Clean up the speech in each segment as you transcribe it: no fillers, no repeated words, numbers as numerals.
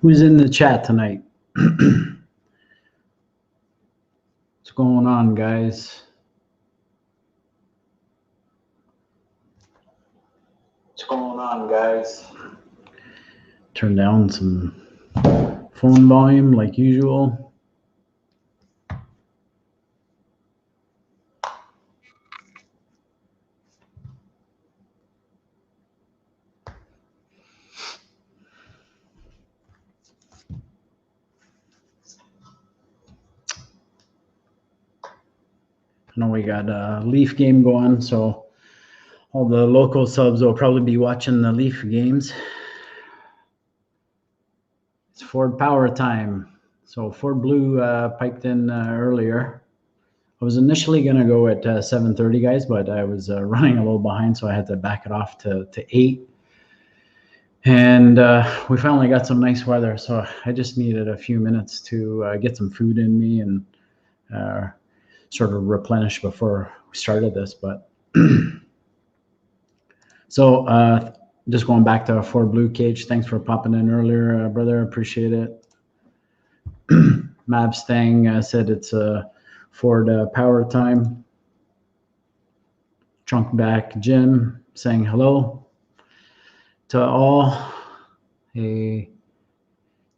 Who's in the chat tonight? What's going on, guys? What's going on, guys? Turn down some phone volume like usual. I know we got a Leaf game going, so all the local subs will probably be watching the Leaf games. It's Ford Power time. So Ford Blue piped in earlier. I was initially going to go at 7:30, guys, but I was running a little behind, so I had to back it off to 8. And we finally got some nice weather, so I just needed a few minutes to get some food in me and sort of replenish before we started this. But so just going back to Ford Blue Cage, thanks for popping in earlier, brother. Appreciate it. Mustang said it's a Ford Power time. Trunk Back Jim saying hello to all. Hey,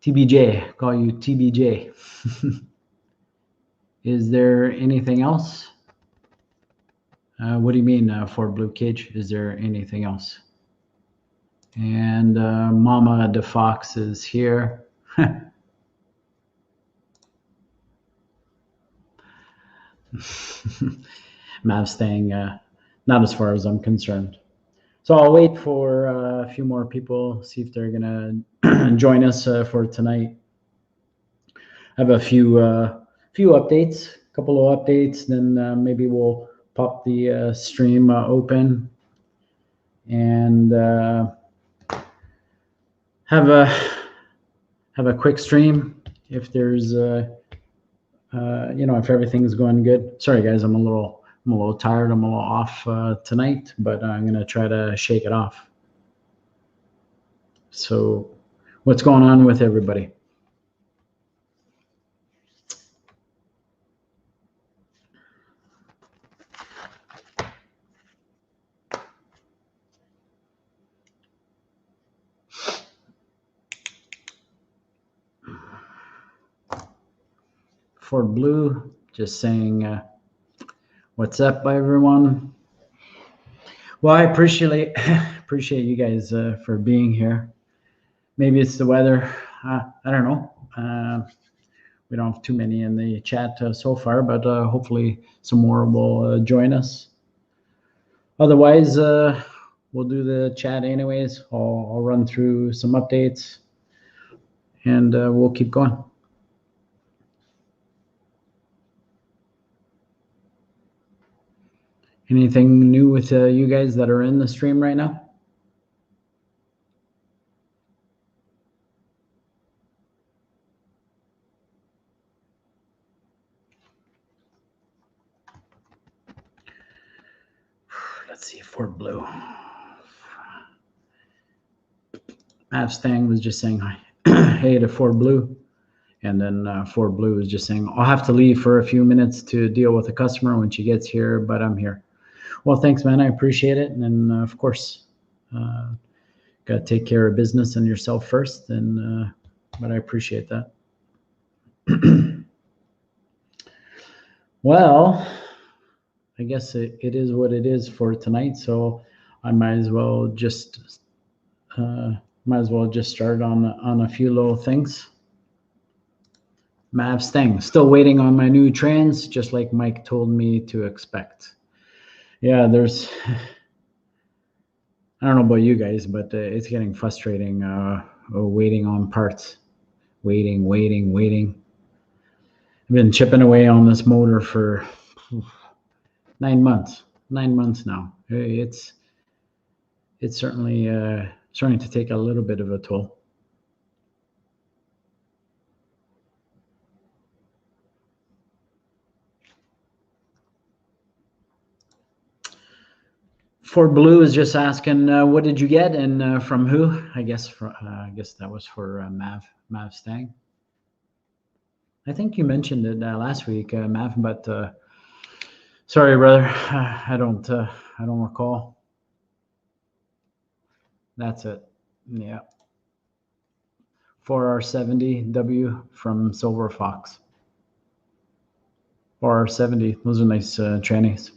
TBJ, call you TBJ. Is there anything else? What do you mean, Ford Blue Cage? Is there anything else? And Mama DaFox is here. Mustang, not as far as I'm concerned. So I'll wait for a few more people, see if they're gonna join us for tonight. I have a few updates, a couple of updates, then maybe we'll pop the stream open and have a quick stream if there's if everything's going good. Sorry guys, I'm a little tired. I'm a little off tonight, but I'm gonna try to shake it off. So what's going on with everybody? Ford Blue, just saying what's up, everyone. Well, I appreciate you guys for being here. Maybe it's the weather. I don't know. We don't have too many in the chat so far, but hopefully some more will join us. Otherwise, we'll do the chat anyways. I'll run through some updates, and we'll keep going. Anything new with you guys that are in the stream right now? Let's see, Ford Blue. Mustang was just saying hi. Hey to Ford Blue. And then Ford Blue is just saying, I'll have to leave for a few minutes to deal with a customer when she gets here, but I'm here. Well, thanks, man. I appreciate it. And then, of course, got to take care of business and yourself first. And but I appreciate that. Well, I guess it is what it is for tonight. So I might as well just start on a few little things. Mustang, still waiting on my new trans, just like Mike told me to expect. Yeah, there's, I don't know about you guys, but it's getting frustrating waiting on parts. Waiting. I've been chipping away on this motor for 9 months. 9 months now. It's certainly starting to take a little bit of a toll. Ford Blue is just asking, what did you get and from who? I guess that was for Mustang. I think you mentioned it last week, Mav, but sorry, brother, I don't recall. That's it. Yeah. 4R70W from Silver Fox. 4R70. Those are nice trannies.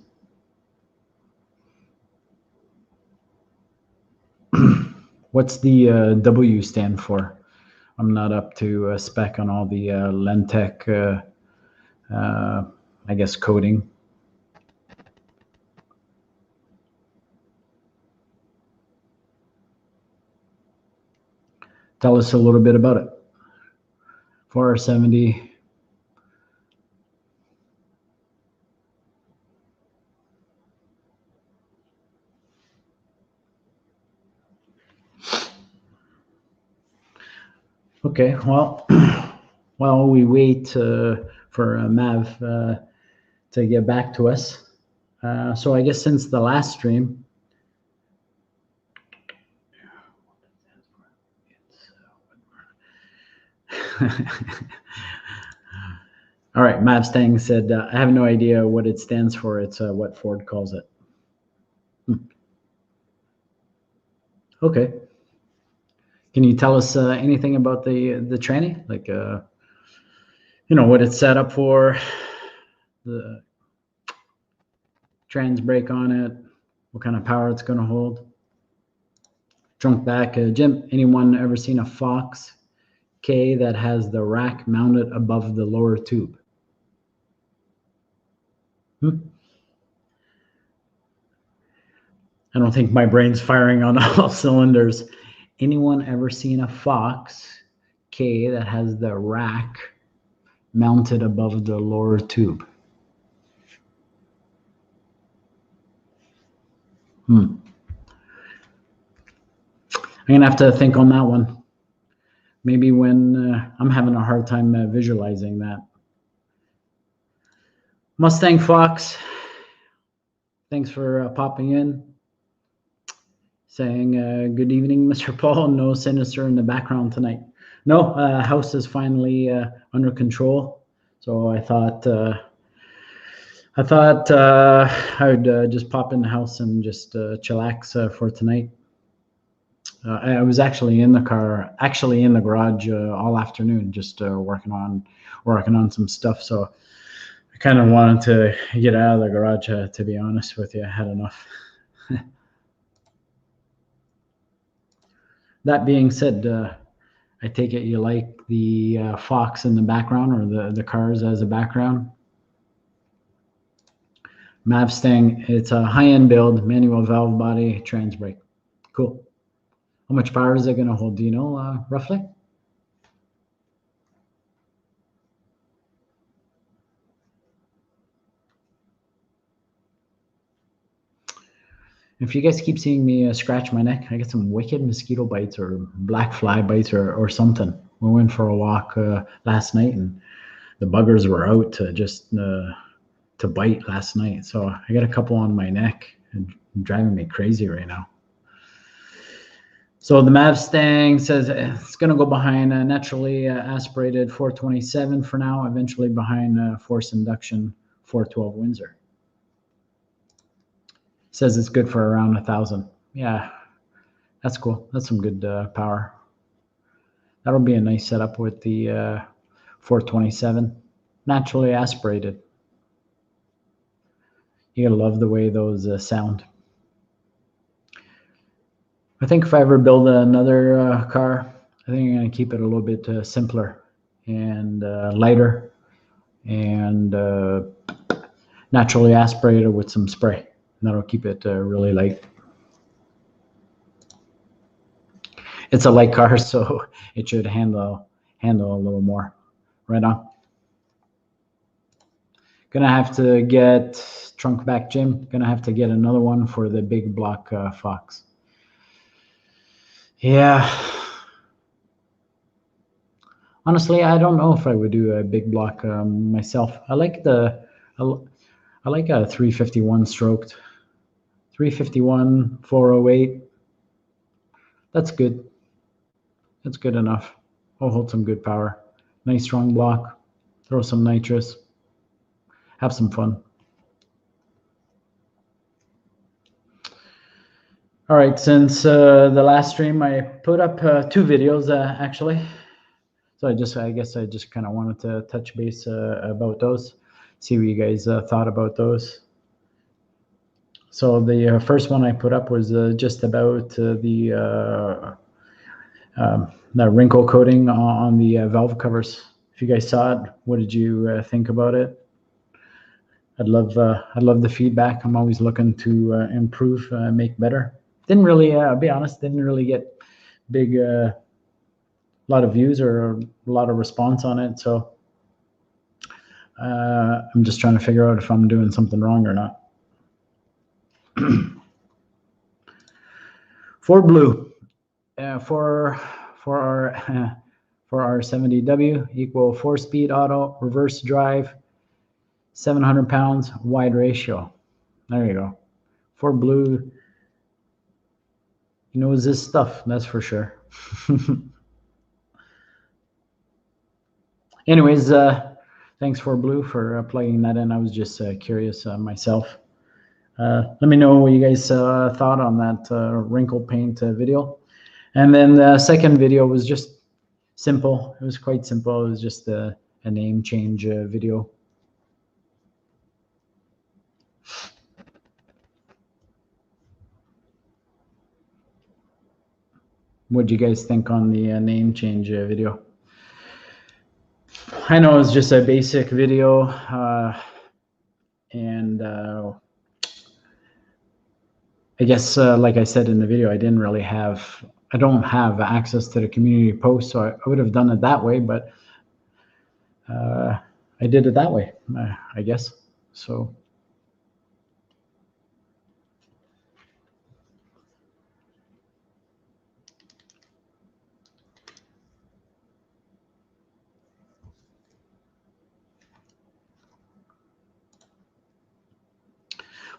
What's the W stand for? I'm not up to spec on all the Lentec, I guess, coding. Tell us a little bit about it. 4R70. Okay, well, while we wait for Mav to get back to us, so I guess since the last stream, all right, Mustang said, I have no idea what it stands for. It's what Ford calls it. Okay. Can you tell us anything about the tranny? Like, what it's set up for, the trans brake on it, what kind of power it's going to hold. Trunk back. Jim, anyone ever seen a Fox K that has the rack mounted above the lower tube? I don't think my brain's firing on all cylinders. Anyone ever seen a Fox K that has the rack mounted above the lower tube? I'm going to have to think on that one. Maybe when I'm having a hard time visualizing that. Mustang Fox, thanks for popping in. Saying good evening, Mr. Paul. No sinister in the background tonight. No, house is finally under control. So I thought I would just pop in the house and just chillax for tonight. I was actually in the garage all afternoon, just working on some stuff. So I kind of wanted to get out of the garage. To be honest with you, I had enough. That being said, I take it you like the Fox in the background, or the cars as a background. Mustang, it's a high-end build, manual valve body, trans brake. Cool. How much power is it going to hold? Do you know roughly? If you guys keep seeing me scratch my neck, I got some wicked mosquito bites or black fly bites or something. We went for a walk last night, and the buggers were out to bite last night. So I got a couple on my neck and driving me crazy right now. So the Mustang says it's going to go behind a naturally aspirated 427 for now, eventually behind forced induction 412 Windsor. Says it's good for around 1,000. Yeah, that's cool. That's some good power. That'll be a nice setup with the 427, naturally aspirated. You gotta love the way those sound. I think if I ever build another car, I think I'm gonna keep it a little bit simpler and lighter and naturally aspirated with some spray. That'll keep it really light. It's a light car, so it should handle a little more. Right on. Gonna have to get trunk back, Jim. Gonna have to get another one for the big block Fox. Yeah. Honestly, I don't know if I would do a big block myself. I like a 351 stroked. 351, 408. That's good. That's good enough. will hold some good power. Nice strong block. Throw some nitrous. Have some fun. All right, since the last stream, I put up 2 videos actually. So I guess I just kind of wanted to touch base about those, see what you guys thought about those. So the first one I put up was just about the wrinkle coating on the valve covers. If you guys saw it, what did you think about it? I'd love the feedback. I'm always looking to improve, make better. Didn't really, I'll be honest, didn't really get big, lot of views or a lot of response on it. So I'm just trying to figure out if I'm doing something wrong or not. For blue, for our 70W equal 4-speed auto, reverse drive, 700 pounds, wide ratio. There you go. For blue, he knows his stuff, that's for sure. Anyways, thanks for blue for plugging that in. I was just curious myself. Let me know what you guys thought on that wrinkle paint video. And then the second video was just simple. It was quite simple. It was just a name change video. What do you guys think on the name change video? I know it's just a basic video, and I guess, like I said in the video, I don't have access to the community post, so I would have done it that way, but I did it that way, I guess. So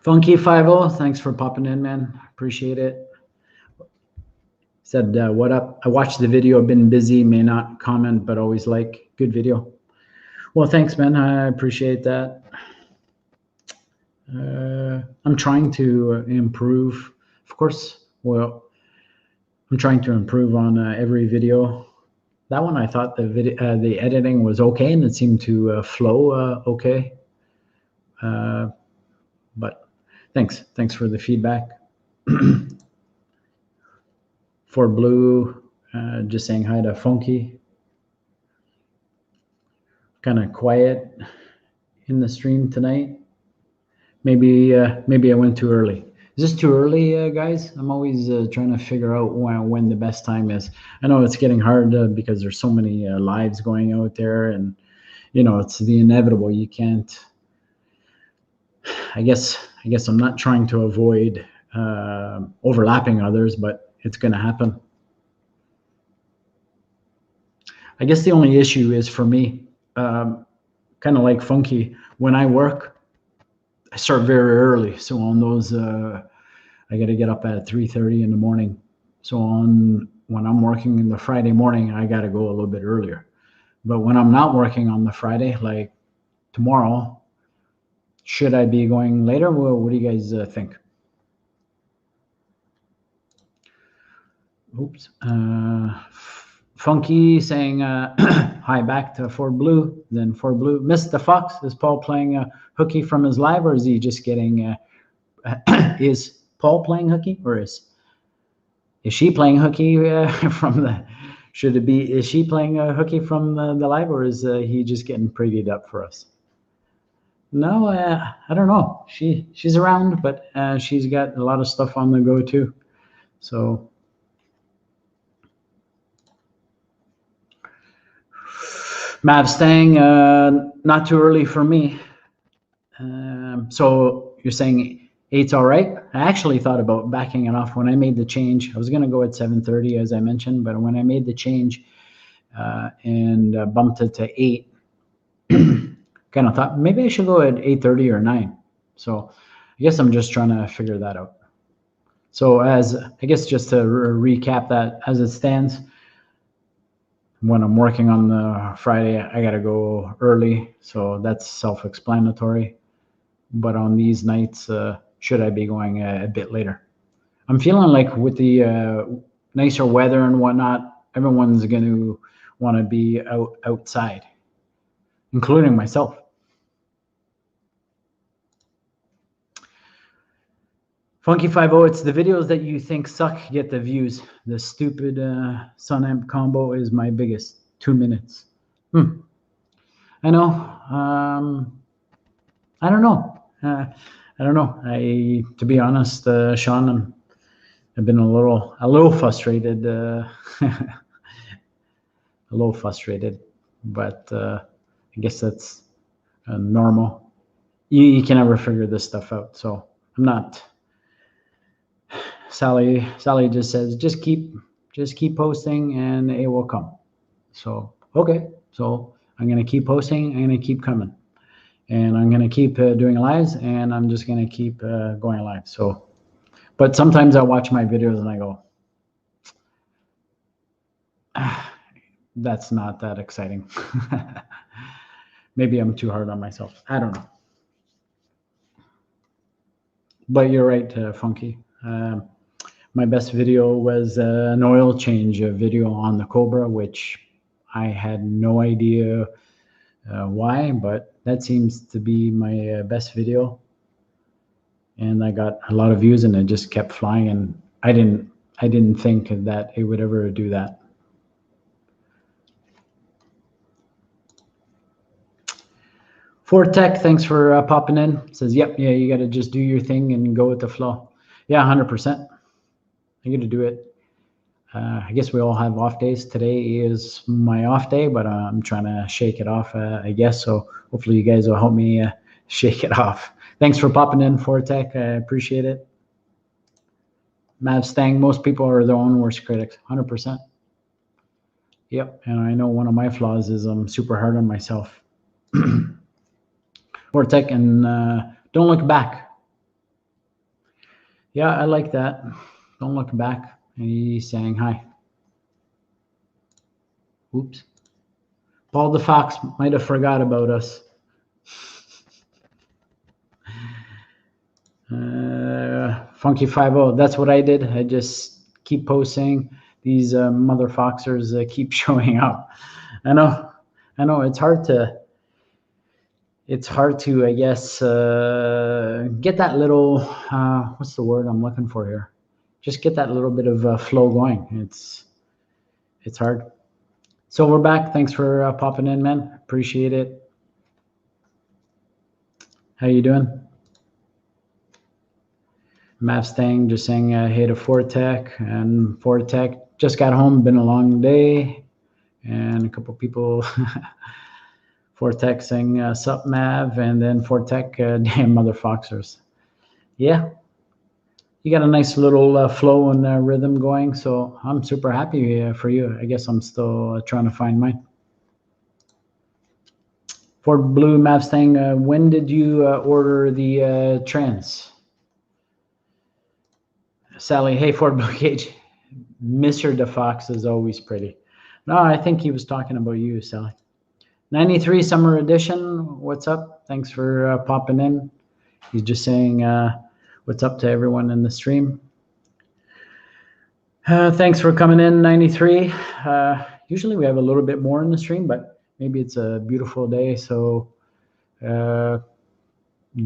Funky50, thanks for popping in, man. Appreciate it. Said, what up? I watched the video, been busy, may not comment, but always like. Good video. Well, thanks, man. I appreciate that. I'm trying to improve. Of course, well, I'm trying to improve on every video. That one, I thought the editing was okay, and it seemed to flow okay. But thanks for the feedback. For blue, just saying hi to Funky. Kind of quiet in the stream tonight. Maybe I went too early. Is this too early, guys? I'm always trying to figure out when the best time is. I know it's getting hard because there's so many lives going out there, and you know it's the inevitable. You can't. I guess I'm not trying to avoid overlapping others, but it's going to happen. I guess the only issue is for me, kind of like Funky, when I work, I start very early. So on those, I got to get up at 3:30 in the morning. So when I'm working in the Friday morning, I got to go a little bit earlier. But when I'm not working on the Friday, like tomorrow, should I be going later? Well, what do you guys think? Oops. Funky saying hi back to For Blue. Then For Blue, Miss DaFox, is Paul playing hooky from his live, or is he just getting? Is Paul playing hooky, or is she playing hooky from the? Should it be? Is she playing hooky from the live, or is he just getting prettied up for us? No, I don't know. She's around, but she's got a lot of stuff on the go too. So. Mustang, not too early for me. So you're saying 8's all right? I actually thought about backing it off when I made the change. I was going to go at 7:30, as I mentioned, but when I made the change and bumped it to 8, kind of thought maybe I should go at 8:30 or 9. So I guess I'm just trying to figure that out. So I guess just to recap that as it stands, when I'm working on the Friday, I got to go early. So that's self-explanatory. But on these nights, should I be going a bit later? I'm feeling like with the nicer weather and whatnot, everyone's going to want to be outside, including myself. Funky50, it's the videos that you think suck get the views. The stupid sun amp combo is my biggest. 2 minutes. I know. I don't know. I don't know. To be honest, Sean, I've been a little frustrated. A little frustrated, but I guess that's normal. You can never figure this stuff out, so I'm not. Sally just says, just keep posting and it will come. So okay, so I'm gonna keep posting. I'm gonna keep coming, and I'm gonna keep doing lives, and I'm just gonna keep going live. So, but sometimes I watch my videos and I go, that's not that exciting. Maybe I'm too hard on myself. I don't know. But you're right, Funky. My best video was an oil change video on the Cobra, which I had no idea why, but that seems to be my best video. And I got a lot of views, and it just kept flying. And I didn't think that it would ever do that. Fortech, thanks for popping in. Says, yep, yeah, you got to just do your thing and go with the flow. Yeah, 100%. I'm going to do it. I guess we all have off days. Today is my off day, but I'm trying to shake it off, I guess. So hopefully you guys will help me shake it off. Thanks for popping in, Fortech. I appreciate it. Mustang, most people are their own worst critics. 100%. Yep, and I know one of my flaws is I'm super hard on myself. Fortech, and don't look back. Yeah, I like that. Don't look back. He's saying hi. Oops. Paul DaFox might have forgot about us. Funky50, that's what I did. I just keep posting. These mother foxers keep showing up. I know. It's hard to, I guess, get that little, what's the word I'm looking for here? Just get that little bit of flow going. It's hard. So we're back. Thanks for popping in, man. Appreciate it. How you doing? Mustang just saying hey to Fortech, and Fortech just got home. Been a long day, and a couple people. Fortech saying sup Mav, and then Fortech damn mother foxers. Yeah. You got a nice little flow and rhythm going, so I'm super happy for you. I guess I'm still trying to find mine. Ford Blue Mustang, when did you order the trans? Sally, hey, Ford Blue Cage. Mr. DaFox is always pretty. No, I think he was talking about you, Sally. 93 Summer Edition, what's up? Thanks for popping in. He's just saying what's up to everyone in the stream. Thanks for coming in, 93. Usually we have a little bit more in the stream, but maybe it's a beautiful day, so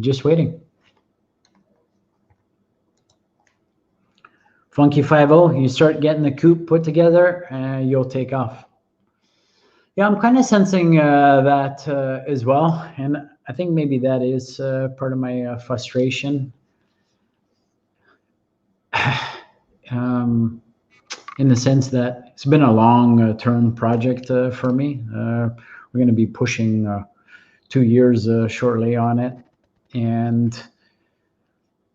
just waiting. Funky50, you start getting the coupe put together, you'll take off. Yeah, I'm kind of sensing that as well, and I think maybe that is part of my frustration. In the sense that it's been a long-term project for me. We're going to be pushing 2 years shortly on it, and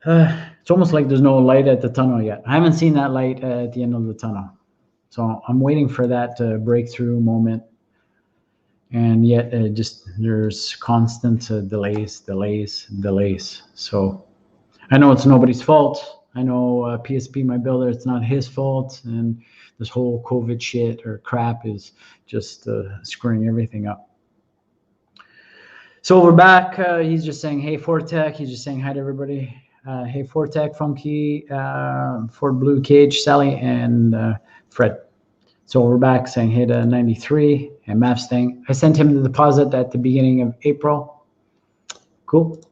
it's almost like there's no light at the tunnel yet. I haven't seen that light at the end of the tunnel, so I'm waiting for that breakthrough moment. And yet, there's constant delays. So I know it's nobody's fault. I know PSP, my builder, it's not his fault, and this whole COVID shit or crap is just screwing everything up. So we're back. He's just saying, hey, Fortech. He's just saying hi to everybody. Hey, Fortech, Funky, Ford Blue, Cage, Sally, and Fred. So we're back saying hey to 93 and Mustang. I sent him the deposit at the beginning of April. Cool.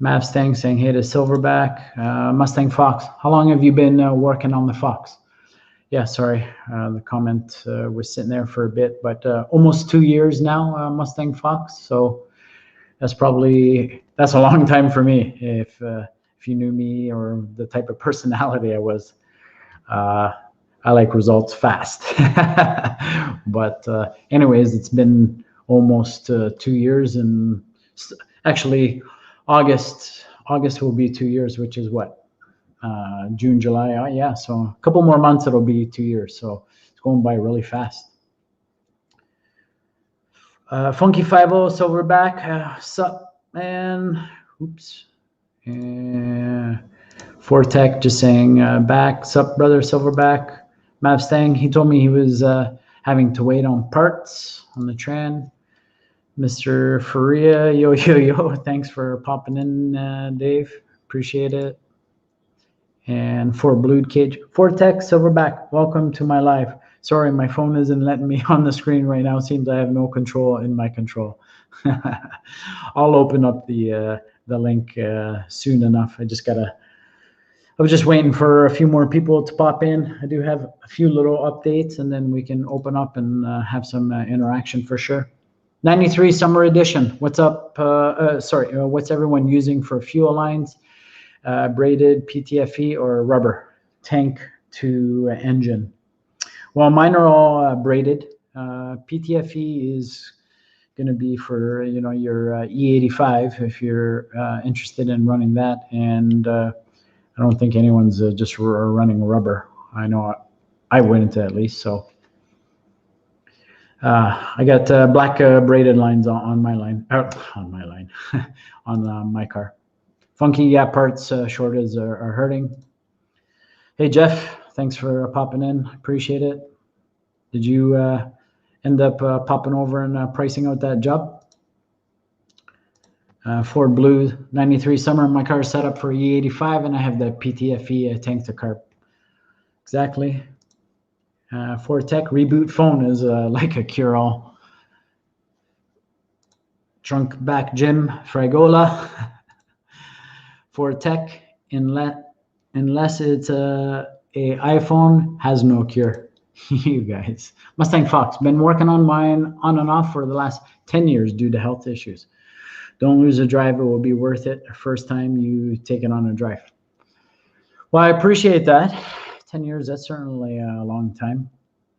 Mustang saying hey to Silverback. Mustang Fox. How long have you been working on the Fox? Yeah, sorry. The comment was sitting there for a bit, but almost 2 years now, Mustang Fox. So that's a long time for me. If you knew me or the type of personality I was, I like results fast. But anyways, it's been almost 2 years, and actually August will be 2 years, which is what? June, July, yeah, so a couple more months it'll be 2 years, so it's going by really fast. Funky 50 Silverback, sup man, oops. Fortech just saying back, sup brother Silverback. Mustang, he told me he was having to wait on parts on the Tran. Mr. Faria, yo, thanks for popping in, Dave, appreciate it. And for Blue Cage, Fortech Silverback, welcome to my live. Sorry, my phone isn't letting me on the screen right now. Seems I have no control in my control. I'll open up the link soon enough. I was just waiting for a few more people to pop in. I do have a few little updates, and then we can open up and have some interaction for sure. 93 Summer Edition. What's up? What's everyone using for fuel lines? Braided PTFE or rubber tank to engine? Well, mine are all braided. PTFE is going to be for your E85 if you're interested in running that, and I don't think anyone's just running rubber. I know I wouldn't, at least. So I got black braided lines on my line, on my car. Funky, yeah, parts shortages are hurting. Hey, Jeff, thanks for popping in. Appreciate it. Did you end up popping over and pricing out that job? Ford Blue 93 Summer. My car is set up for E85, and I have the PTFE tank to carb. Exactly. Fortech reboot phone is like a cure-all. Trunk back Jim Fragola. Fortech, unless it's a iPhone, has no cure. You guys. Mustang Fox, been working on mine on and off for the last 10 years due to health issues. Don't lose a drive, it will be worth it. First time you take it on a drive. Well, I appreciate that. 10 years, that's certainly a long time.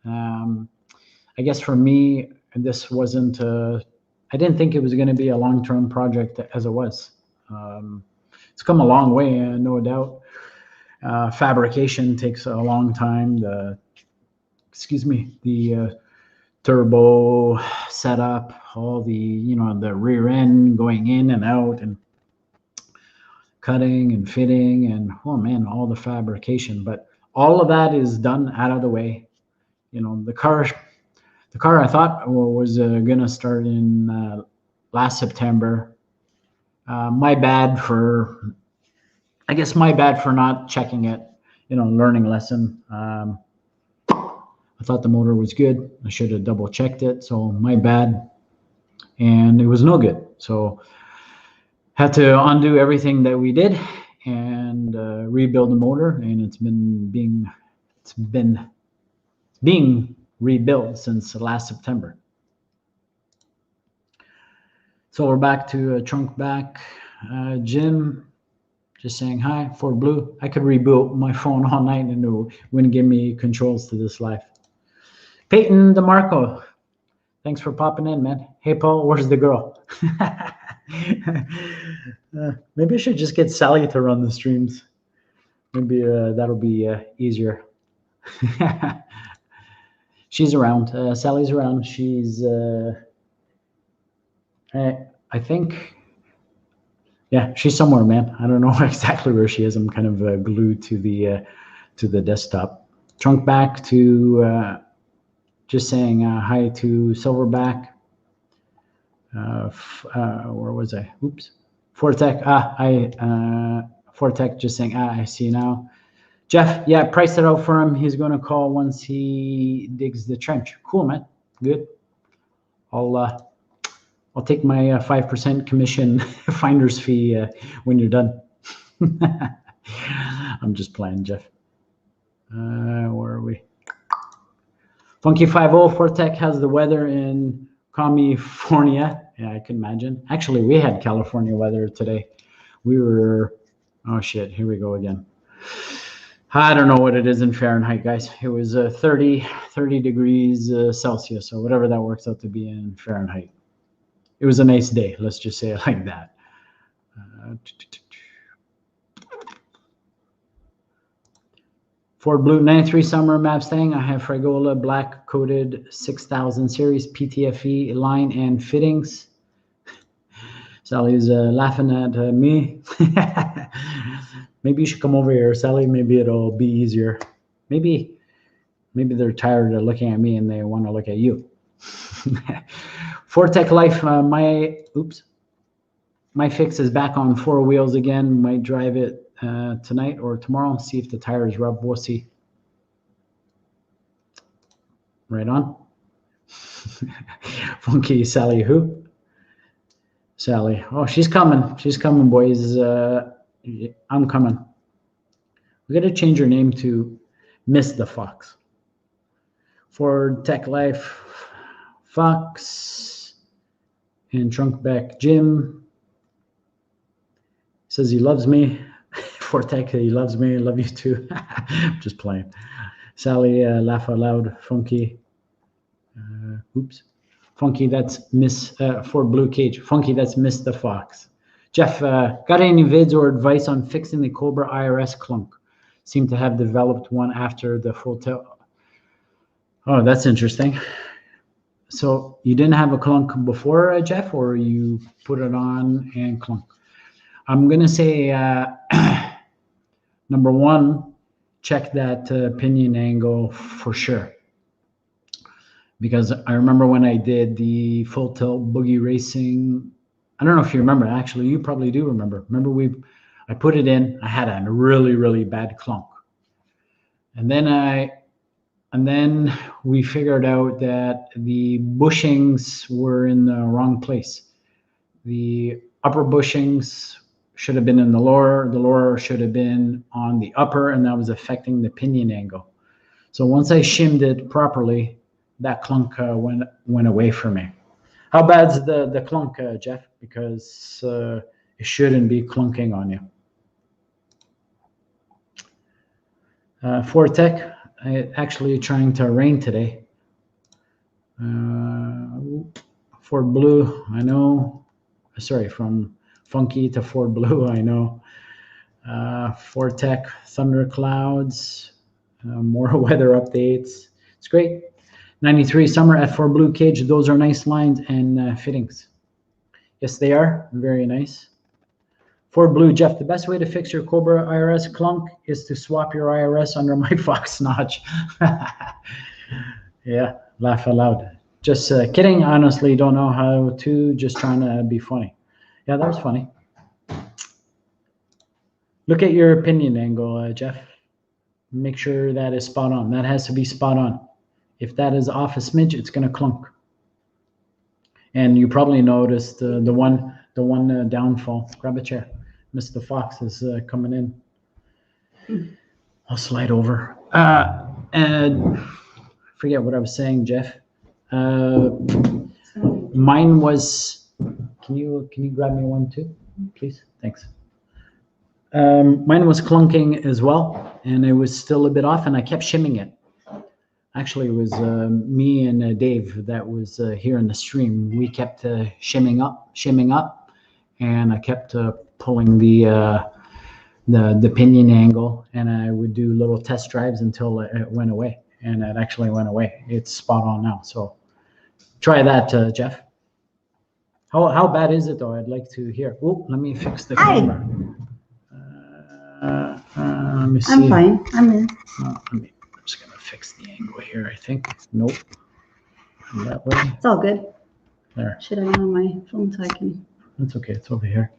I guess for me, this wasn't, I didn't think it was going to be a long-term project as it was. It's come a long way, no doubt. Fabrication takes a long time. The turbo setup, all the, the rear end going in and out and cutting and fitting and, oh man, all the fabrication. But all of that is done out of the way. The car I thought was going to start in last September. My bad for not checking it, learning lesson. I thought the motor was good. I should have double checked it. So my bad. And it was no good. So had to undo everything that we did and rebuild the motor. And it's been being rebuilt since last September. So we're back to trunk back. Jim, just saying hi. Ford Blue. I could reboot my phone all night and it wouldn't give me controls to this life. Peyton DeMarco, thanks for popping in, man. Hey, Paul, where's the girl? Maybe I should just get Sally to run the streams. Maybe that'll be easier. She's around. Sally's around. She's, I think, Yeah, she's somewhere, man. I don't know exactly where she is. I'm kind of glued to the desktop. Trunk back to just saying hi to Silverback. Where was I? Oops. Fortec. Fortec just saying, I see you now. Jeff, yeah, price it out for him. He's going to call once he digs the trench. Cool, man. Good. I'll take my 5% commission finder's fee when you're done. I'm just playing, Jeff. Where are we? Funky 50 Fortec has the weather in California. Yeah, I can imagine. Actually, we had California weather today. We were, oh shit, here we go again. I don't know what it is in Fahrenheit, guys. It was 30 degrees Celsius, or whatever that works out to be in Fahrenheit. It was a nice day. Let's just say it like that. Ford Blue 93 Summer Mustang. I have Fragola black coated 6000 series PTFE line and fittings. Sally's laughing at me. Maybe you should come over here, Sally. Maybe it'll be easier. Maybe they're tired of looking at me and they want to look at you. Fortec Life, my fix is back on 4 wheels again. Might drive it tonight or tomorrow. See if the tires rub. We'll see. Right on. Funky Sally who? Sally. Oh, she's coming. She's coming, boys. I'm coming. We got to change her name to Miss DaFox. For Tech Life, Fox and Trunkback Jim says he loves me. For Tech, he loves me. I love you too. Just playing. Sally, laugh out loud. Funky. Oops. Funky, that's Miss Ford Blue Cage. Funky, that's Miss DaFox. Jeff, got any vids or advice on fixing the Cobra IRS clunk? Seem to have developed one after the full tail. Oh, that's interesting. So you didn't have a clunk before, Jeff, or you put it on and clunk? I'm going to say, number one, check that pinion angle for sure. Because I remember when I did the full tilt boogie racing, I don't know if you remember. Actually, you probably do remember. Remember I put it in. I had a really, really bad clunk, and then we figured out that the bushings were in the wrong place. The upper bushings should have been in the lower should have been on the upper, and that was affecting the pinion angle. So once I shimmed it properly, that clunk went away from me. How bad's the clunk, Jeff? Because it shouldn't be clunking on you. Fortec, actually trying to rain today. Ford Blue, I know. Sorry, from Funky to Ford Blue, I know. Fortec, thunderclouds, more weather updates. It's great. 93 Summer at Ford Blue Cage. Those are nice lines and fittings. Yes, they are. Very nice. Ford Blue, Jeff, the best way to fix your Cobra IRS clunk is to swap your IRS under my Fox notch. Yeah, laugh aloud. Just kidding. Honestly, don't know how to. Just trying to be funny. Yeah, that was funny. Look at your pinion angle, Jeff. Make sure that is spot on. That has to be spot on. If that is off a smidge, it's going to clunk. And you probably noticed the one downfall. Grab a chair. Mr. Fox is coming in. I'll slide over. And forget what I was saying, Jeff. Mine was. Can you grab me one too, please? Thanks. Mine was clunking as well, and it was still a bit off, and I kept shimming it. Actually, it was me and Dave that was here in the stream. We kept shimming up, and I kept pulling the pinion angle, and I would do little test drives until it went away, and it actually went away. It's spot on now. So try that, Jeff. How bad is it though? I'd like to hear. Oh, let me fix the Hi. camera. Let me see. I'm fine. I'm in. I'm just gonna fix the angle here. I think. Nope. That way. It's all good. There. Should I have on my phone so I can? That's okay. It's over here.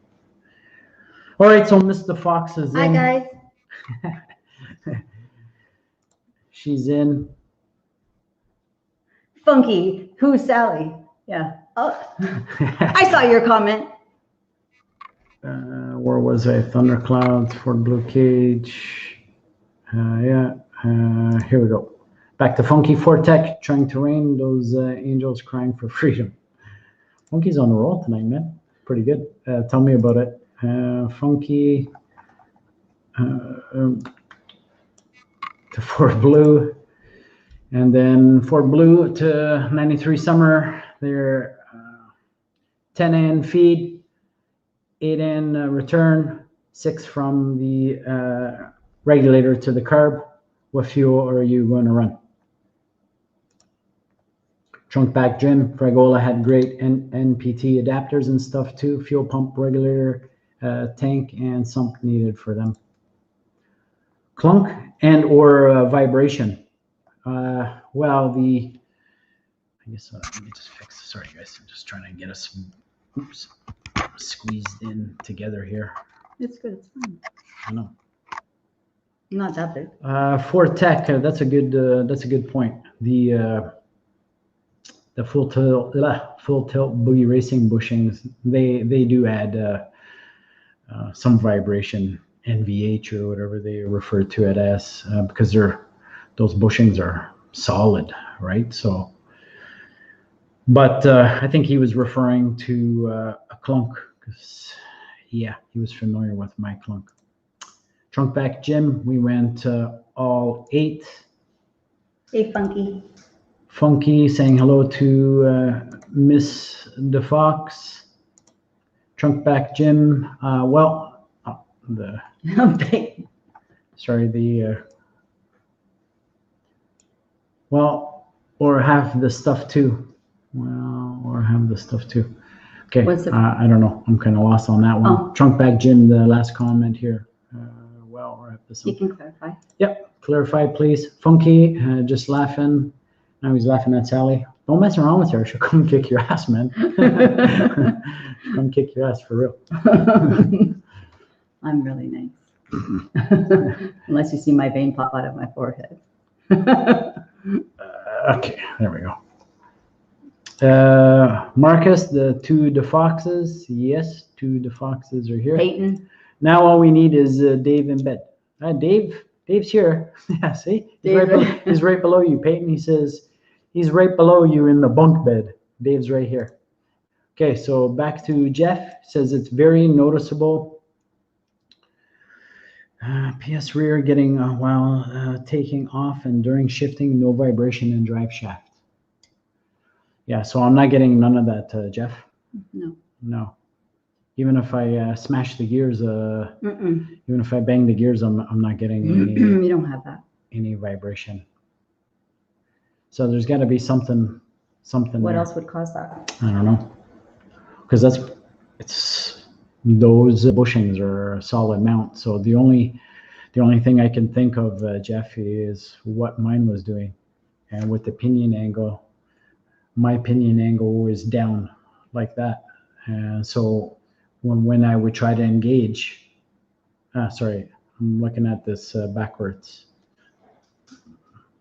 All right. So Mr. Fox is in. Hi guys. She's in. Funky. Who's Sally? Yeah. Oh, I saw your comment. Where was I? Thunderclouds, Ford Blue Cage. Yeah. Here we go. Back to Funky Fortec, trying to rain those angels crying for freedom. Funky's on the roll tonight, man. Pretty good. Tell me about it. Funky to Ford Blue. And then Ford Blue to 93 Summer. They're 10N feed, 8N return, 6 from the regulator to the carb. What fuel are you going to run? Trunk back Jim, Fragola had great NPT adapters and stuff too. Fuel pump, regulator, tank, and sump needed for them. Clunk and or vibration. Well, I guess let me just fix. Sorry, guys. I'm just trying to get us squeezed in together here. It's good. It's fine. I know. Not that big. Fortec. That's a good point. The full tilt boogie racing bushings. They do add some vibration, NVH or whatever they refer to it as, because those bushings are solid, right? So. But I think he was referring to a clunk because, yeah, he was familiar with my clunk. Trunk back Jim, we went all 8. Hey, Funky. Funky saying hello to Miss DaFox. Trunk back Jim. Or have the stuff too. Okay, I don't know. I'm kind of lost on that one. Oh. Trunk back Jim, the last comment here. Or have this. You can clarify. Yep, clarify, please. Funky, just laughing. Now he's laughing at Sally. Don't mess around with her. She'll come kick your ass, man. Come kick your ass for real. I'm really nice. Unless you see my vein pop out of my forehead. Okay, there we go. Marcus, the 2 DaFoxes. Yes, 2 DaFoxes are here. Peyton. Now all we need is Dave in bed. Dave's here. Yeah, see? He's right below you. Peyton, he says, he's right below you in the bunk bed. Dave's right here. Okay, so back to Jeff. Says it's very noticeable. PS rear getting while taking off and during shifting, no vibration in drive shaft. Yeah, so I'm not getting none of that, Jeff. No. Even if I smash the gears, even if I bang the gears, I'm not getting any. You don't have that. Any vibration. So there's got to be something. What there. else would cause that? I don't know. Because those bushings are a solid mount. So the only thing I can think of, Jeff, is what mine was doing, and with the pinion angle. My pinion angle was down like that, and so when I would try to engage, sorry, I'm looking at this backwards.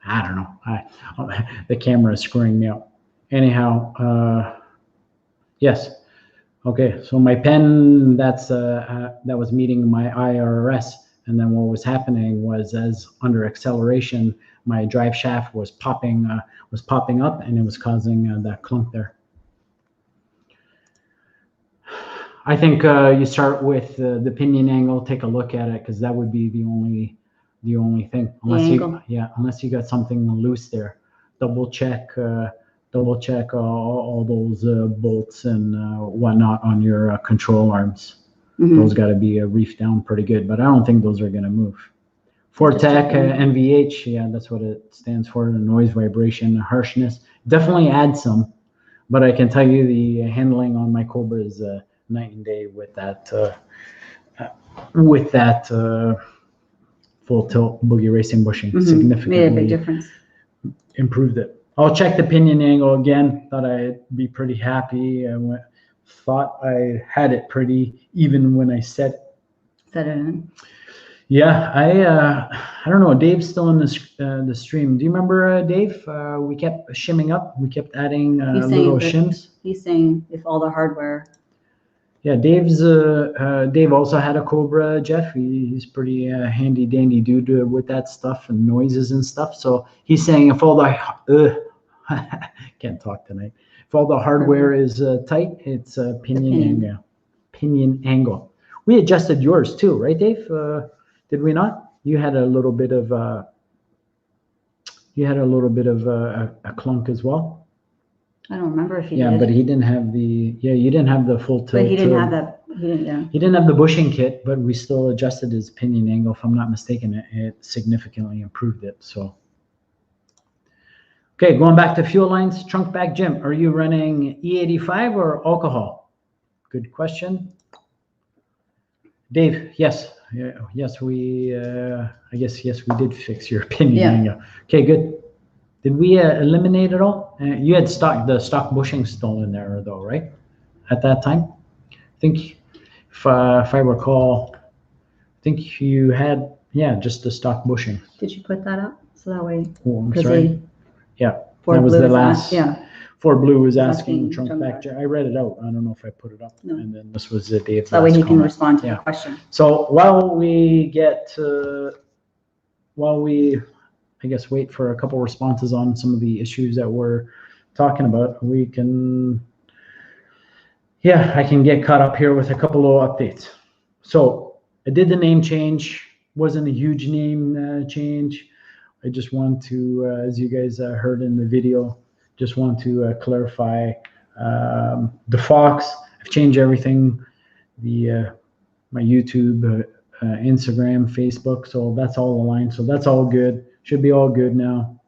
I don't know. The camera is screwing me up. Anyhow, yes. Okay, so my pen that was meeting my IRS, and then what was happening was as under acceleration, my drive shaft was popping up, and it was causing that clunk there. I think you start with the pinion angle. Take a look at it because that would be the only thing. Unless you got something loose there. Double check all those bolts and whatnot on your control arms. Those got to be reefed down pretty good, but I don't think those are going to move. Fortec, NVH, yeah, that's what it stands for, the noise, vibration, harshness. Definitely add some, but I can tell you the handling on my Cobra is night and day with that full tilt boogie racing bushing. Significantly Made a big difference. improved it. I'll check the pinion angle again. Thought I'd be pretty happy. Thought I had it pretty even when I set it. Set it in. Yeah, I don't know. Dave's still in the stream. Do you remember Dave? We kept shimming up. We kept adding little shims. He's saying if all the hardware. Yeah, Dave also had a Cobra, Jeff. He's pretty handy dandy dude with that stuff and noises and stuff. So he's saying if all the can't talk tonight. If all the hardware is tight, it's pinion angle. We adjusted yours too, right, Dave? Did we not? You had a little bit of a clunk as well. I don't remember if he did. Yeah, but he didn't have the. Yeah, you didn't have the full tilt. But he didn't have that. He didn't have the bushing kit, but we still adjusted his pinion angle. If I'm not mistaken, it significantly improved it. So. Okay, going back to fuel lines, trunk back Jim. Are you running E85 or alcohol? Good question. Dave, yes. Yes, we. I guess yes, we did fix your pinion angle. Okay, good. Did we eliminate it all? You had the stock bushing still in there though, right? At that time, I think if I recall, I think you had just the stock bushing. Did you put that up so that way? Oh, I'm sorry. Yeah, that was the last. Ford Blue was asking trunk back. I read it out. I don't know if I put it up. No. And then this was the Dave's. That way he can respond to the question. So while we I guess wait for a couple responses on some of the issues that we're talking about, we can, I can get caught up here with a couple of updates. So I did the name change. Wasn't a huge name change. I just want to, as you guys heard in the video, just want to clarify DaFox. I've changed everything, my YouTube, Instagram, Facebook. So that's all aligned. So that's all good. Should be all good now.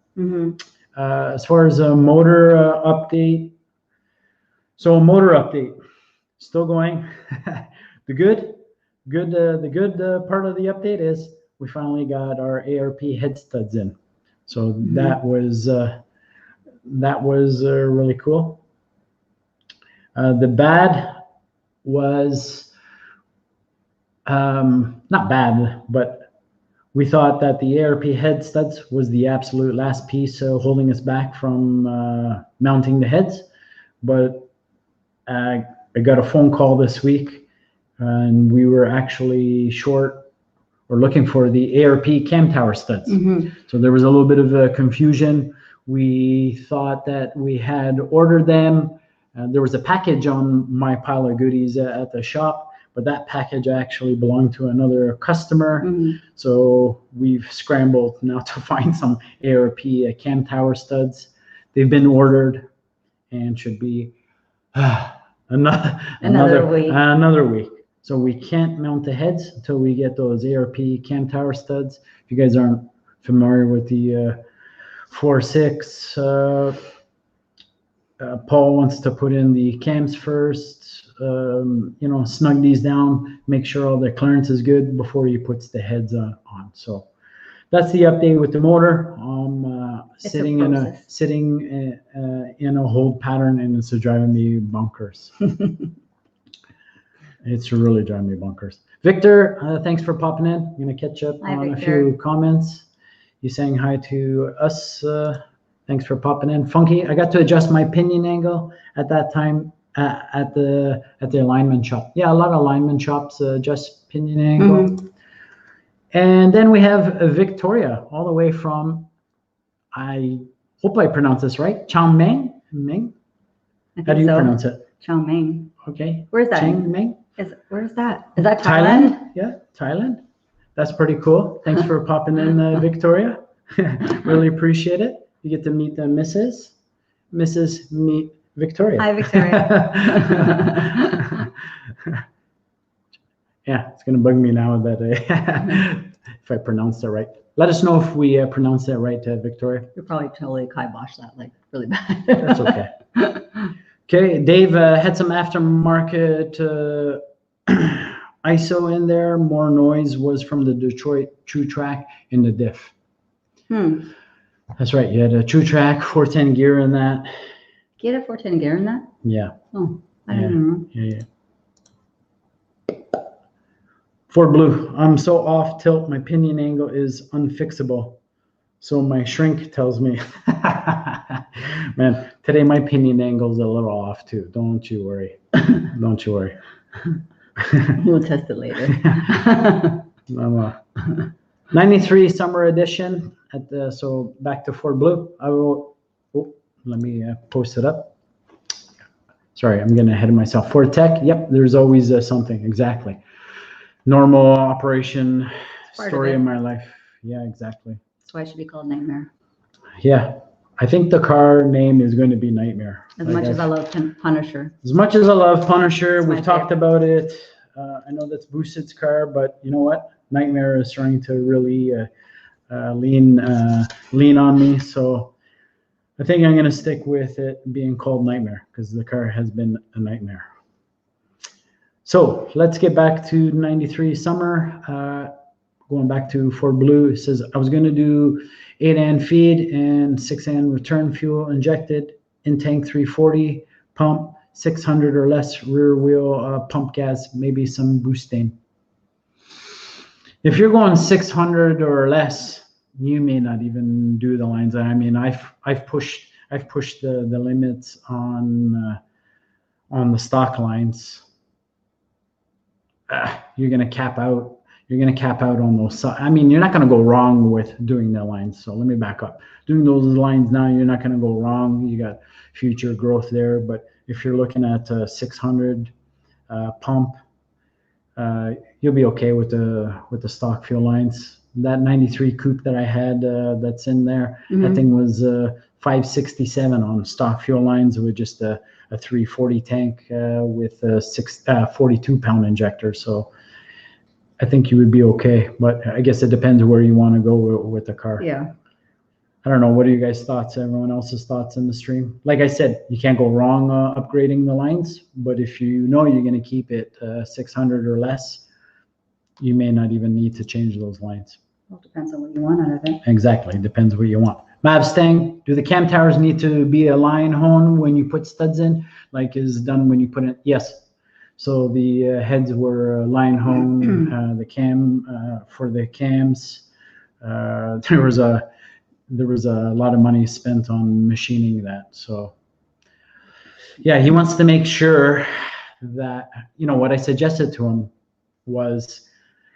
As far as a motor update, so a motor update still going. The good part of the update is we finally got our ARP head studs in. So that was really cool. The bad was not bad, but we thought that the ARP head studs was the absolute last piece holding us back from mounting the heads. But I got a phone call this week, and we were actually short or looking for the ARP cam tower studs. So there was a little bit of confusion. We thought that we had ordered them. There was a package on my pile of goodies at the shop, but that package actually belonged to another customer. So we've scrambled now to find some ARP cam tower studs. They've been ordered and should be another week. So we can't mount the heads until we get those ARP cam tower studs. If you guys aren't familiar with the 4.6, Paul wants to put in the cams first, snug these down, make sure all the clearance is good before he puts the heads on. So that's the update with the motor. Sitting in a hold pattern, and it's driving me bonkers. It's really driving me bonkers. Victor, thanks for popping in. I'm gonna catch up on a few comments. He's saying hi to us. Thanks for popping in. Funky, I got to adjust my pinion angle at that time at the alignment shop. Yeah, a lot of alignment shops adjust pinion angle. And then we have Victoria, all the way from, I hope I pronounce this right, Chiang Mai? How do you pronounce it? Chiang Mai. Okay. Where's that? Chiang Mai? Where's that? Is that Thailand? Yeah, Thailand. That's pretty cool. Thanks for popping in, Victoria. Really appreciate it. You get to meet the Mrs. Meet Victoria. Hi, Victoria. Yeah, it's going to bug me now that if I pronounced it right. Let us know if we pronounced that right, Victoria. You'll probably totally kibosh that, like, really bad. That's okay. Okay, Dave had some aftermarket ISO in there. More noise was from the Detroit True Track in the diff. That's right. You had a True Track 410 gear in that. You had a 410 gear in that? Yeah. Oh, I didn't know. Yeah. Ford Blue. I'm so off tilt. My pinion angle is unfixable. So my shrink tells me, man, today my pinion angle is a little off too. Don't you worry. Don't you worry. We'll test it later. 93 summer edition at the, so back to Ford Blue. I will, let me post it up. Sorry, I'm getting ahead of myself. Ford Tech. Yep. There's always something. Exactly. Normal operation story of my life. Yeah, exactly. That's why it should be called Nightmare. Yeah. I think the car name is going to be Nightmare. As much as I love Punisher. As much as I love Punisher, we've talked about it. I know that's Boostedd's car, but you know what? Nightmare is trying to really lean on me. So I think I'm going to stick with it being called Nightmare because the car has been a nightmare. So let's get back to 93 summer. Going back to Ford Blue, it says I was going to do 8-AN feed and 6-AN return fuel injected in tank 340 pump 600 or less rear wheel pump gas, maybe some boosting. If you're going 600 or less, you may not even do the lines. I mean, I've pushed the limits on the stock lines. You're gonna cap out. You're gonna cap out on those. I mean, you're not gonna go wrong with doing the lines. So let me back up. Doing those lines now, you're not gonna go wrong. You got future growth there. But if you're looking at 600 pump, you'll be okay with the stock fuel lines. That 93 coupe that I had that's in there, that thing was 567 on stock fuel lines with just a 340 tank with a 42-pound injector. So I think you would be okay, but I guess it depends where you want to go with the car. Yeah. I don't know. What are you guys' thoughts? Everyone else's thoughts in the stream? Like I said, you can't go wrong upgrading the lines, but if you know you're going to keep it 600 or less, you may not even need to change those lines. Well, it depends on what you want out of it. Exactly. Depends what you want. Mustang, do the cam towers need to be a line hone when you put studs in, like is done when you put it? Yes. So the heads were line hone. The cam for the cams, there was a lot of money spent on machining that. So yeah, he wants to make sure that, you know, what I suggested to him was,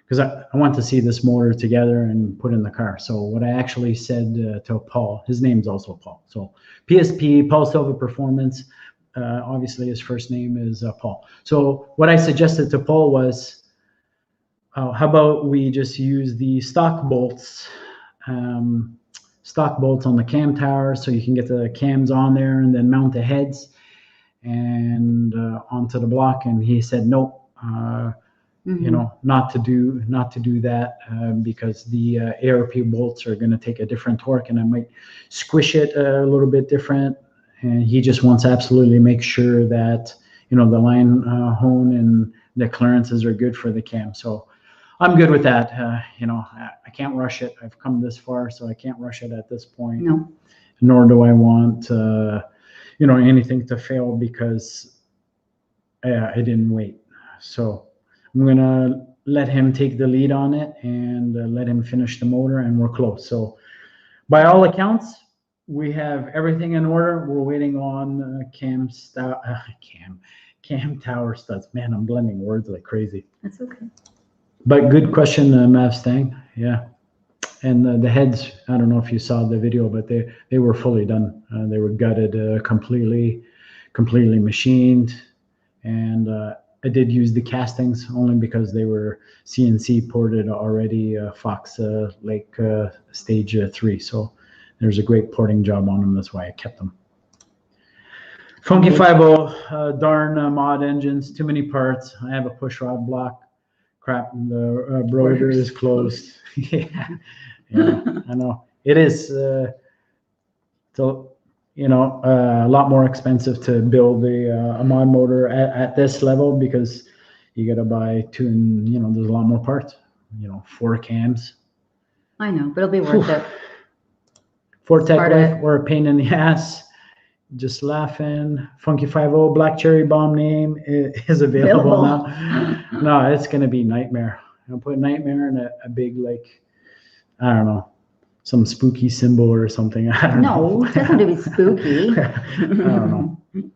because I want to see this motor together and put in the car. So what I actually said to Paul, his name's also Paul. So PSP, Paul Silva Performance, obviously his first name is Paul. So what I suggested to Paul was, how about we just use the stock bolts on the cam tower, so you can get the cams on there and then mount the heads and onto the block. And he said, no, you know, not to do that because the ARP bolts are going to take a different torque and I might squish it a little bit different. And he just wants to absolutely make sure that, you know, the line hone and the clearances are good for the cam. So I'm good with that. You know, I can't rush it. I've come this far, so I can't rush it at this point. No. Nor do I want, you know, anything to fail because I didn't wait. So I'm going to let him take the lead on it and let him finish the motor, and we're close. So by all accounts, we have everything in order. We're waiting on cam tower studs. Man, I'm blending words like crazy. That's okay. But good question, Mustang. Yeah. And the heads, I don't know if you saw the video, but they were fully done. They were gutted, completely machined. And I did use the castings only because they were CNC ported already, Fox Lake stage 3. So there's a great porting job on them. That's why I kept them. Funky 5.0, darn mod engines, too many parts. I have a push rod block. Crap, the broiler is closed. Yeah, I know. It is. So you know, a lot more expensive to build a mod motor at this level, because you got to buy two, and you know, there's a lot more parts. You know, 4 cams. I know, but it'll be worth it. Fortec part of life it. were a pain in the ass. Just laughing. Funky 50 Black Cherry Bomb name is available now. No, it's gonna be Nightmare. I'll put Nightmare in a big, like, I don't know, some spooky symbol or something. I don't know. No, it doesn't have to be spooky. I don't know.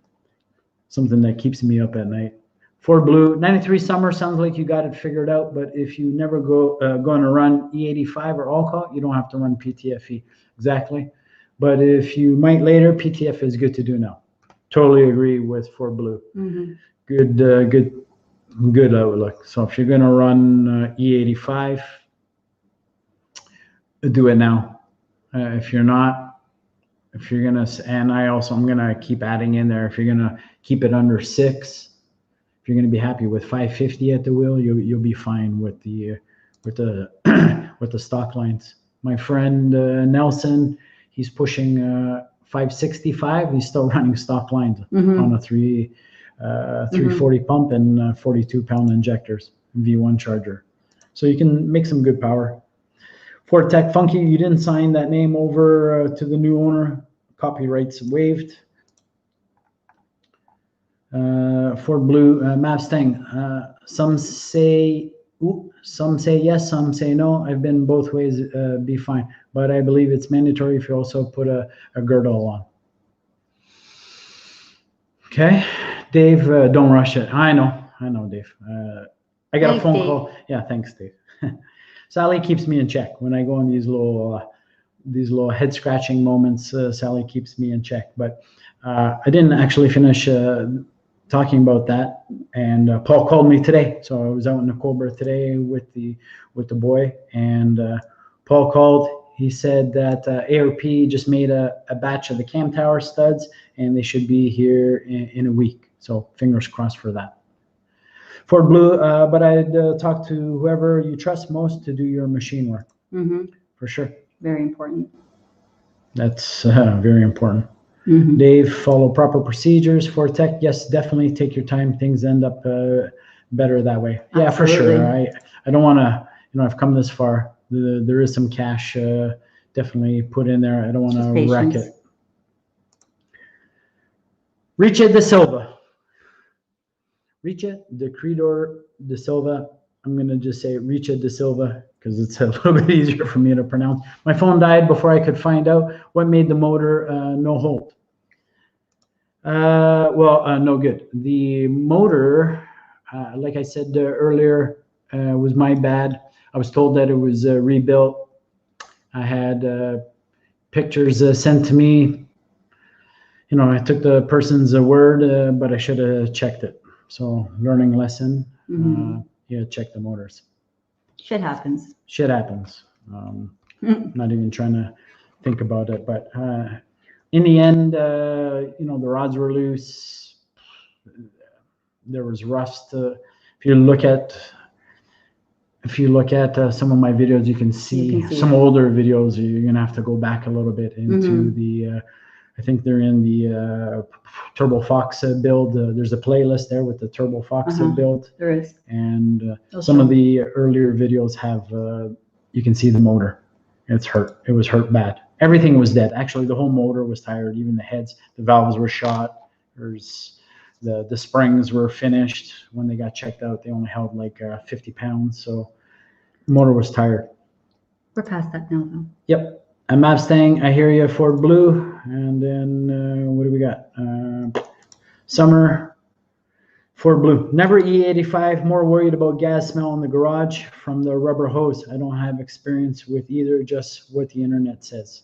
Something that keeps me up at night. Ford Blue 93 Summer sounds like you got it figured out, but if you never going to run E85 or all-call, you don't have to run PTFE. Exactly. But if you might later, PTF is good to do now. Totally agree with Ford Blue. Mm-hmm. Good outlook. So if you're going to run E85, do it now. If you're not, if you're going to, and I'm going to keep adding in there, if you're going to keep it under 6, if you're going to be happy with 550 at the wheel, you'll be fine with the with the stock lines. My friend Nelson, he's pushing 565. He's still running stock lines on a 340 pump and 42-pound injectors, V1 charger. So you can make some good power. Ford Tech Funky, you didn't sign that name over to the new owner. Copyrights waived. Ford Blue Mustang. Some say yes, some say no. I've been both ways. Be fine, but I believe it's mandatory if you also put a girdle on. Okay, Dave, don't rush it. I know, Dave. I got a phone call. Yeah, thanks, Dave. Sally keeps me in check when I go in these little head scratching moments. Sally keeps me in check, but I didn't actually finish talking about that. And Paul called me today, so I was out in the Cobra today with the boy, and Paul called. He said that ARP just made a batch of the cam tower studs, and they should be here in a week. So fingers crossed for that. Ford Blue, but I'd talk to whoever you trust most to do your machine work. For sure. Very important. That's very important. Dave, follow proper procedures. For tech, yes, definitely take your time. Things end up better that way. Yeah, absolutely. For sure. I don't want to, I've come this far. There is some cash definitely put in there. I don't want to wreck it. Richard De Silva. Richard De Credor De Silva. I'm going to just say Richard De Silva because it's a little bit easier for me to pronounce. My phone died before I could find out what made the motor no hold. No good. The motor, like I said earlier, was my bad. I was told that it was rebuilt. I had pictures sent to me. I took the person's word, but I should have checked it. So learning lesson, check the motors. Shit happens. Shit happens. Not even trying to think about it, but in the end, the rods were loose. There was rust. If you look at some of my videos, you can see some older videos. You're gonna have to go back a little bit into the. I think they're in the Turbo Fox build. There's a playlist there with the Turbo Fox build. There is. And some of the earlier videos have, you can see the motor. It's hurt. It was hurt bad. Everything was dead. Actually, the whole motor was tired. Even the heads, the valves were shot. There's the springs were finished. When they got checked out, they only held like 50 pounds. So the motor was tired. We're past that now, though. Yep. A Mustang, I hear you, Ford Blue. And then what do we got? Summer, Ford Blue. Never E85, more worried about gas smell in the garage from the rubber hose. I don't have experience with either, just what the internet says.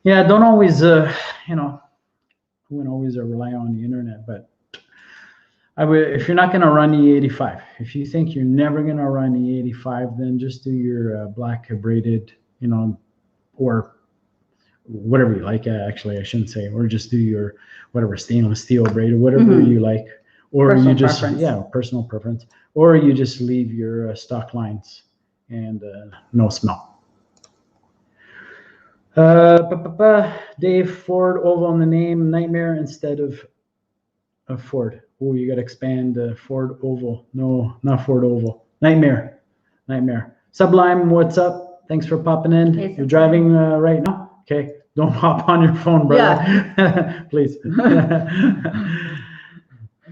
Yeah, don't always, I wouldn't always rely on the internet, but I would, if you're not going to run E85, if you think you're never going to run E85, then just do your black braided, or whatever you like. Actually, I shouldn't say, or just do your whatever stainless steel braid or whatever you like, or personal you just preference. Personal preference, or you just leave your stock lines and no smell. Dave, Ford Oval in the name, Nightmare instead of Ford. Oh, you got to expand Ford Oval. No, not Ford Oval. Nightmare. Sublime, what's up? Thanks for popping in. Hey, You're driving right now? Okay. Don't hop on your phone, brother. Yeah. Please.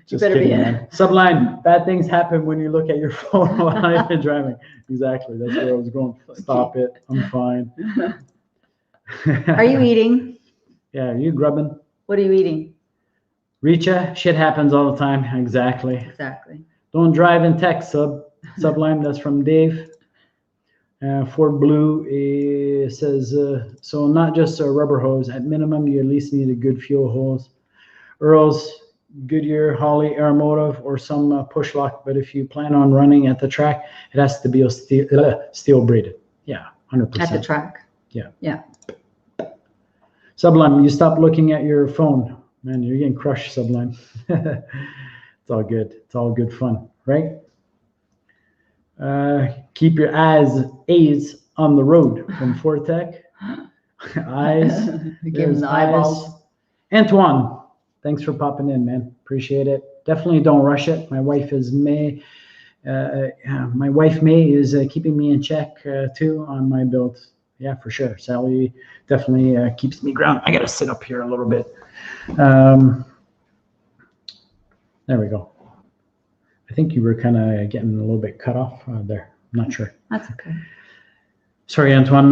Just better kidding, be man. Sublime, bad things happen when you look at your phone while you're driving. Exactly. That's where I was going. Stop it. I'm fine. Are you eating? Yeah, you grubbing? What are you eating? Richa, shit happens all the time. Exactly. Don't drive and text, Sublime. That's from Dave. Ford Blue says, so not just a rubber hose. At minimum, you at least need a good fuel hose. Earl's, Goodyear, Holly, Aeromotive, or some push lock. But if you plan on running at the track, it has to be a steel braided. Yeah, 100%. At the track. Yeah. Sublime, you stop looking at your phone. Man, you're getting crushed, Sublime. It's all good. It's all good fun, right? Keep your eyes on the road from Fortec. Eyes. Give him the eyeballs. Antoine, thanks for popping in, man. Appreciate it. Definitely don't rush it. My wife May is keeping me in check too on my build. Yeah, for sure. Sally definitely keeps me grounded. I got to sit up here a little bit. There we go. I think you were kind of getting a little bit cut off there. I'm not sure. That's okay. Sorry, Antoine.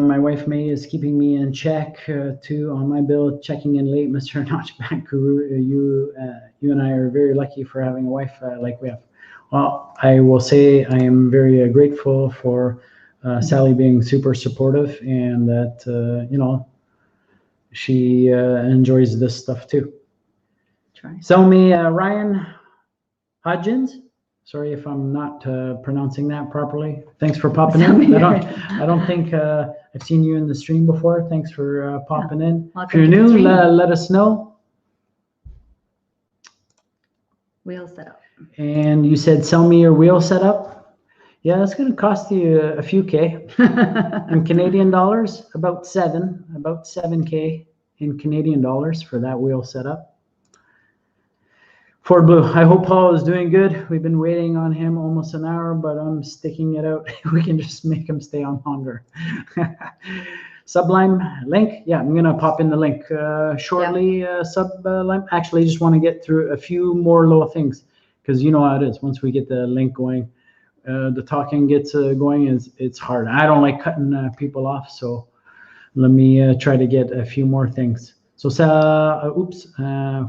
My wife May is keeping me in check too on my build, checking in late. Mr. Notchback Guru, you and I are very lucky for having a wife like we have. Well, I will say I am very grateful for Sally being super supportive and that, she enjoys this stuff too. Sell me Ryan Hodgins. Sorry if I'm not pronouncing that properly. Thanks for popping in. I don't think I've seen you in the stream before. Thanks for popping in. If you're new, let us know. Wheel setup. And you said sell me your wheel setup. Yeah, it's going to cost you a few K in Canadian dollars, about 7K in Canadian dollars for that wheel setup. Ford Blue, I hope Paul is doing good. We've been waiting on him almost an hour, but I'm sticking it out. We can just make him stay on longer. Sublime link. Yeah, I'm going to pop in the link shortly, Sublime. Actually, I just want to get through a few more little things because you know how it is. Once we get the link going, the talking gets going. It's hard. I don't like cutting people off, so let me try to get a few more things. So,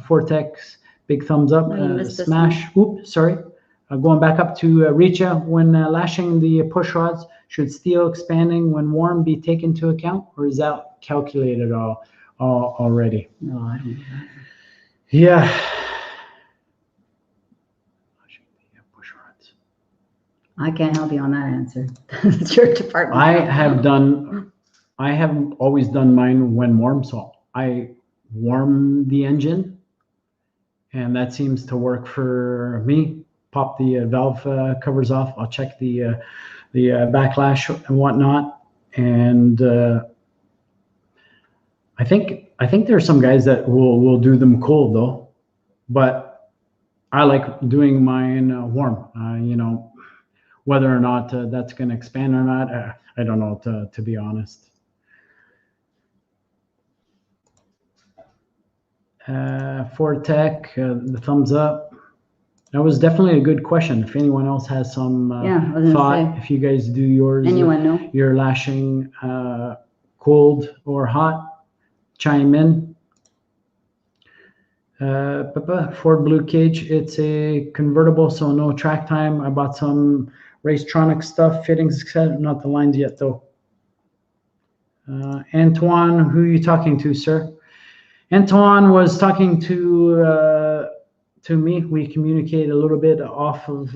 Fortex, big thumbs up. Smash. Oops, sorry. Going back up to Richa. When lashing the push rods, should steel expanding when warm be taken into account, or is that calculated already? No, I don't know. Yeah. I can't help you on that answer. It's your department. I have always done mine when warm, so I warm the engine, and that seems to work for me. Pop the valve covers off. I'll check the backlash and whatnot, and I think there are some guys that will do them cold though, but I like doing mine warm. Whether or not that's going to expand or not, I don't know, to be honest. Fortec, the thumbs up. That was definitely a good question. If anyone else has some thought, if you guys do yours, you're lashing cold or hot, chime in. Ford Blue Cage, it's a convertible, so no track time. I bought some Racetronic stuff, fittings, etc. Not the lines yet, though. Antoine, who are you talking to, sir? Antoine was talking to me. We communicate a little bit off of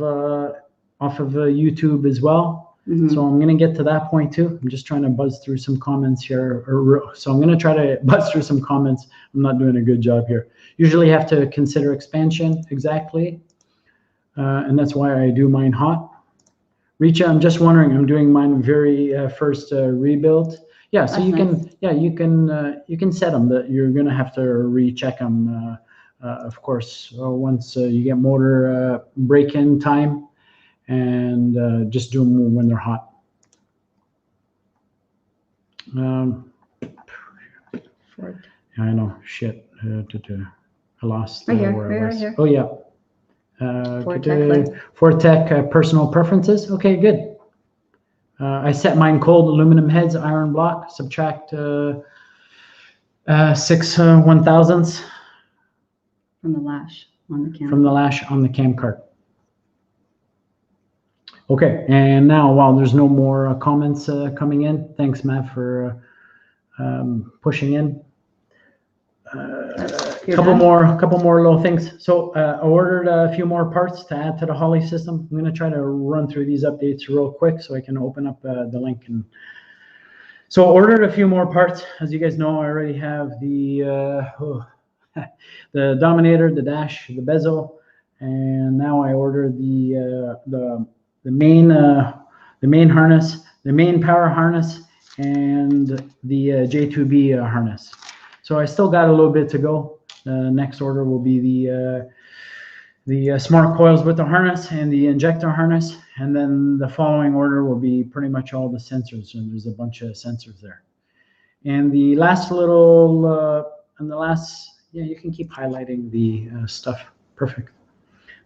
YouTube as well. Mm-hmm. So I'm going to get to that point too. I'm just trying to buzz through some comments here. So I'm going to try to buzz through some comments. I'm not doing a good job here. Usually have to consider expansion exactly. And that's why I do mine hot. Richa, I'm just wondering, I'm doing mine very first rebuild. Yeah, so That's you nice. can you can set them that you're gonna have to recheck them. Of course, once you get motor break-in time, and just do them when they're hot. Ford. I know, shit. I lost Right here, where I was. right here. Oh yeah. Ford Tech light. Ford Tech personal preferences. Okay, good. I set mine cold, aluminum heads, iron block, subtract 6 1/1000ths From the lash on the cam. from the lash on the cam cart. Okay, and now while there's no more comments coming in, thanks Matt for pushing in. Couple more little things. So I ordered a few more parts to add to the Holly system. I'm going to try to run through these updates real quick so I can open up the link. And so I ordered a few more parts. As you guys know, I already have the the Dominator, the dash, the bezel, and now I ordered the main harness, the main power harness, and the J2B harness. So I still got a little bit to go. The next order will be the smart coils with the harness and the injector harness, and then the following order will be pretty much all the sensors, and there's a bunch of sensors there. And the last little, yeah, you can keep highlighting the stuff. Perfect.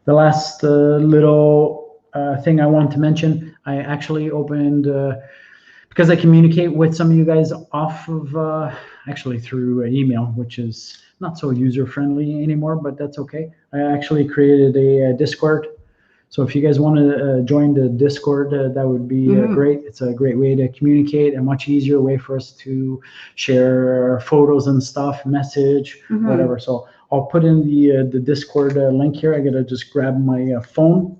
The last little thing I want to mention, I actually opened, because I communicate with some of you guys off of, actually through email, which is not so user-friendly anymore, but that's okay. I actually created a Discord. So if you guys want to join the Discord, that would be great. It's a great way to communicate, a much easier way for us to share photos and stuff, message, whatever. So I'll put in the Discord link here. I got to just grab my phone.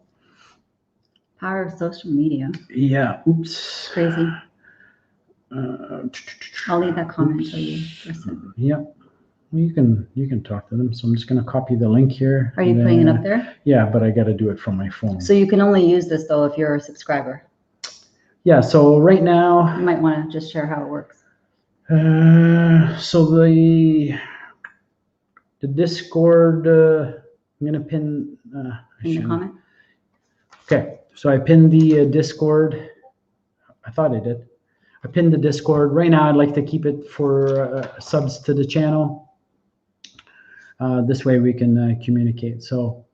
Power of social media. Yeah, oops. Crazy. I'll leave that comment for you. Yeah. You can talk to them. So I'm just going to copy the link here. Are you putting it up there? Yeah, but I got to do it from my phone. So you can only use this though if you're a subscriber. Yeah. So right now, you might want to just share how it works. So the Discord, I'm going to pin. In the comment. Okay. So I pinned the Discord. I thought I did. I pinned the Discord. Right now, I'd like to keep it for subs to the channel. This way we can communicate. So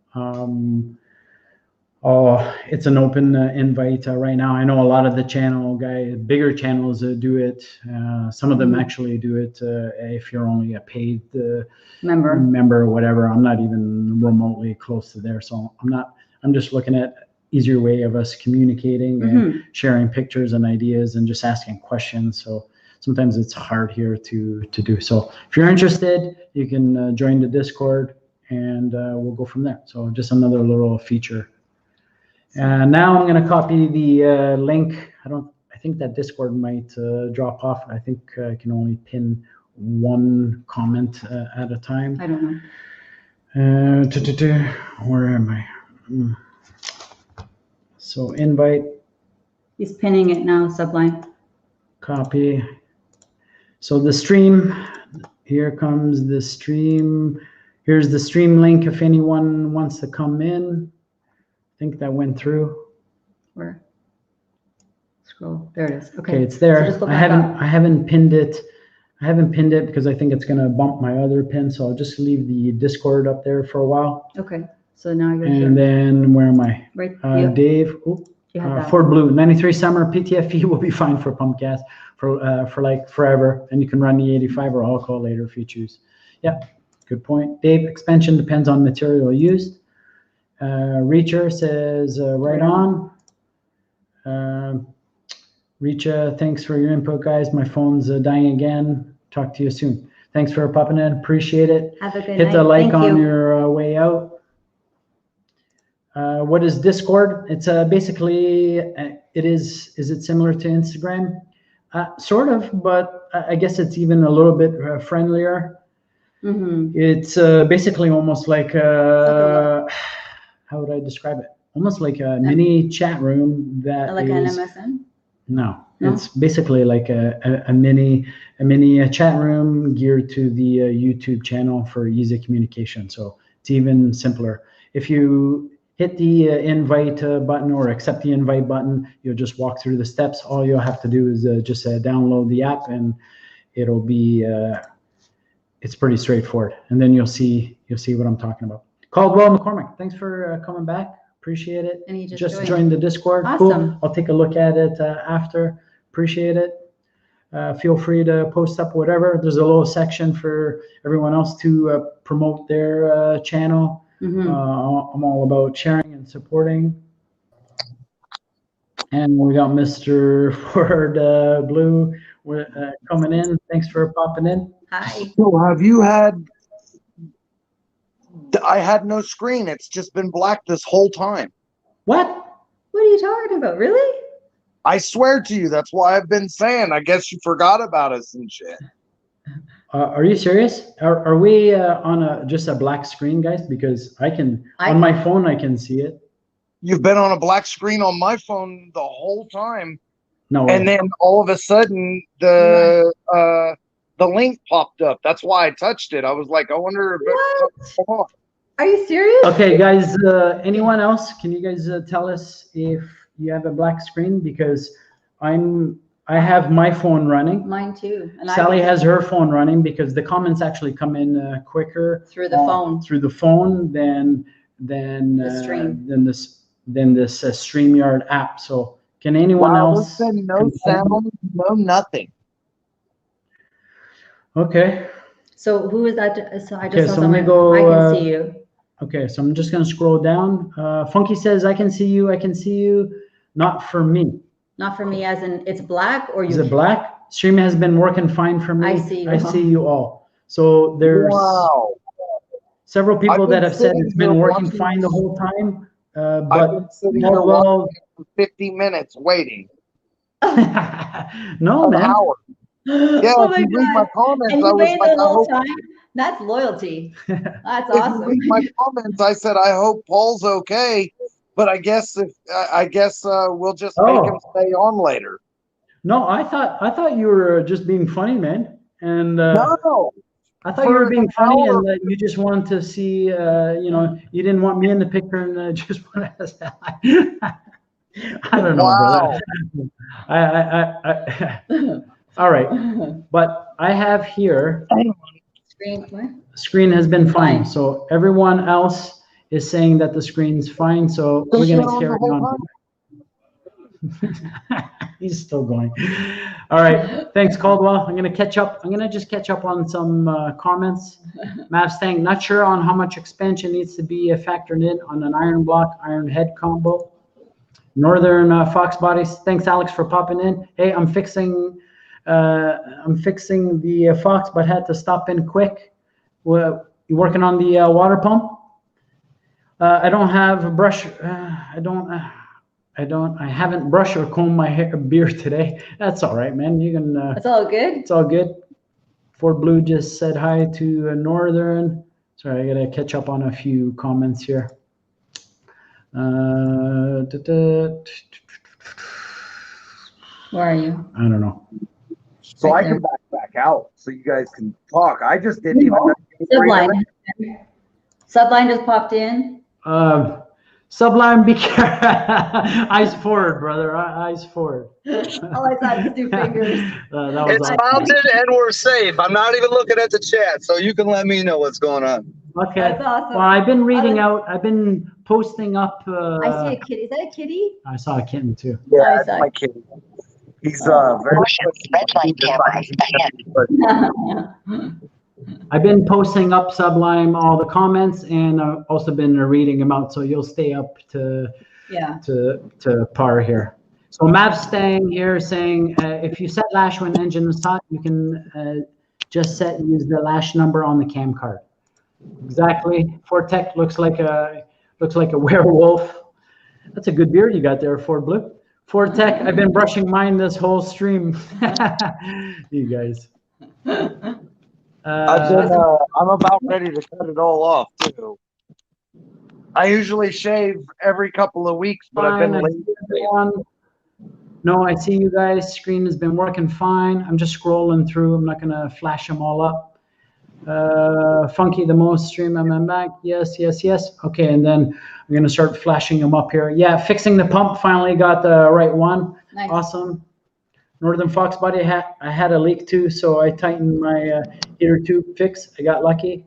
it's an open invite right now. I know a lot of the bigger channels do it. Some of them actually do it if you're only a paid member or whatever. I'm not even remotely close to there. So I'm just looking at easier way of us communicating and sharing pictures and ideas and just asking questions. So sometimes it's hard here to do. So if you're interested, you can join the Discord and we'll go from there. So just another little feature. And now I'm going to copy the link. I think that Discord might drop off. I think I can only pin one comment at a time. I don't know. Where am I? So invite. He's pinning it now, Subline. Copy. So the stream, here comes the stream. Here's the stream link if anyone wants to come in. I think that went through. Where? Scroll. There it is. Okay, it's there. So I haven't pinned it. I haven't pinned it because I think it's gonna bump my other pin. So I'll just leave the Discord up there for a while. Okay. So now you're and here. Then where am I? Right. Dave. Ford Blue 93 summer PTFE will be fine for pump gas for like forever, and you can run the 85 or alcohol later if you choose. Yeah, good point. Dave, expansion depends on material used. Reacher says right on. Reacher, thanks for your input, guys. My phone's dying again. Talk to you soon. Thanks for popping in. Appreciate it. Have a good night. Hit the like on your way out. What is Discord? It's basically, is it similar to Instagram? Sort of, but I guess it's even a little bit friendlier. It's basically almost like, how would I describe it? Almost like a mini chat room that like an MSN? No, No? It's basically like a mini chat room geared to the YouTube channel for easy communication. So it's even simpler. If you hit the invite button or accept the invite button, you'll just walk through the steps. All you'll have to do is just download the app, and it'll be it's pretty straightforward. And then you'll see what I'm talking about. Caldwell McCormick, thanks for coming back. Appreciate it. And he just joined the Discord. Awesome. Cool. I'll take a look at it after. Appreciate it. Feel free to post up whatever. There's a little section for everyone else to promote their channel. Mm-hmm. I'm all about sharing and supporting. And we got Mr. Ford Blue coming in. Thanks for popping in. Hi. So have you had? I had no screen. It's just been black this whole time. What? What are you talking about? Really? I swear to you, that's why I've been saying. I guess you forgot about us and shit. Are you serious? Are we on just a black screen, guys? Because on my phone I can see it. You've been on a black screen on my phone the whole time. No way. And then all of a sudden the link popped up. That's why I touched it. I was like, I wonder if it's on. Are you serious? Okay, guys. Anyone else? Can you guys tell us if you have a black screen? Because I have my phone running. Mine too. And Sally has her phone running because the comments actually come in quicker through the phone. Through the phone than the stream. than this StreamYard app. So can anyone else? There's been no sound, no nothing. Okay. So who is that? So I just Okay, saw so let me someone. go, I can see you. Okay, so I'm just gonna scroll down. Funky says, "I can see you. I can see you." Not for me. Not for me, as in it's black, or you. Is it black? Stream has been working fine for me. I see you. I see you all. So there's several people that have said it's been working fine the whole time. I've But been sitting here well, for 50 minutes waiting. no, An man. hour. Yeah, Oh if my you read God. my comments, And I you was waited like, the I whole hope. time? That's loyalty. That's If you awesome. read my comments, I said I hope Paul's okay, but I guess we'll just make him stay on later. No, I thought you were just being funny, man. And No, I thought you were being funny, and that you just wanted to see, you didn't want me in the picture, and just wanted to say hi. I don't know, wow. brother. All right, but I have here. Screen has been fine, so everyone else is saying that the screen's fine. So we're gonna carry on. He's still going. All right. Thanks, Caldwell. I'm going to catch up. I'm going to just catch up on some comments. Mustang, not sure on how much expansion needs to be factored in on an iron block, iron head combo. Northern Foxbody. Thanks, Alex, for popping in. Hey, I'm fixing the Fox, but had to stop in quick. You working on the water pump? I don't have a brush. I haven't brushed or combed my beard today. That's all right, man. You can. It's all good. It's all good. Fort Blue just said hi to Northern. Sorry, I gotta catch up on a few comments here. Where are you? I don't know. So Right I can back out so you guys can talk. I just didn't even know. Subline just popped in. Sublime, be careful. Eyes forward, brother. Eyes forward. All I saw was 2 fingers. It's mounted and we're safe. I'm not even looking at the chat, so you can let me know what's going on. Okay. That's awesome. Well, I've been reading out. I've been posting up. I see a kitty. Is that a kitty? I saw a kitten too. Yeah, that's my kid. He's very. I've been posting up Sublime all the comments, and I've also been reading them out, so you'll stay up to par here. So Mustang here saying if you set lash when engine is hot, you can just use the lash number on the cam card. Exactly. Fortec looks like a werewolf. That's a good beard you got there, Ford Blue. Fortec, I've been brushing mine this whole stream. You guys. I'm about ready to cut it all off too. I usually shave every couple of weeks, but I've been late. No, I see you guys. Screen has been working fine. I'm just scrolling through. I'm not going to flash them all up. Funky the most stream. I'm back. Yes. Okay, and then I'm going to start flashing them up here. Yeah, fixing the pump. Finally got the right one. Nice. Awesome. Northern Foxbody, I had a leak too, so I tightened my heater tube fix. I got lucky.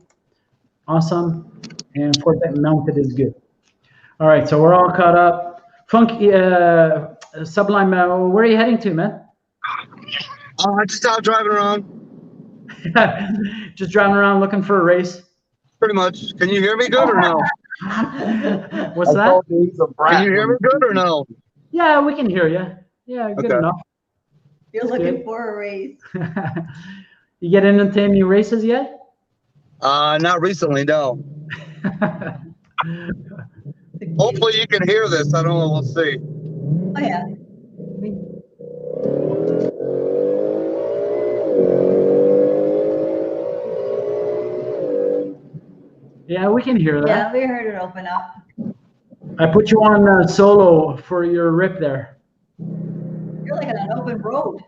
Awesome. And Forte mounted is good. All right, so we're all caught up. Funky, Sublime, where are you heading to, man? Just out driving around. Just driving around looking for a race. Pretty much. Can you hear me good or no? What's that? Can you hear me good or no? Yeah, we can hear you. Yeah, good Okay. enough. You're looking for a race. You get into any races yet? Not recently, no. Hopefully you can hear this. I don't know. We'll see. Oh, yeah. Yeah, we can hear that. Yeah, we heard it open up. I put you on solo for your rip there. You're like on an open road.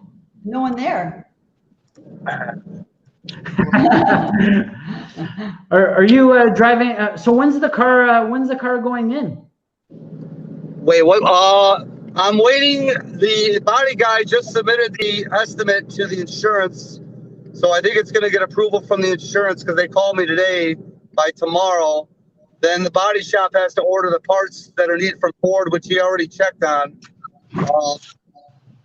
No one there. Are you driving? So when's the car going in? Wait, what? I'm waiting. The body guy just submitted the estimate to the insurance, so I think it's going to get approval from the insurance because they called me today. By tomorrow, then the body shop has to order the parts that are needed from Ford, which he already checked on.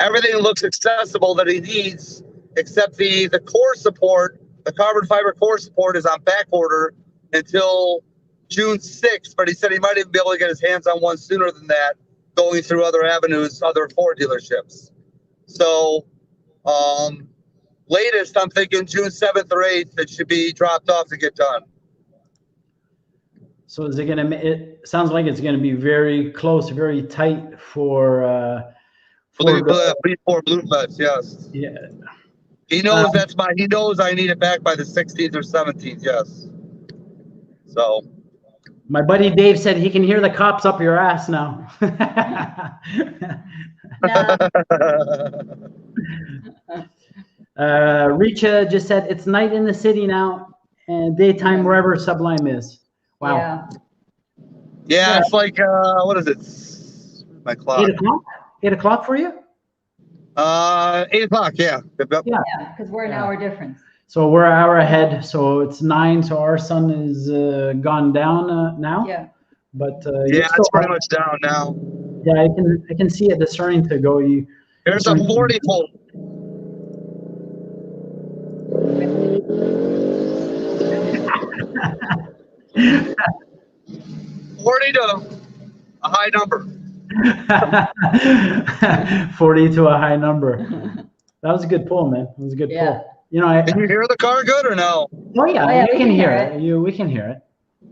Everything looks accessible that he needs, except the core support, the carbon fiber core support is on back order until June 6th, but he said he might even be able to get his hands on one sooner than that, going through other avenues, other Ford dealerships. So latest, I'm thinking June 7th or 8th, it should be dropped off to get done. So is it gonna? It sounds like it's gonna be very close, very tight for Blue Feds, yes. Yeah. He knows he knows I need it back by the 16th or 17th, yes. So. My buddy Dave said he can hear the cops up your ass now. Richa just said it's night in the city now and daytime wherever Sublime is. Wow. Yeah, it's like what is it? My clock. 8 o'clock? 8 o'clock for you? 8 o'clock, yeah. Yeah, because we're an hour difference. So we're an hour ahead. So it's 9. So our sun is gone down now. Yeah. But yeah, it's pretty much down now. Yeah, I can see it. It's starting to go. There's a 40 volt. $40 to a high number. 40 to a high number. That was a good pull, man. It was a good pull. You know, can you hear the car good or no? Oh yeah, we can hear it. We can hear it.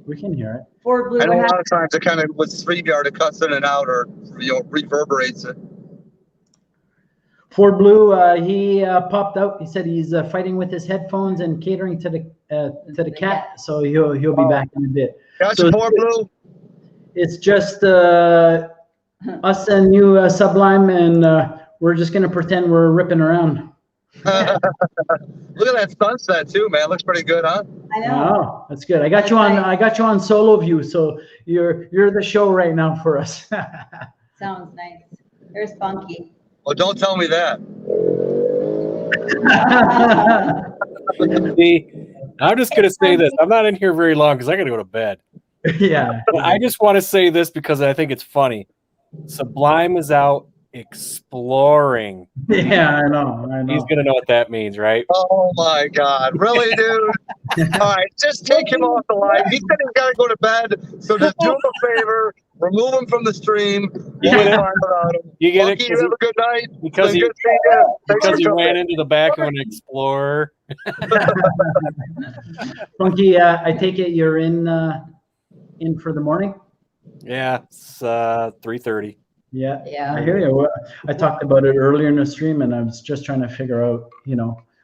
We can hear it. Ford Blue. I know a lot of times it kind of with Streamyard it cuts in and out or reverberates it. Ford Blue, he popped out. He said he's fighting with his headphones and catering to the cat, so he'll be back in a bit. Gotcha, So Ford Blue. It's just us and you, Sublime, and we're just gonna pretend we're ripping around. Look at that sunset too, man. Looks pretty good, huh? I know. Oh, that's good. I got you on solo view, so you're the show right now for us. Sounds nice. There's Funky. Well, don't tell me that. See, I'm just gonna say this. I'm not in here very long because I gotta go to bed. Yeah. But I just want to say this because I think it's funny. Sublime is out exploring. Yeah, I know. He's gonna know what that means, right? Oh my God, really, dude? All right, just take him off the line. He said he's got to go to bed, so just do him a favor, remove him from the stream. You get it? You get Lucky, it? you have a good night. Because he ran into the back of an Explorer. Funky, I take it you're in for the morning? Yeah, it's 3:30. Yeah, Yeah. I hear you. I talked about it earlier in the stream, and I was just trying to figure out,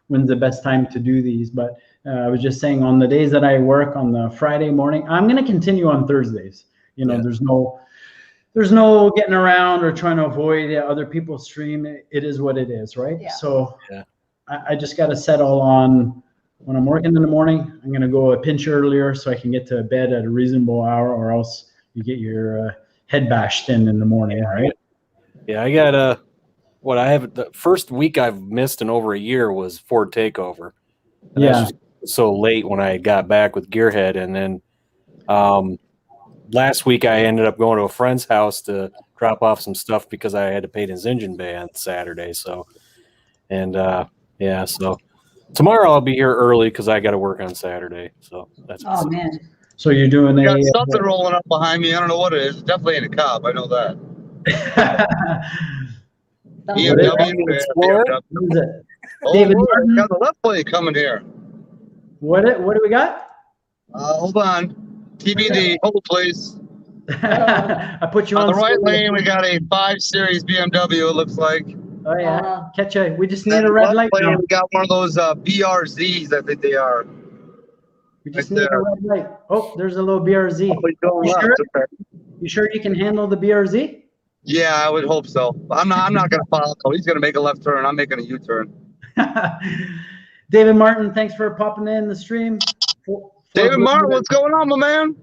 when's the best time to do these. But I was just saying, on the days that I work on the Friday morning, I'm going to continue on Thursdays. There's there's no getting around or trying to avoid other people's stream. It is what it is, right? Yeah. So I just got to settle on when I'm working in the morning, I'm going to go a pinch earlier so I can get to bed at a reasonable hour, or else you get your head bashed in the morning, right? Yeah, I got the first week I've missed in over a year was Ford Takeover. And that's just so late when I got back with Gearhead, and then last week I ended up going to a friend's house to drop off some stuff because I had to paint his engine bay on Saturday. So, so tomorrow I'll be here early because I got to work on Saturday. So that's man. So you're doing got something rolling up behind me. I don't know what it is. It definitely ain't a cop. I know that. BMW. Oh, David Lord, got the left lane coming here. What do we got? Hold on. TBD. Hold please. I put you on the right lane. We got a 5 Series BMW. It looks like. Oh yeah. Catch a. We just need a red light. Lane, we got one of those BRZs. I think they are. We just need a red light. Oh, there's a little BRZ. You sure you can handle the BRZ? Yeah, I would hope so. I'm not going to follow. He's going to make a left turn. I'm making a U-turn. David Martin, thanks for popping in the stream. David Martin, what's going on, my man?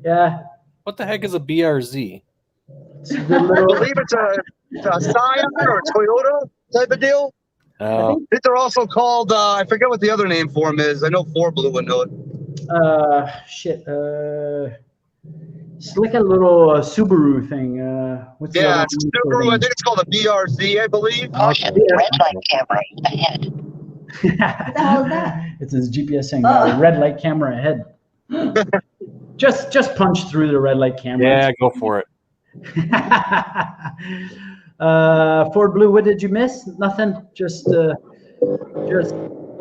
Yeah. What the heck is a BRZ? I believe it's a Scion or a Toyota type of deal. I think they're also called, I forget what the other name for them is. I know 4Blue would know it. It's like a little Subaru thing. What's Subaru. I think it's called a BRZ, I believe. Caution, red light camera ahead. What the hell is that? It's his GPS saying red light camera ahead. just punch through the red light camera. Yeah, go for it. Ford Blue, what did you miss? Nothing. Just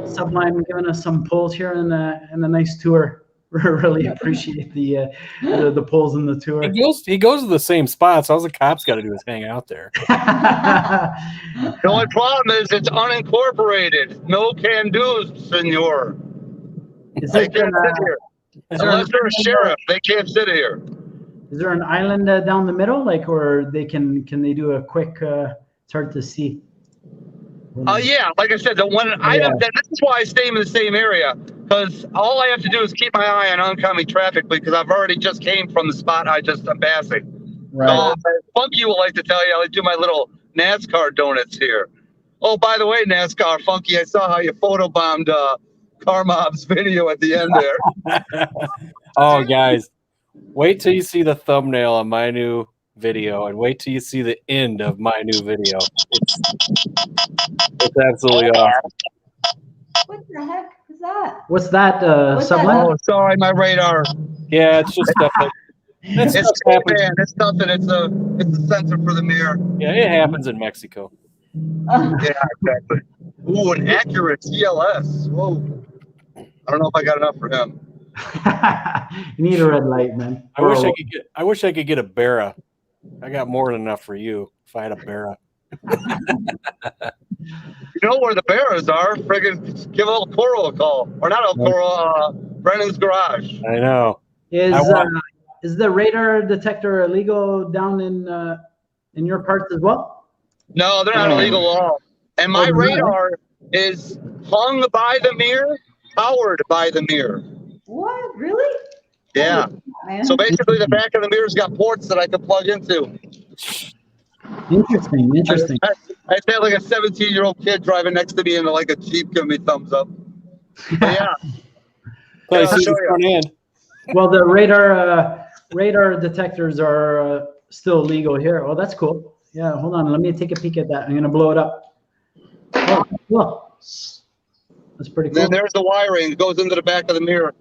Sublime giving us some pulls here and a nice tour. Really appreciate the pulls in the tour. He goes to the same spots. All the cops got to do is hang out there. The only problem is it's unincorporated. No can do, senor. They can't sit here. Unless they're a sheriff, they can't sit here. Is there an island down the middle, or they can they do a quick? It's hard to see. Yeah, like I said, the one item this is why I stay in the same area, because all I have to do is keep my eye on oncoming traffic because I've already just came from the spot I'm passing. Right. So Funky would like to tell you I do my little NASCAR donuts here. Oh, by the way, NASCAR Funky, I saw how you photobombed Carmob's video at the end there. Oh, guys, wait till you see the thumbnail on my new video and wait till you see the end of my new video. It's absolutely awesome. What the heck is that? What's that? Sublime? Oh, sorry, my radar. Yeah, it's just stuff like It's nothing. It's a sensor for the mirror. Yeah, it happens in Mexico. Yeah, exactly. Ooh, an accurate TLS. Whoa. I don't know if I got enough for him. You need a red light, man. I wish I could get a Barra. I got more than enough for you if I had a Barra. You know where the Barras are? Friggin' give El Coro a call. Or not El Coro, Brennan's Garage. I know. Is the radar detector illegal down in your parts as well? No, they're not illegal at all. And my radar is hung by the mirror, powered by the mirror. What? Really? Yeah. Man. So basically the back of the mirror's got ports that I can plug into. Interesting. I felt like a 17-year-old kid driving next to me in like a Jeep giving me thumbs up. But yeah. I'll show you. Well, the radar detectors are still legal here. Oh, that's cool. Yeah, hold on. Let me take a peek at that. I'm going to blow it up. Oh, look. That's pretty cool. And then there's the wiring. It goes into the back of the mirror.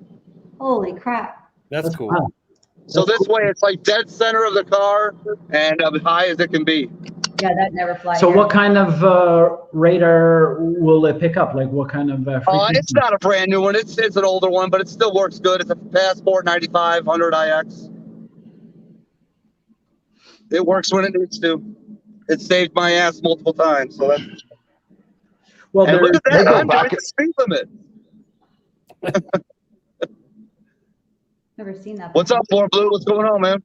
Holy crap. That's cool. Wow. So this way, it's like dead center of the car and as high as it can be. Yeah, that never flies. So what kind of radar will it pick up? Like what kind of frequency? It's not a brand new one. It's an older one, but it still works good. It's a Passport 9500 IX. It works when it needs to. It saved my ass multiple times. So that's. Well, and look at that! I'm doing the speed limit. Never seen that before. What's up, 4Blue? What's going on, man?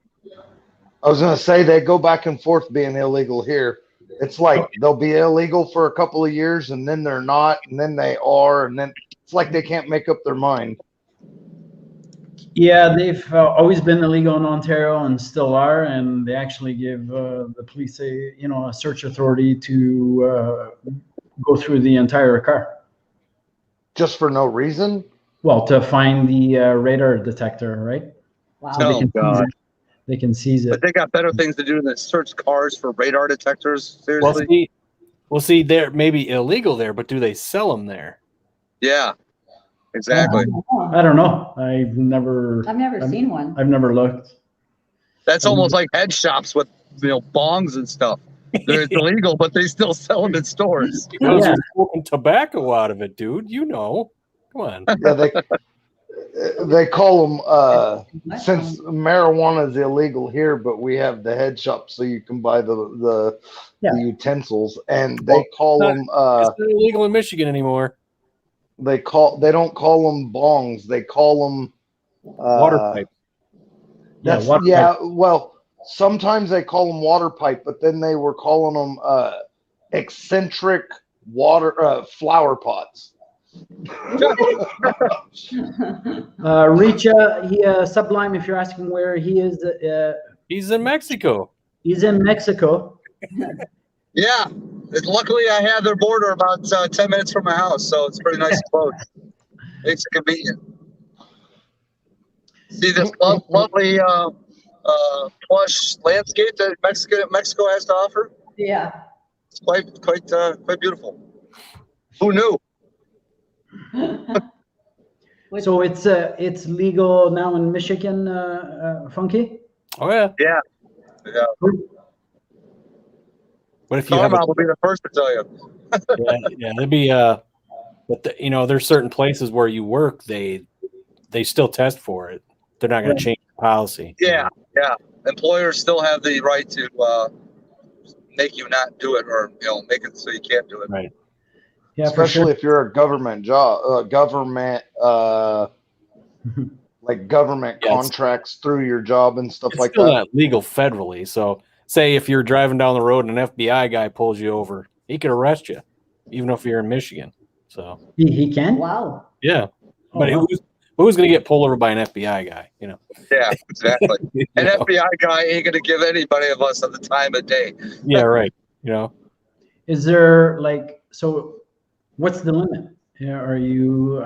I was gonna say they go back and forth being illegal here. It's like they'll be illegal for a couple of years and then they're not, and then they are, and then it's like they can't make up their mind. Yeah, they've always been illegal in Ontario and still are, and they actually give the police a search authority to go through the entire car. Just for no reason? Well, to find the radar detector, right? Wow. So Oh, God. they can seize it. But they got better things to do than search cars for radar detectors. Seriously? Well, see, they're maybe illegal there, but do they sell them there? Yeah, exactly. I don't know. I've never seen one. I've never looked. That's almost like head shops with bongs and stuff. They're illegal, but they still sell them in stores. Because you're smoking tobacco out of it, dude. You know. Come on. Yeah, they call them since marijuana is illegal here, but we have the head shop so you can buy the utensils, and they call them It's not illegal in Michigan anymore. they don't call them bongs, they call them Water pipe. Well, sometimes they call them water pipe, but then they were calling them eccentric flower pots. Richa, Sublime, if you're asking where he is, He's in Mexico. he's in Mexico. Yeah. Luckily, I have their border about 10 minutes from my house, so it's pretty nice and close. Makes it convenient. See this lovely plush landscape that Mexico has to offer? Yeah. It's quite beautiful. Who knew? So it's legal now in Michigan, Funky? Oh yeah. Yeah. But if you have Carmel will be the first to tell you. yeah, there'd be but there's certain places where you work, they still test for it. They're not going to change the policy. Yeah. Employers still have the right to make you not do it, or make it so you can't do it. Right. Yeah, Especially if you're a government job, like government contracts through your job and stuff It's like still that. not legal federally. So say if you're driving down the road and an FBI guy pulls you over, he could arrest you, even if you're in Michigan. So He can? Wow. yeah. Oh, But wow. who's going to get pulled over by an FBI guy? Yeah, exactly. An FBI guy ain't gonna give anybody of us at the time of day. Yeah, right. Is there so what's the limit? Yeah,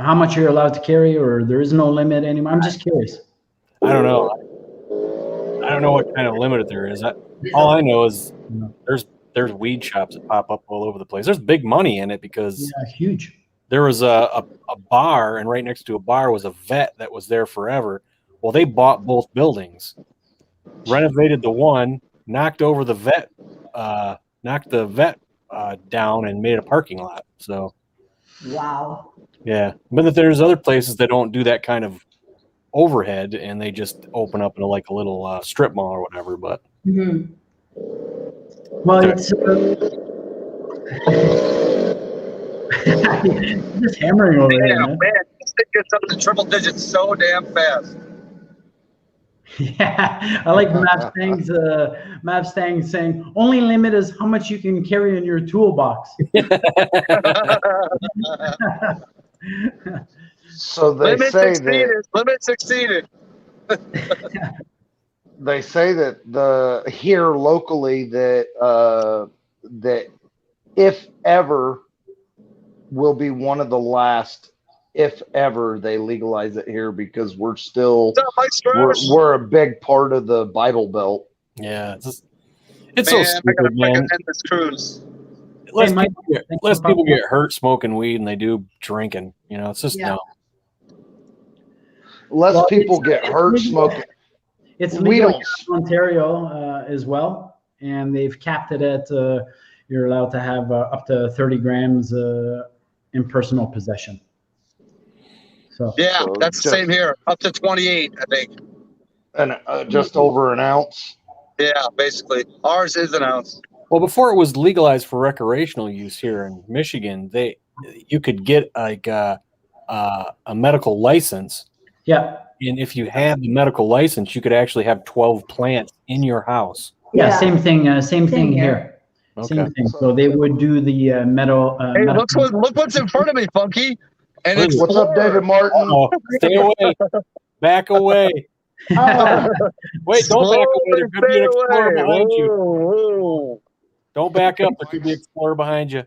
how much are you allowed to carry, or there is no limit anymore? I'm just curious. I don't know. I don't know what kind of limit there is. All I know is there's weed shops that pop up all over the place. There's big money in it because Huge. there was a bar, and right next to a bar was a vet that was there forever. Well, they bought both buildings, renovated the one, knocked over the vet, down, and made it a parking lot. So, Wow. yeah. But there's other places that don't do that kind of overhead, and they just open up into like a little strip mall or whatever. But Mm-hmm. Well, it's just hammering over there, man. Man, this thing gets up to triple digits so damn fast. Yeah, I like Mavstang saying only limit is how much you can carry in your toolbox. So they Limit say exceeded. that Limits exceeded. they say that here locally that if ever will be one of the last, if ever they legalize it here, because we're still we're a big part of the Bible Belt. yeah, it's Man, so I stupid, gotta man. fucking end this cruise. Less people get hurt smoking weed than they do drinking. It's just Yeah. no. Less people get hurt legal. smoking. It's We legal don't- in Ontario as well, and they've capped it at you're allowed to have up to 30 grams in personal possession. So Yeah, So that's the just- same here. Up to 28, I think. And just over an ounce. Yeah, basically. Ours is an ounce. Well, before it was legalized for recreational use here in Michigan, you could get like a medical license Yeah. And if you had the medical license, you could actually have 12 plants in your house. Yeah. Yeah. Same thing. Same thing here. Okay. Same thing. So they would do the metal. Hey, medical- look what's in front of me, Funky. And What is it? What's up, David Martin? Oh, stay away. Back away. Oh, Wait, don't back away. There could be an explorer Stay away. behind you. Whoa. Don't back up. There could be an explorer behind you.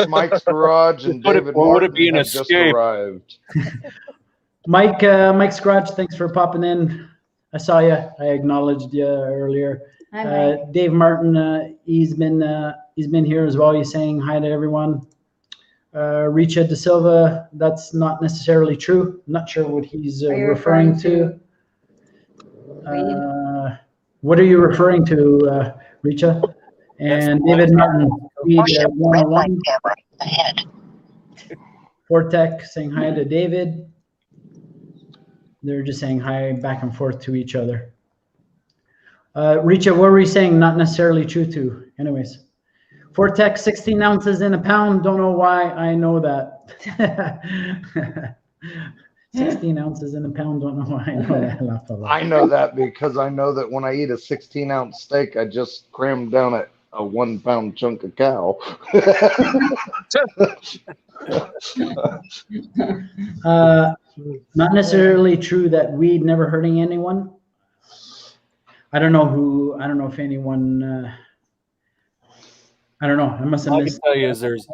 Mike's Garage and Would it- David or would it Martin be an have just escape? arrived. Mike's Garage, thanks for popping in. I saw you. I acknowledged you earlier. hi, Mike. Dave Martin, he's been here as well. He's saying hi to everyone. Richa De Silva, that's not necessarily true. I'm not sure what he's Are you referring to. What are you referring to, Richa? And David Martin, Weed, Caution, red light 101. camera ahead. Fortec saying hi to David. They're just saying hi back and forth to each other. Richa, what were you saying? Not necessarily true to. Anyways, Fortec 16 ounces in a pound. Don't know why I know that. 16 ounces in a pound. Don't know why I know that. Laugh a lot. I know that because I know that when I eat a 16-ounce steak, I just cram down a 1 pound chunk of cow. Not necessarily true that weed never hurting anyone. I don't know if anyone. I don't know. I must have All I can missed. tell you is there's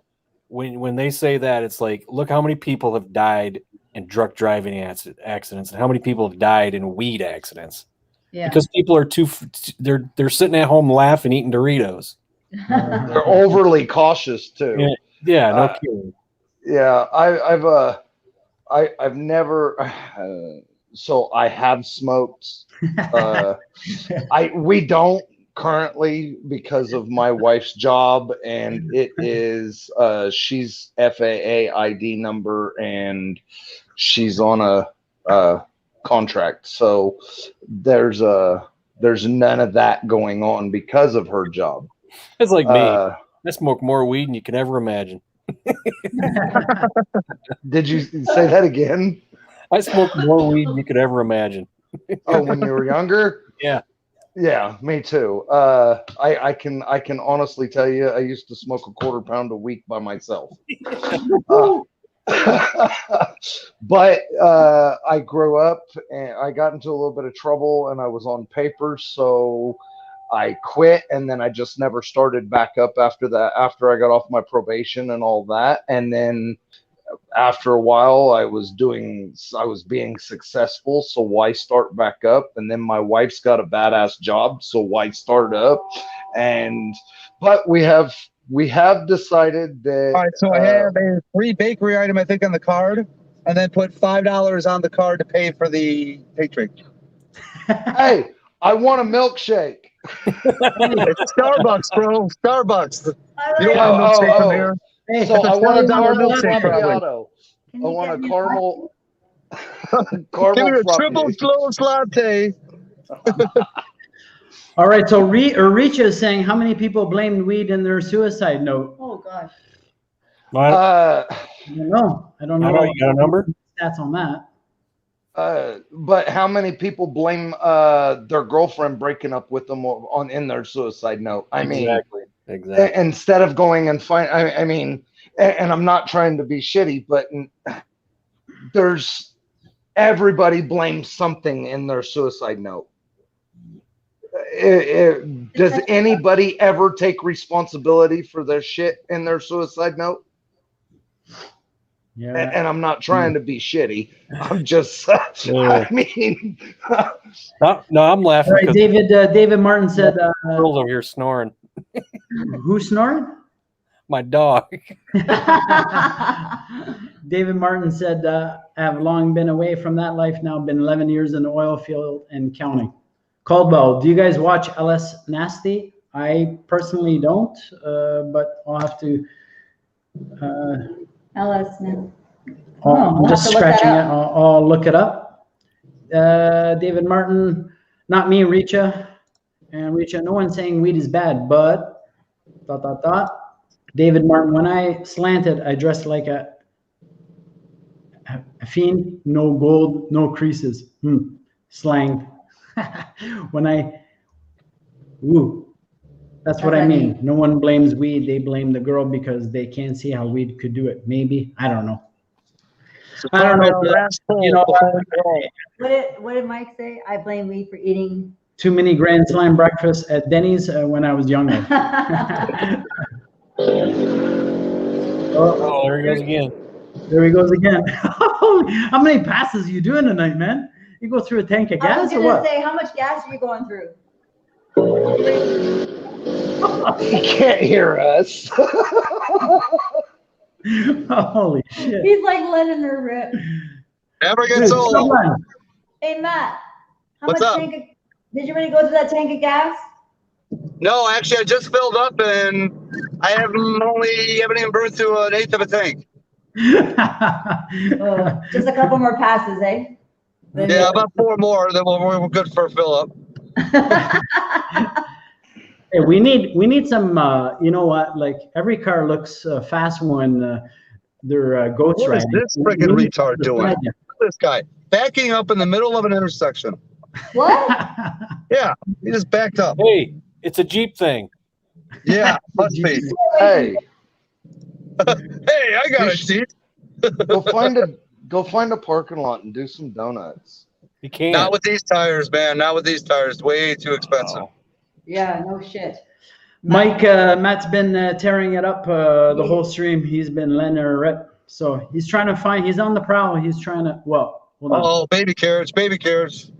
when they say that, it's like, look how many people have died in drunk driving accidents and how many people have died in weed accidents. Yeah. Because people are they're sitting at home laughing, eating Doritos. They're overly cautious too. Yeah, no Uh, kidding. Yeah, I've never. So I have smoked. We don't currently because of my wife's job, and it is she's FAA ID number, and she's on a contract. So there's none of that going on because of her job. It's like me. I smoke more weed than you can ever imagine. Did you say that again? I smoke more weed than you could ever imagine. Oh, when you were younger? Yeah. Yeah, me too. I can honestly tell you, I used to smoke a 1/4 pound a week by myself. But I grew up and I got into a little bit of trouble, and I was on papers, so I quit, and then I just never started back up after that. After I got off my probation and all that, and then after a while, I was being successful, so why start back up? And then my wife's got a badass job, so why start up? But we have decided that. All right, so I have a free bakery item, I think, on the card, and then put $5 on the card to pay for the pastry. Hey, I want a milkshake. It's Starbucks, bro. Starbucks. You don't Oh, want a milkshake oh, from oh. here. So I want a $7 caramel milkshake, probably. macchiato. Can I you want get a me caramel. Give me a frappe. triple slow latte. All right. So Richa is saying, how many people blamed weed in their suicide note? Oh gosh. Well, I don't know. I don't I know. don't know, you got a number? Stats on that. But how many people blame their girlfriend breaking up with them in their suicide note? I mean, exactly. instead of going and find, I mean, and I'm not trying to be shitty, but there's everybody blames something in their suicide note. Does anybody ever take responsibility for their shit in their suicide note? Yeah. And I'm not trying to be shitty. I'm just, I mean. No, I'm laughing. All right, Because David Martin said, girls over here snoring. who's snoring? My dog. David Martin said, I have long been away from that life now, been 11 years in the oil field and counting. Caldwell, do you guys watch LS Nasty? I personally don't, but I'll have to. LS now. I'm just scratching it. I'll look it up. David Martin, not me, Richa. And Richa, no one's saying weed is bad, but ... David Martin, when I slanted, I dressed like a Fiend, no gold, no creases. Slang. That's what I mean. No one blames weed. They blame the girl because they can't see how weed could do it. Maybe. I don't know. I don't know. You know, What did Mike say? I blame weed for eating too many Grand Slam breakfasts at Denny's when I was younger. Oh, there he goes again. There he goes again. How many passes are you doing tonight, man? You go through a tank of gas or what? I was going to say, how much gas are you going through? He can't hear us. Holy shit. He's like letting her rip. Never gets old. Hey, Matt. What's up? Did you already go through that tank of gas? No, actually, I just filled up and I haven't even burned through an eighth of a tank. Oh, just a couple more passes, eh? Yeah, about 4 more, then we're good for a fill up. Hey, we need some. You know what? Like every car looks fast when they're ghost What is riding. this freaking retard doing? Look at this guy backing up in the middle of an intersection. What? Yeah, he just backed up. Hey, it's a Jeep thing. Yeah, must be. Hey, Hey, I got a Jeep. go find a parking lot and do some donuts. You can't. Not with these tires, man. Not with these tires. Way too expensive. Oh. Yeah, no shit. Mike, Matt's been tearing it up the whole stream. He's been letting her rip. So he's trying to find. He's on the prowl. He's trying to. Well, hold on. Oh, baby carrots, baby carrots.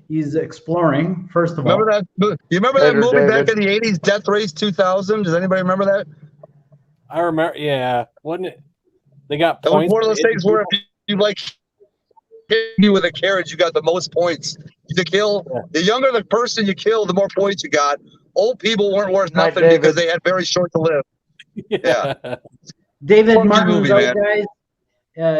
He's exploring. First of all, Remember that? You remember that movie back in the '80s, Death Race 2000? Does anybody remember that? I remember. Yeah, wasn't it? They got That was points. one of those things where if you like hit me with a carrot, you got the most points to kill. Yeah. The younger the person you kill, the more points you got. Old people weren't worth Hi, nothing David. because they had very short to live. Yeah. David Funky Martin's movie, out, man. guys.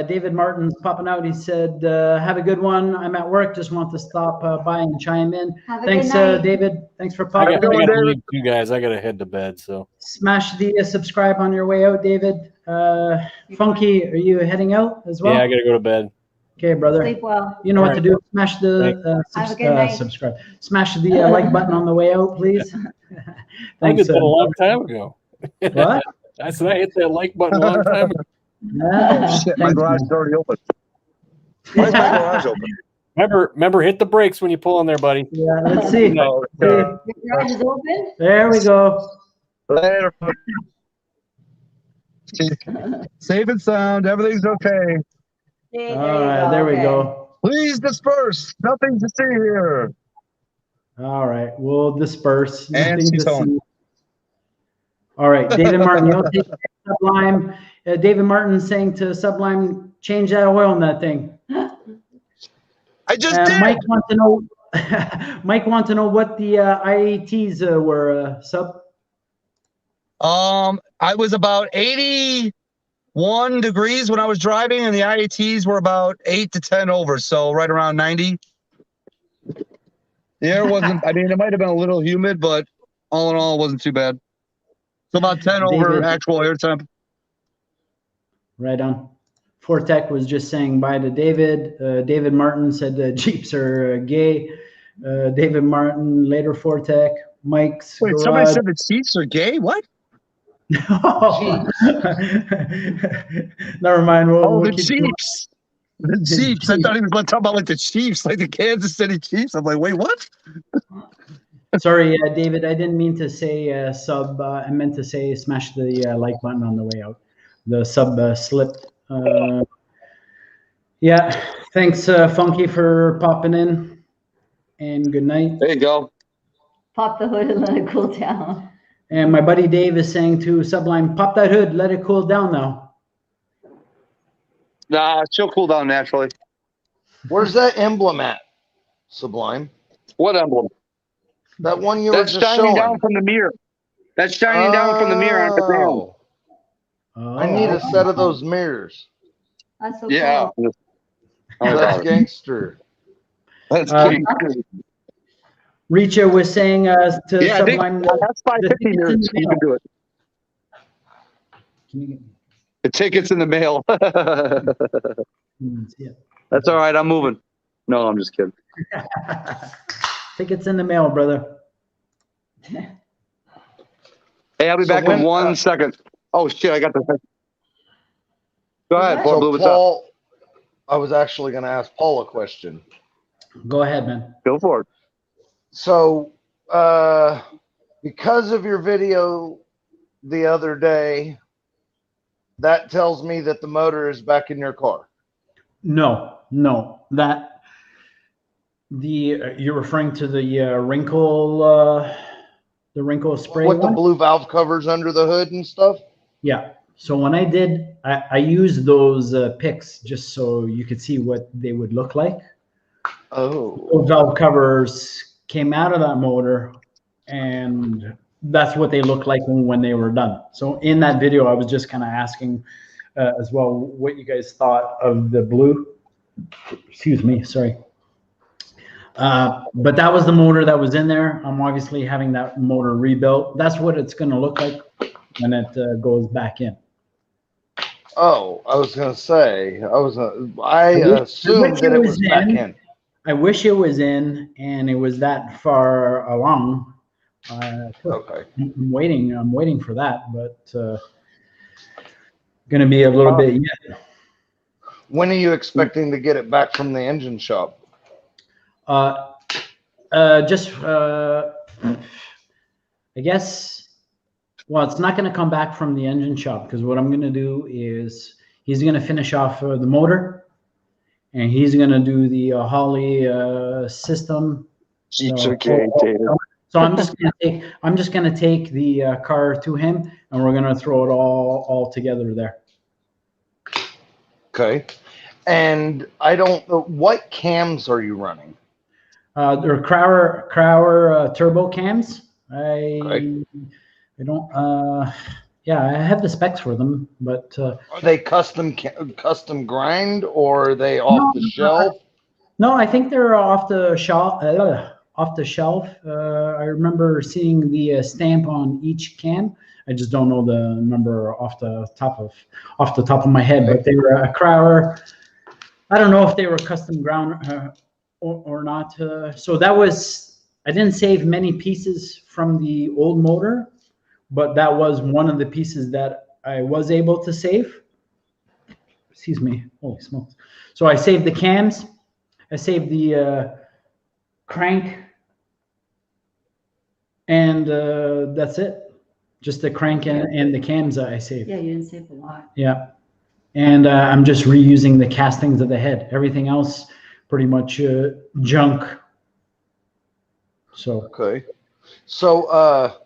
David Martin's popping out. He said, "Have a good one. I'm at work. Just want to stop by and chime in." Have a Thanks, good night. David. Thanks for I popping got out. to leave you guys. I got to head to bed. So Smash the subscribe on your way out, David. Funky, are you heading out as well? yeah, I got to go to bed. Okay, brother. Sleep well. You know what All to right. do. Smash the Have a good night. subscribe. Smash the like button on the way out, please. I did Thanks. that a long time ago. What? I said I hit that like button a long time ago. Ah, Shit, my thanks, garage man. is already open. Why is my garage open? Remember, hit the brakes when you pull in there, buddy. Yeah, let's see. No, Your garage is open? There we go. Later. Safe and sound. Everything's okay. See, All right, there we okay. go. Please disperse. Nothing to see here. All right, we'll disperse. And Nothing she's to home. see. All right, David Martin, you'll take Sublime. David Martin saying to Sublime, change that oil in that thing. I just did. Mike wants to know. Mike wants to know what the IATs were. Sub. I was about 81 degrees when I was driving, and the IATs were about 8 to 10 over, so right around 90. The air wasn't. I mean, it might have been a little humid, but all in all, it wasn't too bad. So about 10 over David. actual air temp. Right on. Fortec was just saying bye to David. David Martin said Jeeps are gay. David Martin, later Fortec. Mike's Wait, garage. somebody said the Chiefs are gay? What? Never mind. Oh, We'll the keep going. Chiefs. The Chiefs. I thought he was going to talk about like the Chiefs, like the Kansas City Chiefs. I'm like, wait, what? Sorry, David. I didn't mean to say sub. I meant to say smash the like button on the way out. The sub slipped. Yeah. Thanks, Funky, for popping in. And good night. There you go. Pop the hood and let it cool down. And my buddy Dave is saying to Sublime, pop that hood, let it cool down now. Nah, she'll cool down naturally. Where's that emblem at, Sublime? What emblem? That one you That's were just shining showing. down from the mirror. That's shining down from the mirror on the ground. Oh, I need a set of those mirrors. That's so Yeah. cool. That's gangster. That's Um, great. Richa was saying to Yeah, I think Sublime. that's 550 tickets in mirrors. the You mail. can do it. Can you get- The ticket's in the mail. You can see it. That's all right. I'm moving. No, I'm just kidding. Tickets in the mail, brother. Hey, I'll be So back when, in 1 second. Oh shit, I got the. Go ahead, So, Blue. So What's up? Paul, I was actually going to ask Paul a question. Go ahead, man. Go for it. So, because of your video the other day, that tells me that the motor is back in your car. No, that you're referring to the wrinkle spray With one? the blue valve covers under the hood and stuff? Yeah. So when I did, I used those pics just so you could see what they would look like. Oh. Those valve covers came out of that motor, and that's what they looked like when they were done. So in that video, I was just kind of asking as well what you guys thought of the blue. Excuse me, sorry. But that was the motor that was in there. I'm obviously having that motor rebuilt. That's what it's going to look like when it goes back in. Oh, I was going to say, I assumed that it was back in. I wish it was in and it was that far along. Okay. I'm waiting for that, but going to be a little bit yet. When are you expecting to get it back from the engine shop? I guess, well, it's not going to come back from the engine shop because what I'm going to do is he's going to finish off the motor and he's going to do the Holly system. So I'm just going to take the car to him and we're going to throw it all together there. Okay. And I don't know, what cams are you running? They're Crowder turbo cams. I don't. Yeah, I have the specs for them, but are they custom grind or are they off the shelf? No, I think they're off the shelf. I remember seeing the stamp on each cam. I just don't know the number off the top of my head, but they were a Crowder. I don't know if they were custom ground or not. So that was, I didn't save many pieces from the old motor, but that was one of the pieces that I was able to save. Excuse me. Holy smokes. So I saved the cams. I saved the crank. And that's it. Just the crank and the cams I saved. yeah, you didn't save a lot. Yeah. And I'm just reusing the castings of the head. Everything else, pretty much junk. So. Okay. So,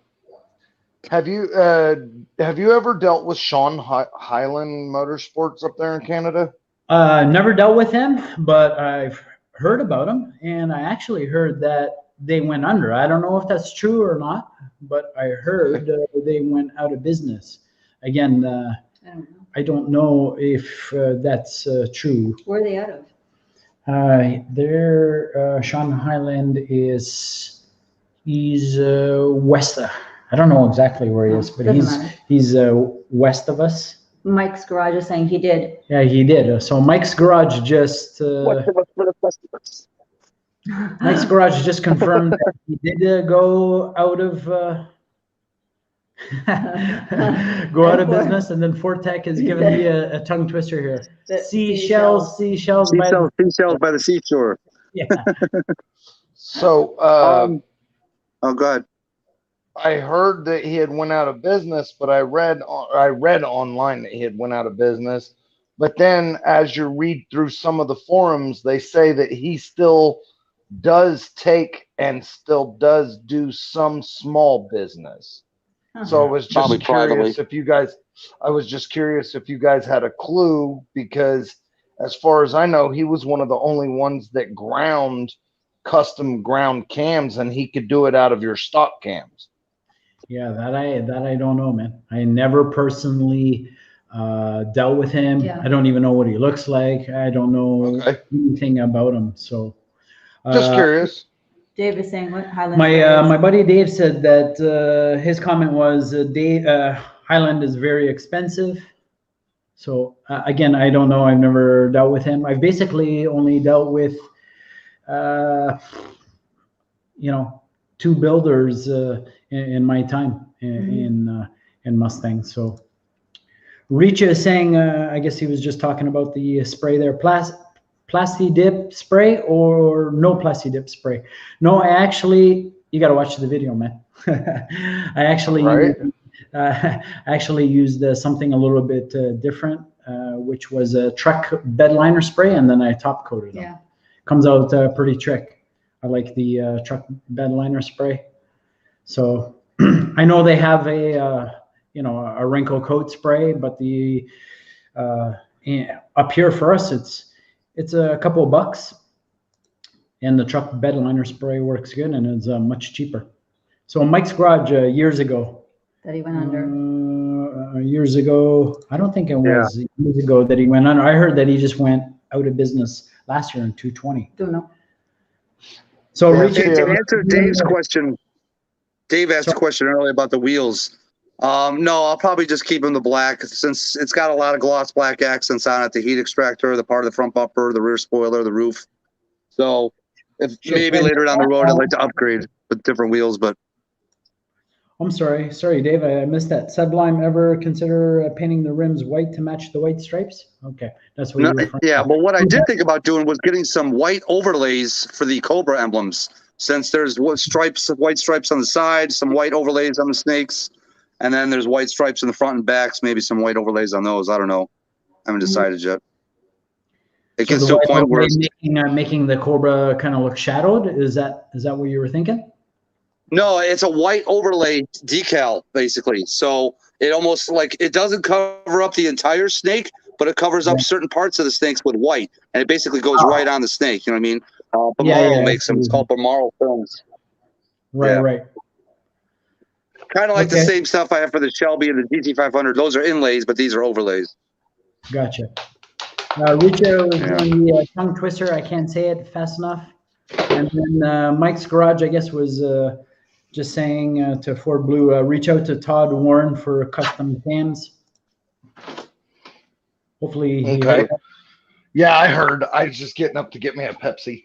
have you ever dealt with Sean Highland Motorsports up there in Canada? Never dealt with him, but I've heard about him, and I actually heard that they went under. I don't know if that's true or not, but I heard they went out of business. Again, I don't know if that's true. Where are they out of? Sean Highland he's west. I don't know exactly where he is, but he's west of us. Mike's Garage is saying he did. Yeah, he did. So Mike's Garage just Mike's Garage just confirmed that he did go out of business, and then Fortec has given me a tongue twister here. Seashells by the seashore. Yeah. So, oh, God. I heard that he had went out of business, but I read online that he had went out of business. But then, as you read through some of the forums, they say that he still does take and still does do some small business. So I was just curious if you guys had a clue, because as far as I know, he was one of the only ones that custom ground cams, and he could do it out of your stock cams. Yeah, that I don't know, man. I never personally dealt with him. Yeah. I don't even know what he looks like. I don't know anything about him. So just curious. Dave is saying what Highland. My buddy Dave said that his comment was Highland is very expensive. So again, I don't know. I've never dealt with him. I've basically only dealt with, you know, 2 builders in my time in Mustang. So Richa is saying, I guess he was just talking about the spray there, Plasti Dip spray or no Plasti Dip spray. No, I actually, you got to watch the video, man. I actually, used something a little bit different, which was a truck bed liner spray, and then I top coated them. Yeah. Comes out pretty trick. I like the truck bed liner spray. So I know they have a you know, a wrinkle coat spray, but the up here for us it's a couple of bucks, and the truck bed liner spray works good, and it's much cheaper. So Mike's Garage years ago. That he went under. Years ago, I don't think it was years ago that he went under. I heard that he just went out of business last year in 2020. Don't know. So Yeah, Richard, To answer Dave's question, Dave asked a question earlier about the wheels. No, I'll probably just keep them the black, since it's got a lot of gloss black accents on it, the heat extractor, the part of the front bumper, the rear spoiler, the roof. So if maybe later down the road I'd like to upgrade with different wheels, but I'm sorry, Dave, I missed that. Sublime ever consider painting the rims white to match the white stripes? Okay, that's what no, you were referring yeah, to. but what I did think about doing was getting some white overlays for the Cobra emblems, since there's white stripes on the side, some white overlays on the snakes, and then there's white stripes in the front and backs, maybe some white overlays on those. I don't know. I haven't decided yet. It gets to a point where making the Cobra kind of look shadowed. Is that what you were thinking? no, it's a white overlay decal, basically. So it almost like it doesn't cover up the entire snake, but it covers up certain parts of the snakes with white, and it basically goes right on the snake. You know what I mean? Balmoral makes them. It's called Balmoral films. Right. Kind of like the same stuff I have for the Shelby and the GT500. Those are inlays, but these are overlays. Gotcha. Richo was doing the tongue twister. I can't say it fast enough. And then Mike's Garage, I guess, was just saying to Ford Blue, reach out to Todd Warren for custom cams. Hopefully. Okay. Yeah, I heard. I was just getting up to get me a Pepsi.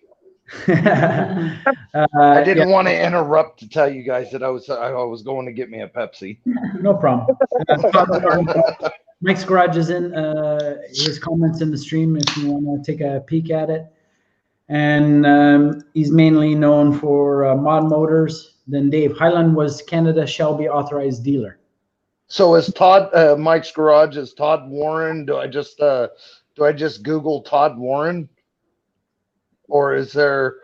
I didn't want to interrupt to tell you guys that I was going to get me a Pepsi. No problem. Mike's Garage is in his comments in the stream if you want to take a peek at it. And he's mainly known for mod motors. Then Dave, Highland was Canada Shelby authorized dealer. So is Todd Mike's Garage? Is Todd Warren? Do I just Google Todd Warren, or is there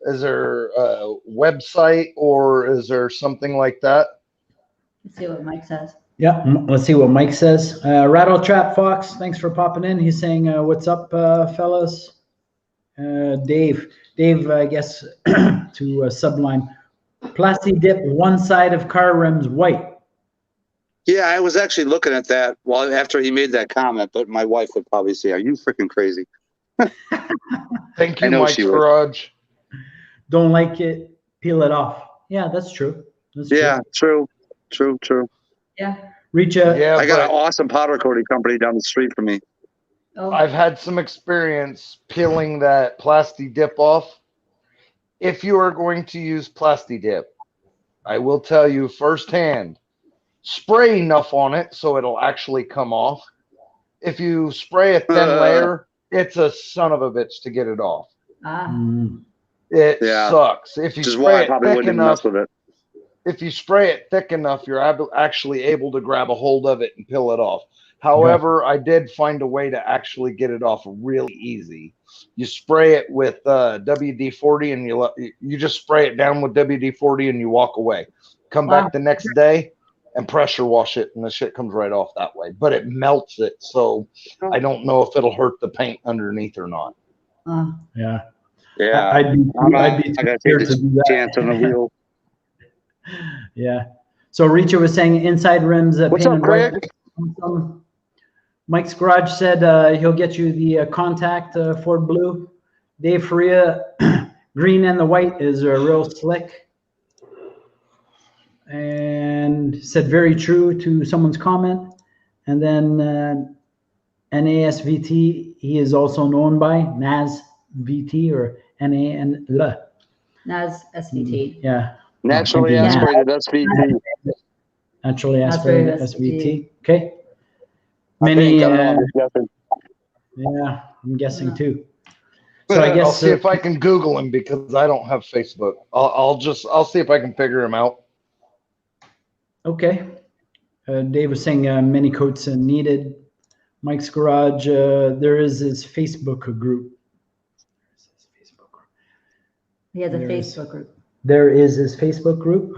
a website, or is there something like that? Let's see what Mike says. Yeah, let's see what Mike says. Rattle Trap Fox, thanks for popping in. He's saying, "What's up, fellas?" Dave, I guess to Sublime. Plasti Dip one side of car rims white. Yeah, I was actually looking at that after he made that comment, but my wife would probably say, "Are you freaking crazy?" Thank you, Mike's Garage. Don't like it, peel it off. Yeah, that's true. True. Yeah. Reach out. Yeah, I got an awesome powder coating company down the street from me. Oh. I've had some experience peeling that Plasti Dip off. If you are going to use Plasti Dip, I will tell you firsthand, spray enough on it so it'll actually come off. If you spray a thin layer, it's a son of a bitch to get it off. It sucks. If you spray it thick enough, if you spray it thick enough, you're actually able to grab a hold of it and peel it off. However, I did find a way to actually get it off really easy. You spray it with WD-40, and you just spray it down with WD-40, and you walk away. Come back the next day and pressure wash it, and the shit comes right off that way. But it melts it, so I don't know if it'll hurt the paint underneath or not. Yeah. I'd be scared to do that. Chance on the wheel. Yeah. So Richa was saying inside rims. What's up, Greg? Mike's Garage said he'll get you the contact Ford Blue. Dave Faria, green and the white is real slick. And said very true to someone's comment. And then NASVT, he is also known by NASVT or NAN. NAS SVT. Yeah. Naturally Yeah. aspirated SVT. Naturally Aspirated aspirated SVT. Okay. I Many. think, I don't know, I'm just guessing. Yeah, I'm guessing too. So I guess I'll see if I can Google him because I don't have Facebook. I'll see if I can figure him out. Okay. Dave was saying many coats needed. Mike's Garage, there is his Facebook group. He has a There's- Facebook group. There is his Facebook group.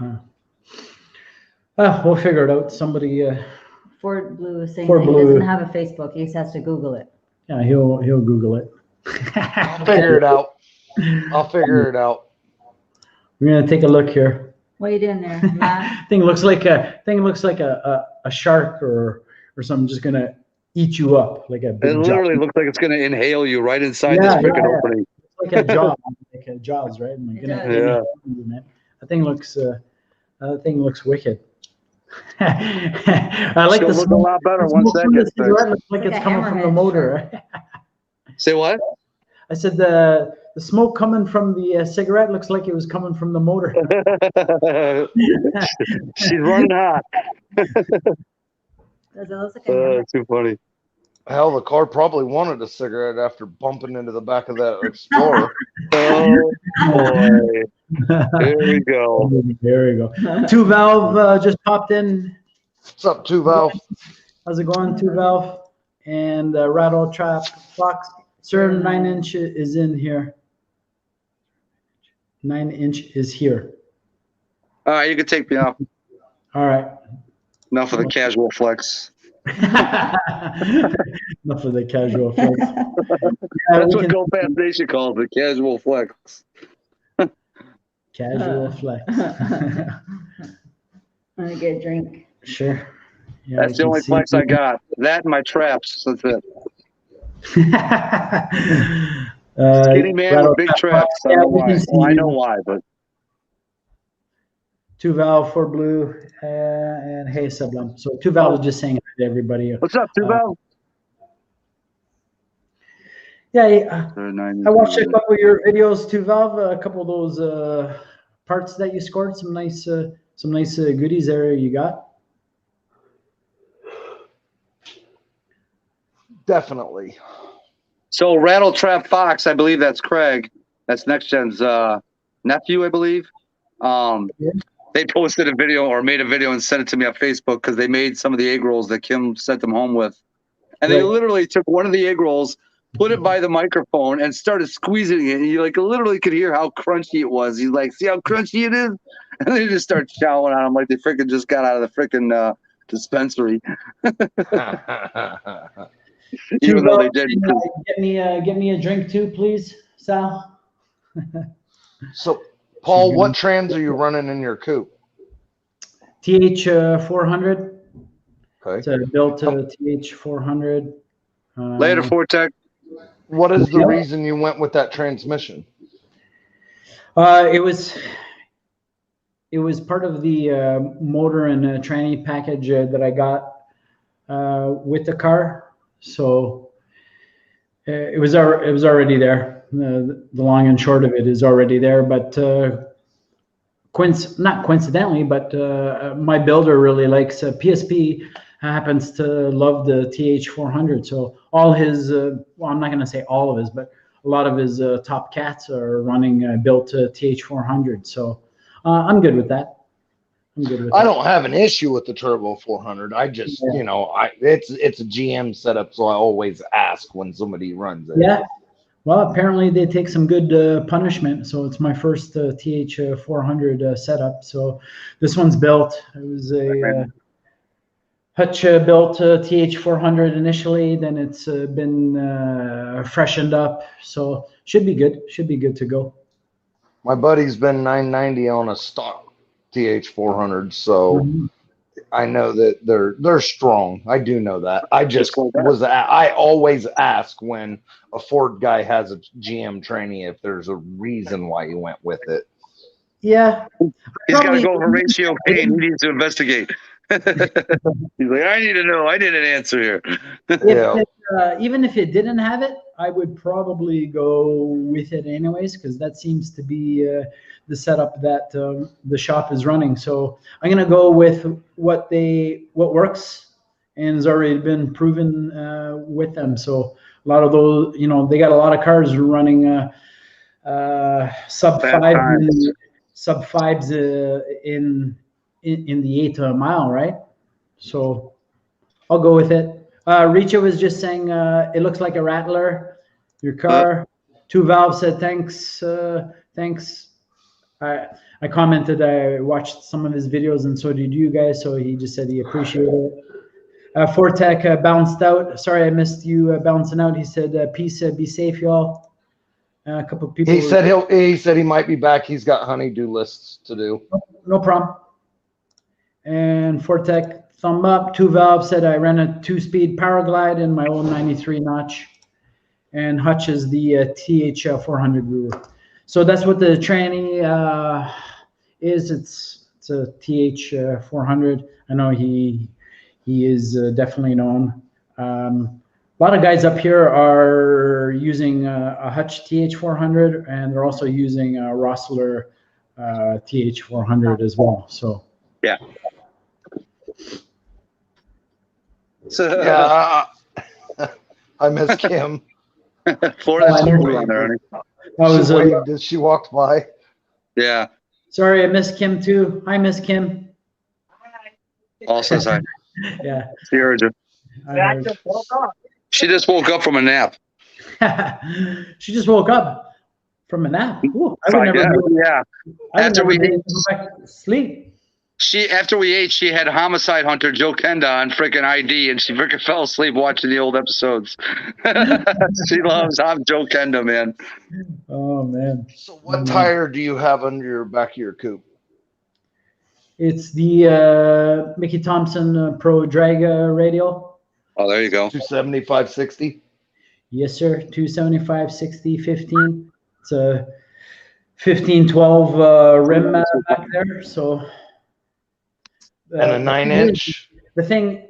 We'll figure it out. Somebody, Ford Blue is saying Ford that Blue. he doesn't have a Facebook. He just has to Google it. yeah, he'll Google it. I'll figure it out. I'll figure it out. We're gonna take a look here. What are you doing there, Matt? Thing looks like a shark or something just gonna eat you up like a big It literally looks like it's going to inhale you right inside this Yeah, freaking yeah. opening. like a jaw, like a jaws, right? And It gonna- does. Yeah. That thing looks wicked. I like She'll the look a smoke. lot better the once smoke that from the gets fixed. cigarette looks like Like it's a coming from the hammerhead motor. Say what? I said the smoke coming from the cigarette looks like it was coming from the motor. She's running hot. Does it look like a hammer? Too funny. Hell, the car probably wanted a cigarette after bumping into the back of that Explorer. Oh, boy. Here we go. There we go. Two Valve just popped in. What's up, Two Valve? How's it going, Two Valve? And Rattle Trap Fox. Sir, 9-inch is in here. 9-inch is here. All right, you can take me off. All right. Enough of the casual flex. Enough of the casual flex. That's what Go Fast Nation calls it, casual flex. Casual flex. I'm gonna get a drink. Sure. Yeah, That's the only flex I got. That and my traps. That's it. Skinny man with big traps. I don't know why. Well, I know why, but Two Valve, for Blue, and hey Sublime. So Two Valve is just saying hi to everybody. what's up, Two Valve? Yeah, I watched a couple of your videos, Two Valve. A couple of those parts that you scored. Some nice goodies there you got. Definitely. So Rattle Trap Fox, I believe that's Craig. That's Next Gen's nephew, I believe. They posted a video or made a video and sent it to me on Facebook because they made some of the egg rolls that Kim sent them home with. And they Right. literally took one of the egg rolls, put it by the microphone, and started squeezing it. And you like literally could hear how crunchy it was. He's like, see how crunchy it is? And they just start shouting on him like they freaking just got out of the freaking dispensary. Even though they didn't. Get me a drink too, please, Sal. So, Paul, what trans are you running in your coupe? TH 400. Okay. It's built to TH 400. Later, Fortec. What is the reason you went with that transmission? It was part of the motor and tranny package that I got with the car. So it was already there. The long and short of it is already there. But not coincidentally, but my builder really likes PSP. Happens to love the TH400. So all his, well, I'm not going to say all of his, but a lot of his top cats are running built to TH400. So I'm good with that. I don't have an issue with the Turbo 400. I just, it's a GM setup, so I always ask when somebody runs it. Yeah. Well, apparently they take some good punishment. So it's my first TH400 setup. So this one's built. It was a Hutch built TH400 initially. Then it's been freshened up. So should be good. Should be good to go. My buddy's been 990 on a stock TH400, so I know that they're strong. I do know that. I always ask when a Ford guy has a GM tranny if there's a reason why you went with it. Yeah. He's got to go over ratio pain. He needs to investigate. He's like, I need to know. I need an answer here. Even if it didn't have it, I would probably go with it anyways, because that seems to be the setup that the shop is running. So I'm gonna go with what works and has already been proven with them. So a lot of those, they got a lot of cars running sub fives in the 8 mile, right? So I'll go with it. Richa was just saying it looks like a Rattler. Your car, 2 valve said thanks. Thanks. I commented. I watched some of his videos, and so did you guys. So he just said he appreciated it. Fortec bounced out. Sorry, I missed you bouncing out. He said, "Peace, be safe, y'all." A couple of people. He said he might be back. He's got honeydew lists to do. No problem. And Fortec thumb up. 2 valve said I ran a 2-speed Powerglide in my old 93 notch. And Hutch is the TH 400 guru. So that's what the tranny is. It's a TH 400. I know he is definitely known. A lot of guys up here are using a Hutch TH 400, and they're also using a Rossler TH 400 as well. So yeah. So yeah, I miss Kim. Florida's on there. Did she walked by? Yeah. Sorry, I missed Kim too. Hi, Miss Kim. Also, hi. Yeah. She heard you. She just woke up from a nap. She just woke up from a nap. Ooh, I would never. Yeah. After we go back to sleep. After we ate, she had Homicide Hunter Joe Kenda on freaking ID, and she freaking fell asleep watching the old episodes. She loves Joe Kenda, man. Oh man. So what tire do you have under your back of your coupe? It's the Mickey Thompson Pro Drag Radial. Oh, there you go. 275/60. Yes, sir. 275/60 15. It's a 1512 rim back there. So. And a 9-inch. The thing,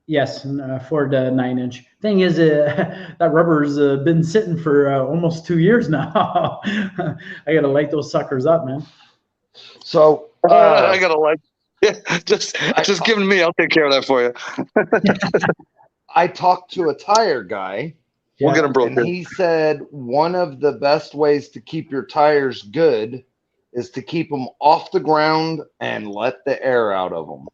yes, for the 9-inch. Thing is, that rubber's been sitting for almost 2 years now. I gotta light those suckers up, man. So I gotta light. Yeah, just giving me. I'll take care of that for you. I talked to a tire guy. We'll get them broken. And he said one of the best ways to keep your tires good is to keep them off the ground and let the air out of them.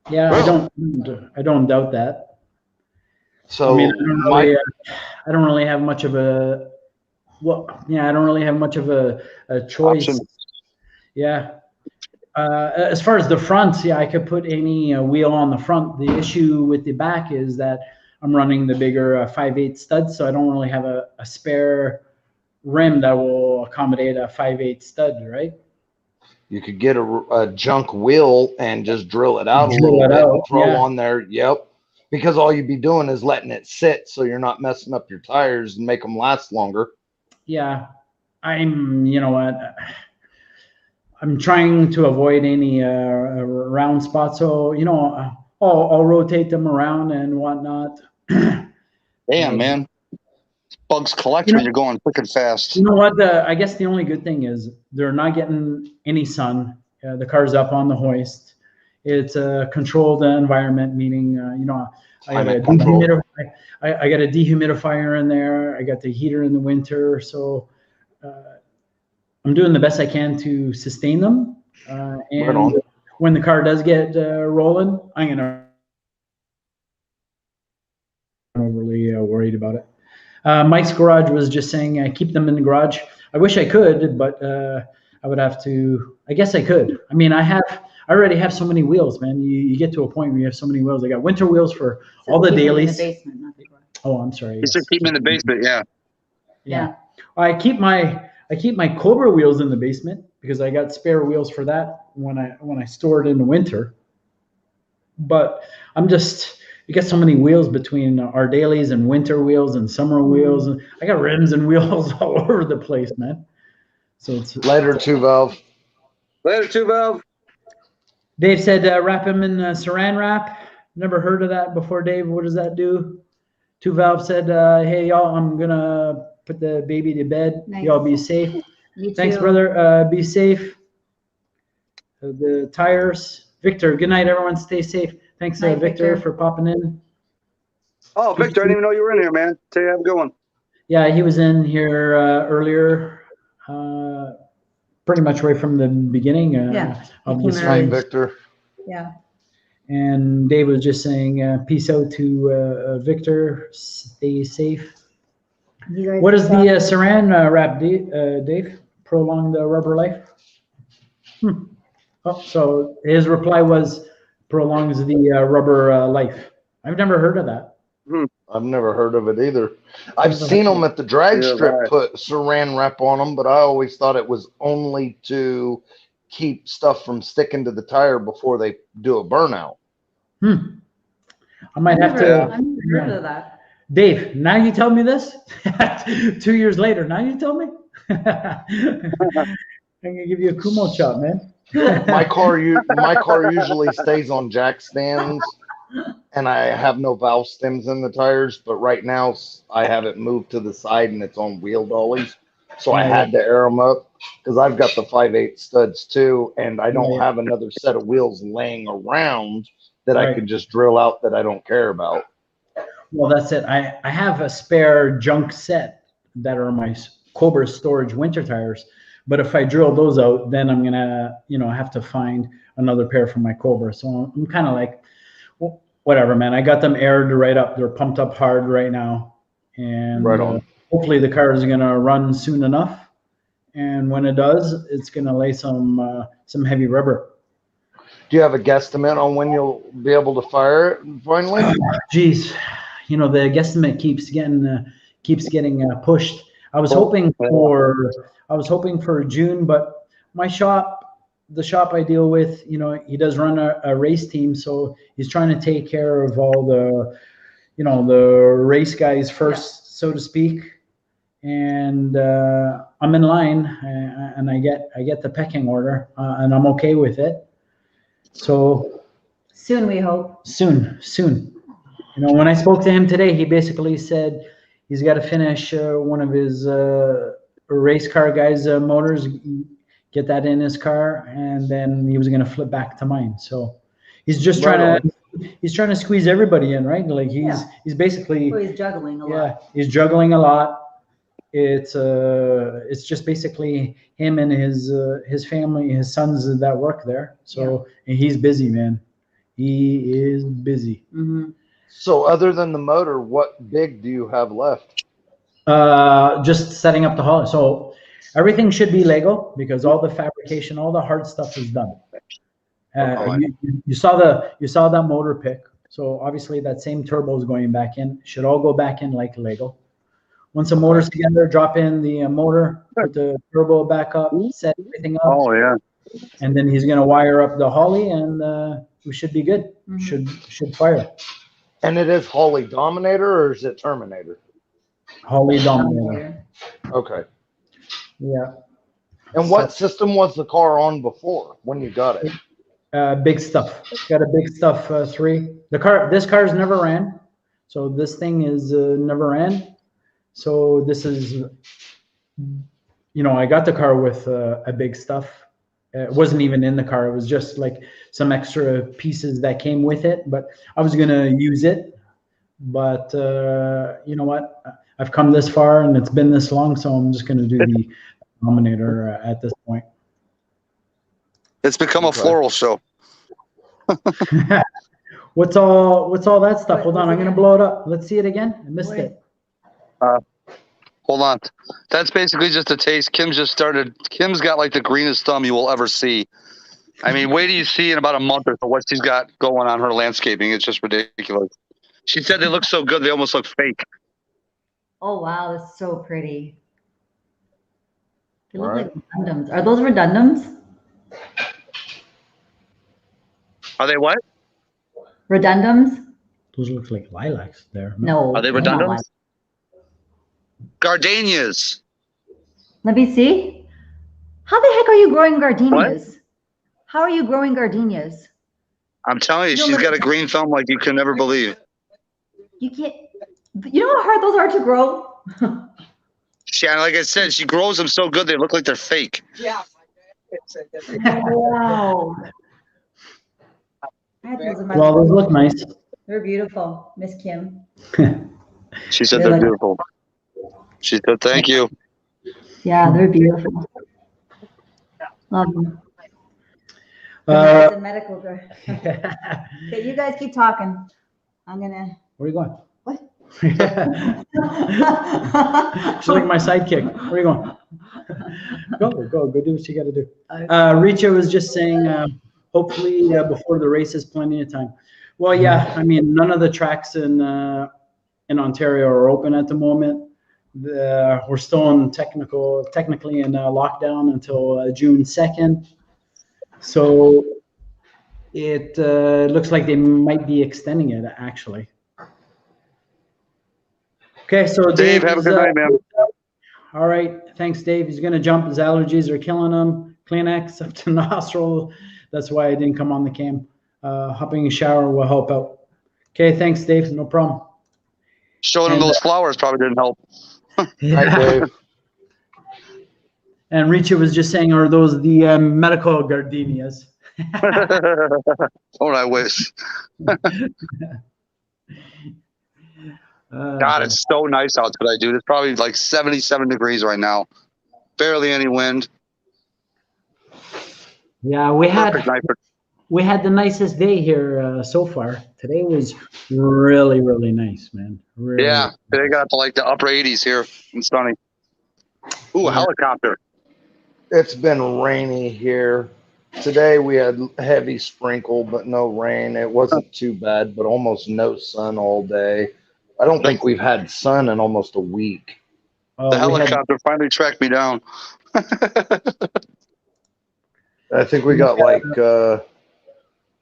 Yeah, I don't doubt that. So I mean, I don't really have much of a I don't really have much of a choice. Option. Yeah. As far as the front, I could put any wheel on the front. The issue with the back is that I'm running the bigger 5/8 stud, so I don't really have a spare rim that will accommodate a 5/8 stud, right? You could get a junk wheel and just drill it out a little bit and throw on there. Yep. Because all you'd be doing is letting it sit so you're not messing up your tires and make them last longer. Yeah. I'm trying to avoid any round spots. So, I'll rotate them around and whatnot. Damn, man. Bugs collect when you're going freaking fast. You know what? I guess the only good thing is they're not getting any sun. The car's up on the hoist. It's a controlled environment, meaning, I got a dehumidifier in there. I got the heater in the winter. So I'm doing the best I can to sustain them. And when the car does get rolling, I'm going to overly worried about it. Mike's Garage was just saying, keep them in the garage. I wish I could, but I would have to. I guess I could. I mean, I already have so many wheels, man. You get to a point where you have so many wheels. I got winter wheels for all the dailies. In the basement, not the garage. Oh, I'm sorry. You should keep them in the basement, yeah. I keep my Cobra wheels in the basement because I got spare wheels for that when I store it in the winter. But you got so many wheels between our dailies and winter wheels and summer wheels, and I got rims and wheels all over the place, man. So it's later 2 valve. Later 2 valve. Dave said wrap him in saran wrap. Never heard of that before, Dave. What does that do? Two Valve said, hey, y'all, I'm going to put the baby to bed. Nice. Y'all be safe. Me Thanks, too. brother. Be safe. The tires. Victor, good night, everyone. Stay safe. Thanks, Night, Victor, Victor. for popping in. Oh, Victor, I didn't even know you were in here, man. Tell you, have a good one. Yeah, he was in here earlier, pretty much right from the beginning. Yeah, Of he the came Hi, early. stream. Victor. Yeah. And Dave was just saying, peace out to Victor. Stay safe. You guys What is the saw- saran wrap, Dave? Prolong the rubber life? Oh, so his reply was prolongs the rubber life. I've never heard of that. I've never heard of it either. I've seen them at the drag Yeah, strip right. put saran wrap on them, but I always thought it was only to keep stuff from sticking to the tire before they do a burnout. I might have I've to. never heard of that. Dave, now you tell me this? 2 years later, now you tell me? I'm gonna give you a Kumo chop, man. My car usually stays on jack stands, and I have no valve stems in the tires. But right now, I have it moved to the side, and it's on wheel dollies. So I had to air them up because I've got the 5/8 studs too, and I don't have another set of wheels laying around that I could just drill out that I don't care about. Well, that's it. I have a spare junk set that are my Cobra storage winter tires. But if I drill those out, then I'm gonna, have to find another pair for my Cobra. So I'm kind of like, well, whatever, man. I got them aired right up. They're pumped up hard right now, and Right on. hopefully the car is gonna run soon enough. And when it does, it's gonna lay some heavy rubber. Do you have a guesstimate on when you'll be able to fire it finally? Geez, the guesstimate keeps getting pushed. I was hoping for June, but the shop I deal with, he does run a race team, so he's trying to take care of all the, the race guys first, so to speak. And I'm in line, and I get the pecking order, and I'm okay with it. So Soon, we hope. soon. When I spoke to him today, he basically said he's got to finish one of his race car guys' motors, get that in his car, and then he was going to flip back to mine. So he's just trying to squeeze everybody in, right? Like he's basically He's juggling a lot. he's juggling a lot. It's just basically him and his family, his sons that work there. So and he's busy, man. He is busy. Mm-hmm. So other than the motor, what big do you have left? Just setting up the hull. So everything should be Lego because all the fabrication, all the hard stuff is done. You saw that motor pick. So obviously that same turbo is going back in. Should all go back in like Lego. Once the motor's together, drop in the motor, put the turbo back up, set everything up. Oh, yeah. And then he's gonna wire up the Holly, and we should be good. Mm-hmm. Should fire. And it is Holly Dominator or is it Terminator? Holly Dominator. Okay. Yeah. And what system was the car on before when you got it? Big stuff. Got a big stuff 3. This car's never ran, so this thing is never ran. So this is, I got the car with a big stuff. It wasn't even in the car. It was just like some extra pieces that came with it, but I was going to use it. But you know what? I've come this far and it's been this long, so I'm just going to do the Dominator at this point. It's become a floral show. What's all that stuff? Hold on, I'm going to blow it up. Let's see it again. I missed it. Hold on. That's basically just a taste. Kim's got like the greenest thumb you will ever see. I mean, wait till you see in about a month or so what she's got going on her landscaping. It's just ridiculous. She said they look so good, they almost look fake. Oh, wow. That's so pretty. They look Right. like redundums. Are those redundums? Are they what? Redundums? Those look like lilacs there. No. Are they they're not redundums? lilacs. Gardenias. Let me see. How the heck are you growing gardenias? How are you growing gardenias? I'm telling you, she's got a green thumb like you can never believe. You can't. You know how hard those are to grow. Like I said, she grows them so good they look like they're fake. Yeah. Wow. I had those in my Well, those look nice. They're beautiful, Miss Kim. She said They're they're like- beautiful. She said thank you. Yeah, they're beautiful. Love them. It's a medical girl. Okay, you guys keep talking. I'm gonna. Where are you going? What? She's like my sidekick. Where are you going? Go do what you got to do. Richa was just saying, hopefully before the race is plenty of time. Well, yeah, I mean, none of the tracks in Ontario are open at the moment. We're still in technically in lockdown until June 2nd. So it looks like they might be extending it actually. Okay, so Dave, have a good night, man. All right, thanks, Dave. He's gonna jump. His allergies are killing him. Kleenex up to nostril. That's why I didn't come on the cam. Hopping in the shower will help out. Okay, thanks, Dave. No problem. Showing him those flowers probably didn't help. Hi, Dave. And Richa was just saying, are those the medical gardenias? Oh, I wish. God, it's so nice out today, dude. It's probably like 77 degrees right now. Barely any wind. Yeah, we Perfect night for had the nicest day here so far. Today was really, really nice, man. Really. Yeah, today got to like the upper 80s here and sunny. Ooh, a helicopter. It's been rainy here. Today we had heavy sprinkle, but no rain. It wasn't too bad, but almost no sun all day. I don't think we've had sun in almost a week. The helicopter finally tracked me down. I think we got like,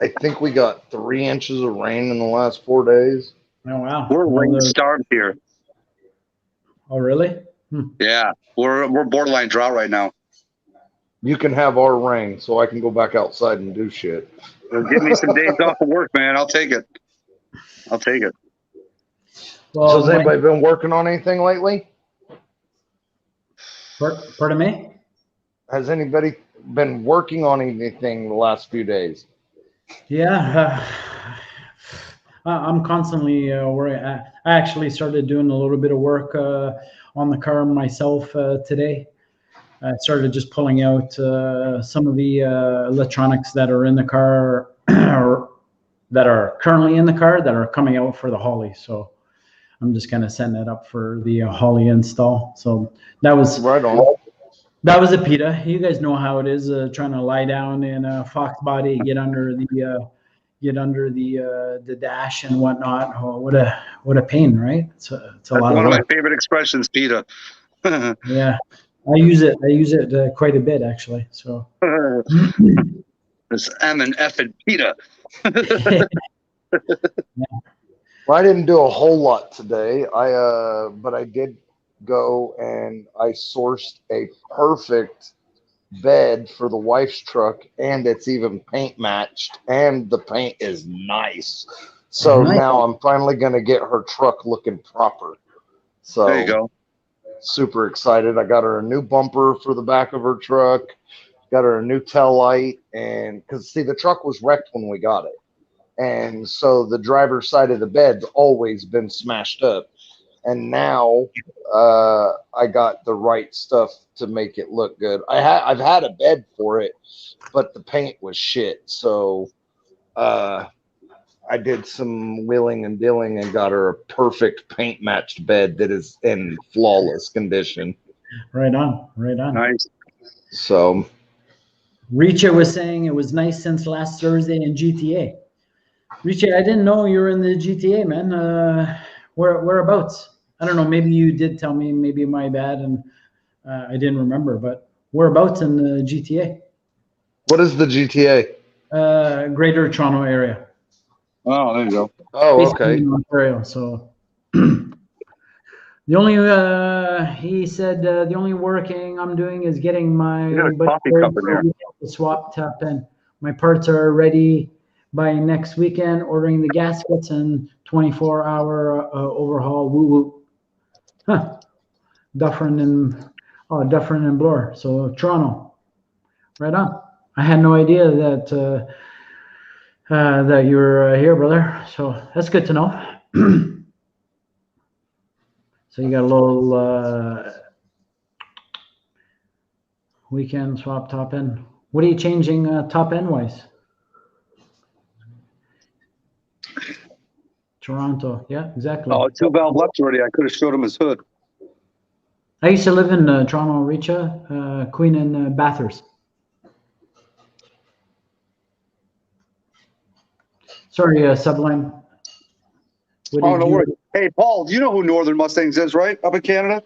I think we got 3 inches of rain in the last 4 days. Oh, wow. We're rain starved here. Oh, really? Yeah, we're borderline drought right now. You can have our rain so I can go back outside and do shit. Give me some days off of work, man. I'll take it. I'll take it. Well, So has anybody been working on anything lately? Pardon me? Has anybody been working on anything the last few days? Yeah, I'm constantly working. I actually started doing a little bit of work on the car myself today. I started just pulling out some of the electronics that are in the car, or that are currently in the car that are coming out for the Holly. So I'm just kind of setting it up for the Holly install. So that was right on. That was a PETA. You guys know how it is, trying to lie down in a Foxbody, get under the dash and whatnot. Oh, what a pain, right? It's a lot one of of work. my favorite expressions, PETA. Yeah, I use it quite a bit actually. So This M and F and PETA. Well, I didn't do a whole lot today. But I did go and I sourced a perfect bed for the wife's truck, and it's even paint matched, and the paint is nice. So Nice. now I'm finally gonna get her truck looking proper. So There you go. super excited. I got her a new bumper for the back of her truck, got her a new tail light, and because see, the truck was wrecked when we got it. And so the driver's side of the bed's always been smashed up. And now I got the right stuff to make it look good. I've had a bed for it, but the paint was shit. So I did some wheeling and dealing and got her a perfect paint matched bed that is in flawless condition. right on. Nice. So Richa was saying it was nice since last Thursday in GTA. Richa, I didn't know you were in the GTA, man. Whereabouts? I don't know. Maybe you did tell me. Maybe my bad, and I didn't remember. But whereabouts in the GTA? what is the GTA? Greater Toronto area. Oh, there you go. Oh, Basically okay. in Ontario. So the only he said the only working I'm doing is getting my You got a coffee cup in there. the swap tap in. My parts are ready. by next weekend, ordering the gaskets and 24-hour overhaul. Woo woo. Huh. Dufferin and Bloor. So Toronto. Right on. I had no idea that that you were here, brother. So that's good to know. So you got a little weekend swap top end. What are you changing top end wise? Toronto. Yeah, exactly. Oh, 2-valve left already. I could have showed him his hood. I used to live in Toronto, Richa, Queen and Bathurst. Sorry, Sublime. Oh, no worries. Hey, Paul, do you know who Northern Mustangs is, right? Up in Canada?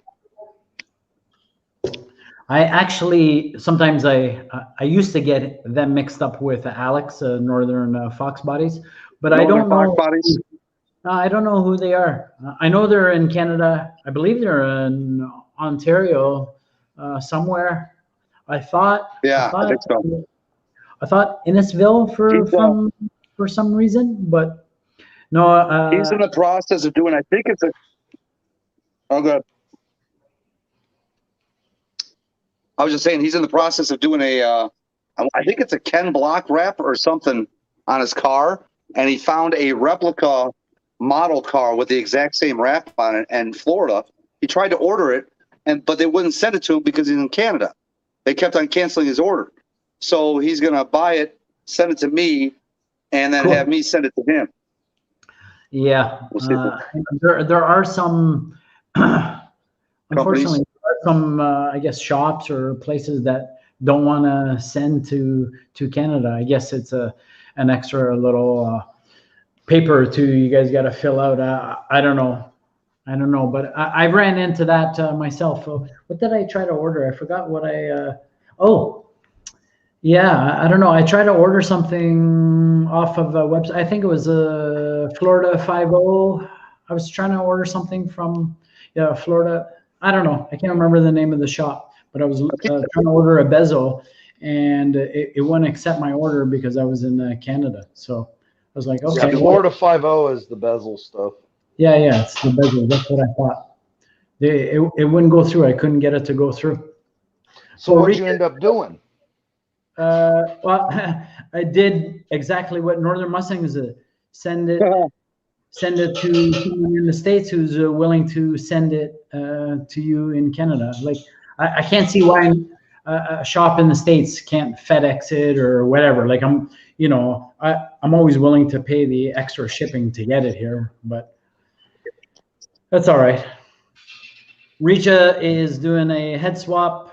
I actually, sometimes I used to get them mixed up with Alex, Northern Foxbodies, but I don't know. Foxbodies? I don't know who they are. I know they're in Canada. I believe they're in Ontario somewhere. I thought I think so. I thought Innisville for some reason, but no. He's in the process of doing. I think it's a. Oh, good. I was just saying he's in the process of doing a. I think it's a Ken Block wrap or something on his car, and he found a replica model car with the exact same wrap on it in Florida. He tried to order it, but they wouldn't send it to him because he's in Canada. They kept on canceling his order. So he's going to buy it, send it to me, and then have me send it to him. Yeah. There are some, unfortunately, there are some, I guess, shops or places that don't want to send to Canada. I guess it's an extra little paper or two you guys got to fill out. I don't know, but I ran into that myself. What did I try to order? I forgot what I. I don't know. I tried to order something off of a website. I think it was Florida 50. I was trying to order something from Florida. I don't know. I can't remember the name of the shop, but I was trying to order a bezel, and it wouldn't accept my order because I was in Canada. So I was like, okay. Yeah, Florida 50 is the bezel stuff. Yeah, it's the bezel. That's what I thought. It wouldn't go through. I couldn't get it to go through. So what did you end up doing? Well, I did exactly what Northern Mustangs did. Send it to someone in the States who's willing to send it to you in Canada. Like, I can't see why a shop in the States can't FedEx it or whatever. Like, I'm always willing to pay the extra shipping to get it here, but that's all right. Richa is doing a head swap.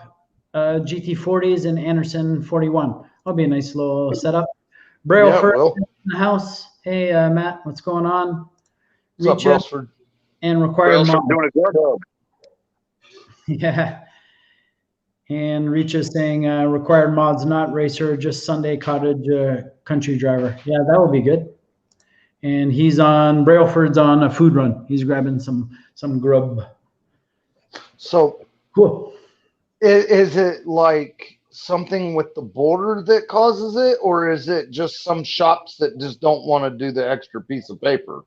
GT40s and Anderson 41. That'll be a nice little setup. Brailford in the house. Hey, Matt, what's going on? What's up, Brailford? And required mod. Doing a good job. Yeah. And Richa saying required mods, not racer, just Sunday cottage country driver. Yeah, that would be good. And Brailford's on a food run. He's grabbing some grub. So cool. Is it like something with the border that causes it, or is it just some shops that just don't want to do the extra piece of paper?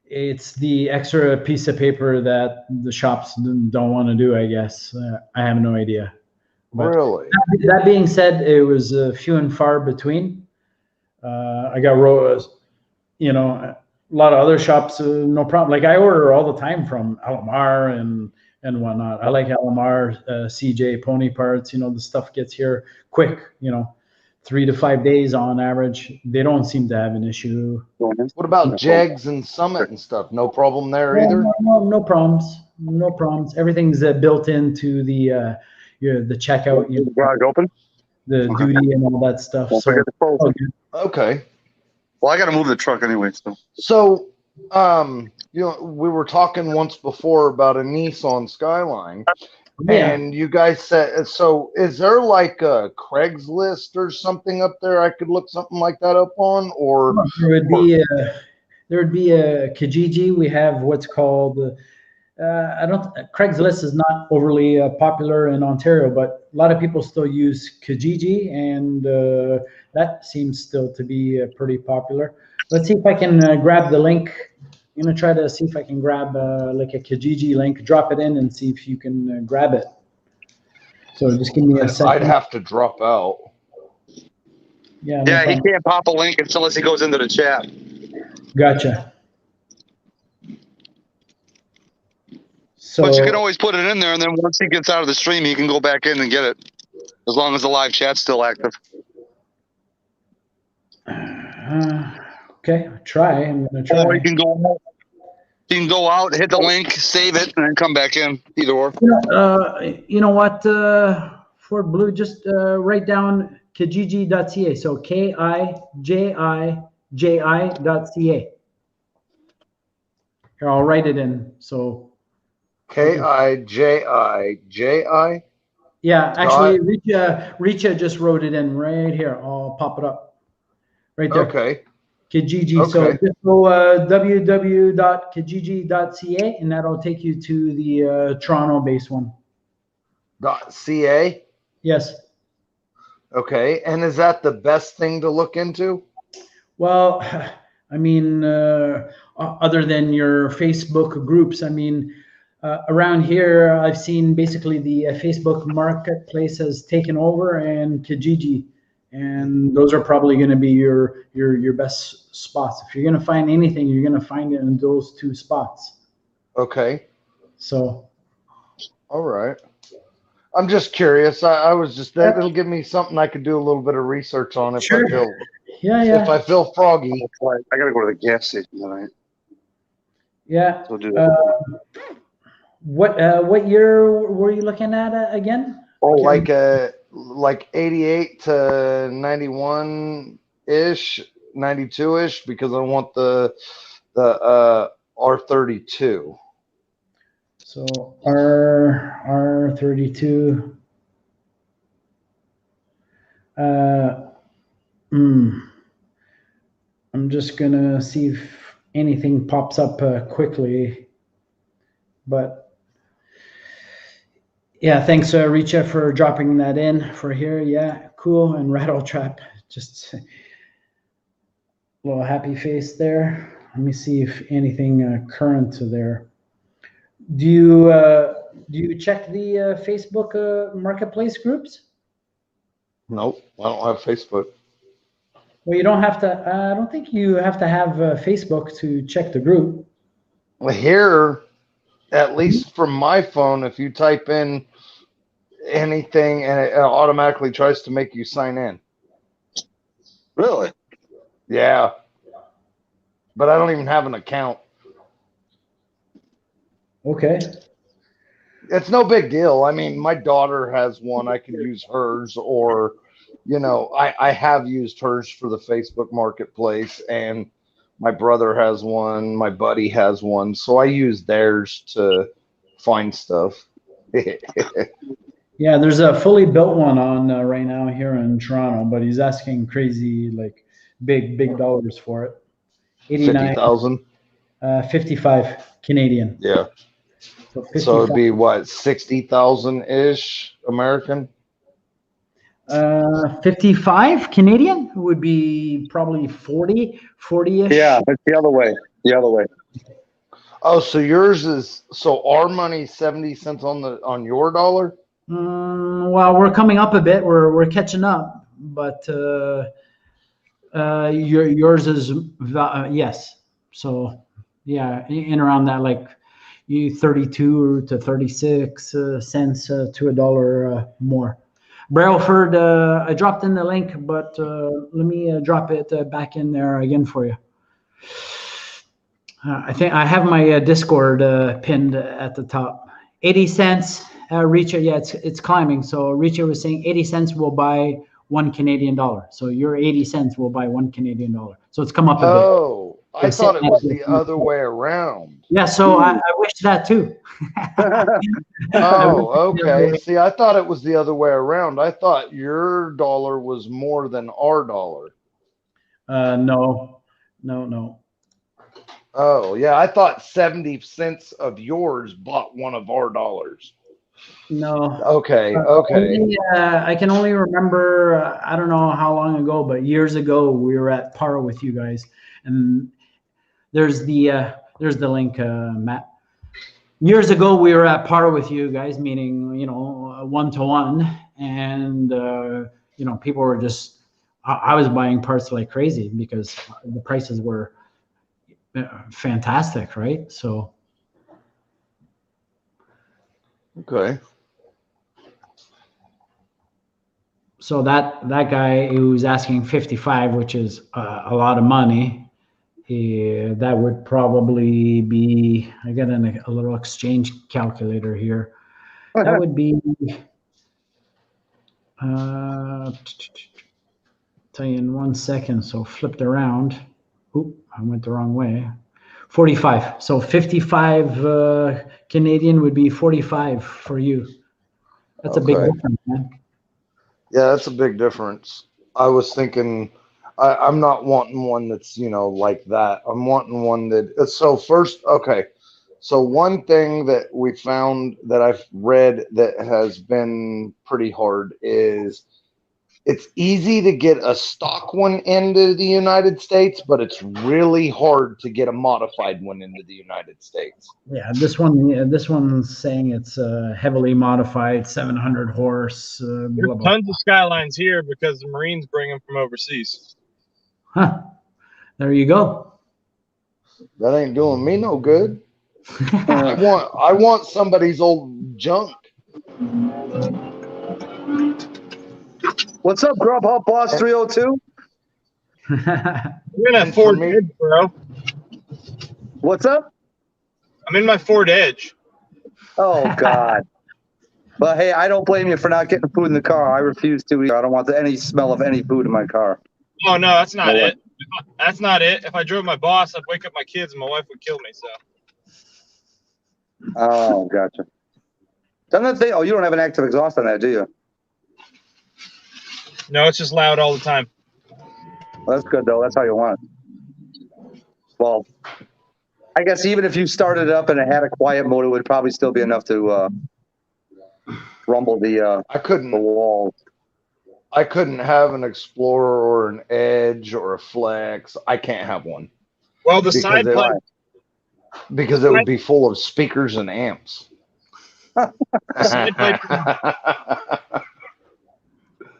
It's the extra piece of paper that the shops don't want to do, I guess. I have no idea. But really? That being said, it was few and far between. I got a lot of other shops, no problem. Like I order all the time from Alomar and whatnot. I like Alomar, CJ, Pony Parts. The stuff gets here quick. 3 to 5 days on average. They don't seem to have an issue. What about Jags and Summit and stuff? No problem there either. No problems. No problems. Everything's built into the checkout. The garage open. The duty and all that stuff. Okay. Well, I got to move the truck anyway. So, we were talking once before about a Nissan Skyline, and you guys said, so is there like a Craigslist or something up there I could look something like that up on, or there would be a Kijiji. We have what's called I don't. Craigslist is not overly popular in Ontario, but a lot of people still use Kijiji, and that seems still to be pretty popular. Let's see if I can grab the link. I'm gonna try to see if I can grab like a Kijiji link, drop it in, and see if you can grab it. So just give me a second. I'd have to drop out. Yeah. Yeah, No he can't pop a link unless he goes into the chat. Gotcha. So, But you can always put it in there, and then once he gets out of the stream, he can go back in and get it, as long as the live chat's still active. okay, try. I'm gonna try. Or you can go out, hit the link, save it, and then come back in. Either or. You know what, Ford Blue, just write down kijiji.ca. So KIJIJI.ca. Here, I'll write it in. So KIJIJI. yeah, actually, Richa just wrote it in right here. I'll pop it up right there. Okay. Kijiji. Okay. So just go www.kijiji.ca, and that'll take you to the Toronto-based one. .ca. Yes. Okay, and is that the best thing to look into? Well, I mean, other than your Facebook groups, I mean, around here, I've seen basically the Facebook marketplace has taken over, and Kijiji, and those are probably going to be your best spots. If you're going to find anything, you're going to find it in those two spots. Okay. So. All right. I'm just curious. I was just that'll give me something I could do a little bit of research on if Sure. I feel Yeah. if I feel froggy. I gotta go to the gas station tonight. Yeah. So do that. What year were you looking at again? Oh, like 88 to 91 ish, 92 ish, because I want the R32. So R32. I'm just gonna see if anything pops up quickly, but yeah, thanks Richa for dropping that in for here. Yeah, cool. And Rattle Trap, just a little happy face there. Let me see if anything current there. Do you check the Facebook marketplace groups? Nope, I don't have Facebook. Well, you don't have to. I don't think you have to have Facebook to check the group. Well, here, at least from my phone, if you type in anything and it automatically tries to make you sign in. Really? Yeah. But I don't even have an account. Okay. It's no big deal. I mean, my daughter has one. I can use hers, or, you know, I have used hers for the Facebook marketplace, and my brother has one. My buddy has one. So I use theirs to find stuff. Yeah, there's a fully built one on right now here in Toronto, but he's asking crazy, like big dollars for it. 50,000. 55 Canadian. Yeah. So it'd be what, 60,000 ish American? 55 Canadian would be probably 40-ish. Yeah, it's the other way. The other way. Oh, so yours is, so our money's 70 cents on your dollar? Well, we're coming up a bit. We're catching up, but yours is yes. So yeah, in around that, like 32 to 36 cents to $1 more. Brailford, I dropped in the link, but let me drop it back in there again for you. I think I have my Discord pinned at the top. 80 cents, Richa, yeah, it's climbing. So Richa was saying 80 cents will buy $1 Canadian. So your 80 cents will buy $1 Canadian. So it's come up a bit. Oh, I thought it was the other way around. Yeah, so I wish that too. Oh, okay. See, I thought it was the other way around. I thought your dollar was more than our dollar. No. Oh, yeah. I thought 70 cents of yours bought one of our dollars. No. Okay. Okay. I can only remember, I don't know how long ago, but years ago, we were at par with you guys. And there's the link, Matt. Years ago, we were at par with you guys, meaning, 1-to-1. And, people were just, I was buying parts like crazy because the prices were fantastic, right? So. Okay. So that guy who's asking 55, which is a lot of money, that would probably be, I got a little exchange calculator here. That would be, tell you in 1 second. So flipped around. Oop, I went the wrong way. 45. So 55 Canadian would be 45 for you. That's a big difference, man. Yeah, that's a big difference. I was thinking, I'm not wanting one that's, like that. I'm wanting one that, so first, okay. So one thing that we found that I've read that has been pretty hard is it's easy to get a stock one into the United States, but it's really hard to get a modified one into the United States. Yeah, this one's saying it's heavily modified, 700 horse. There's tons of Skylines here because the Marines bring them from overseas. Huh. There you go. That ain't doing me no good. I want somebody's old junk. What's up, Grubhub Boss 302? I'm in a Ford Edge, bro. What's up? I'm in my Ford Edge. Oh, God. But, hey, I don't blame you for not getting food in the car. I refuse to. I don't want any smell of any food in my car. Oh, no, that's not it. That's not it. If I drove my boss, I'd wake up my kids and my wife would kill me, so. Oh, gotcha. Doesn't that thing? Oh, you don't have an active exhaust on that, do you? No, it's just loud all the time. Well, that's good, though. That's how you want it. Well, I guess even if you started it up and it had a quiet mode, it would probably still be enough to rumble the wall. I couldn't have an Explorer or an Edge or a Flex. I can't have one. Well, the side pipe. Because it would be full of speakers and amps. The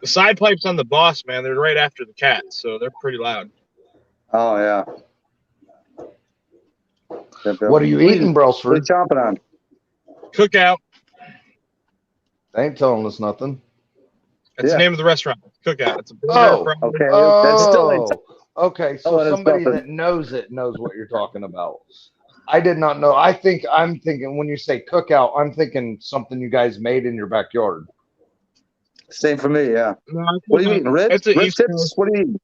side pipes on the Boss, man, they're right after the Cat, so they're pretty loud. Oh, yeah. What are you eating, Brailsford? What are you chomping on? Cookout. They ain't telling us nothing. That's the name of the restaurant. Cookout. It's a okay. That's still okay. So somebody that knows it knows what you're talking about. I did not know. I'm thinking when you say cookout, I'm thinking something you guys made in your backyard. Same for me, yeah. What are you eating? Ribs tips? What are you eating?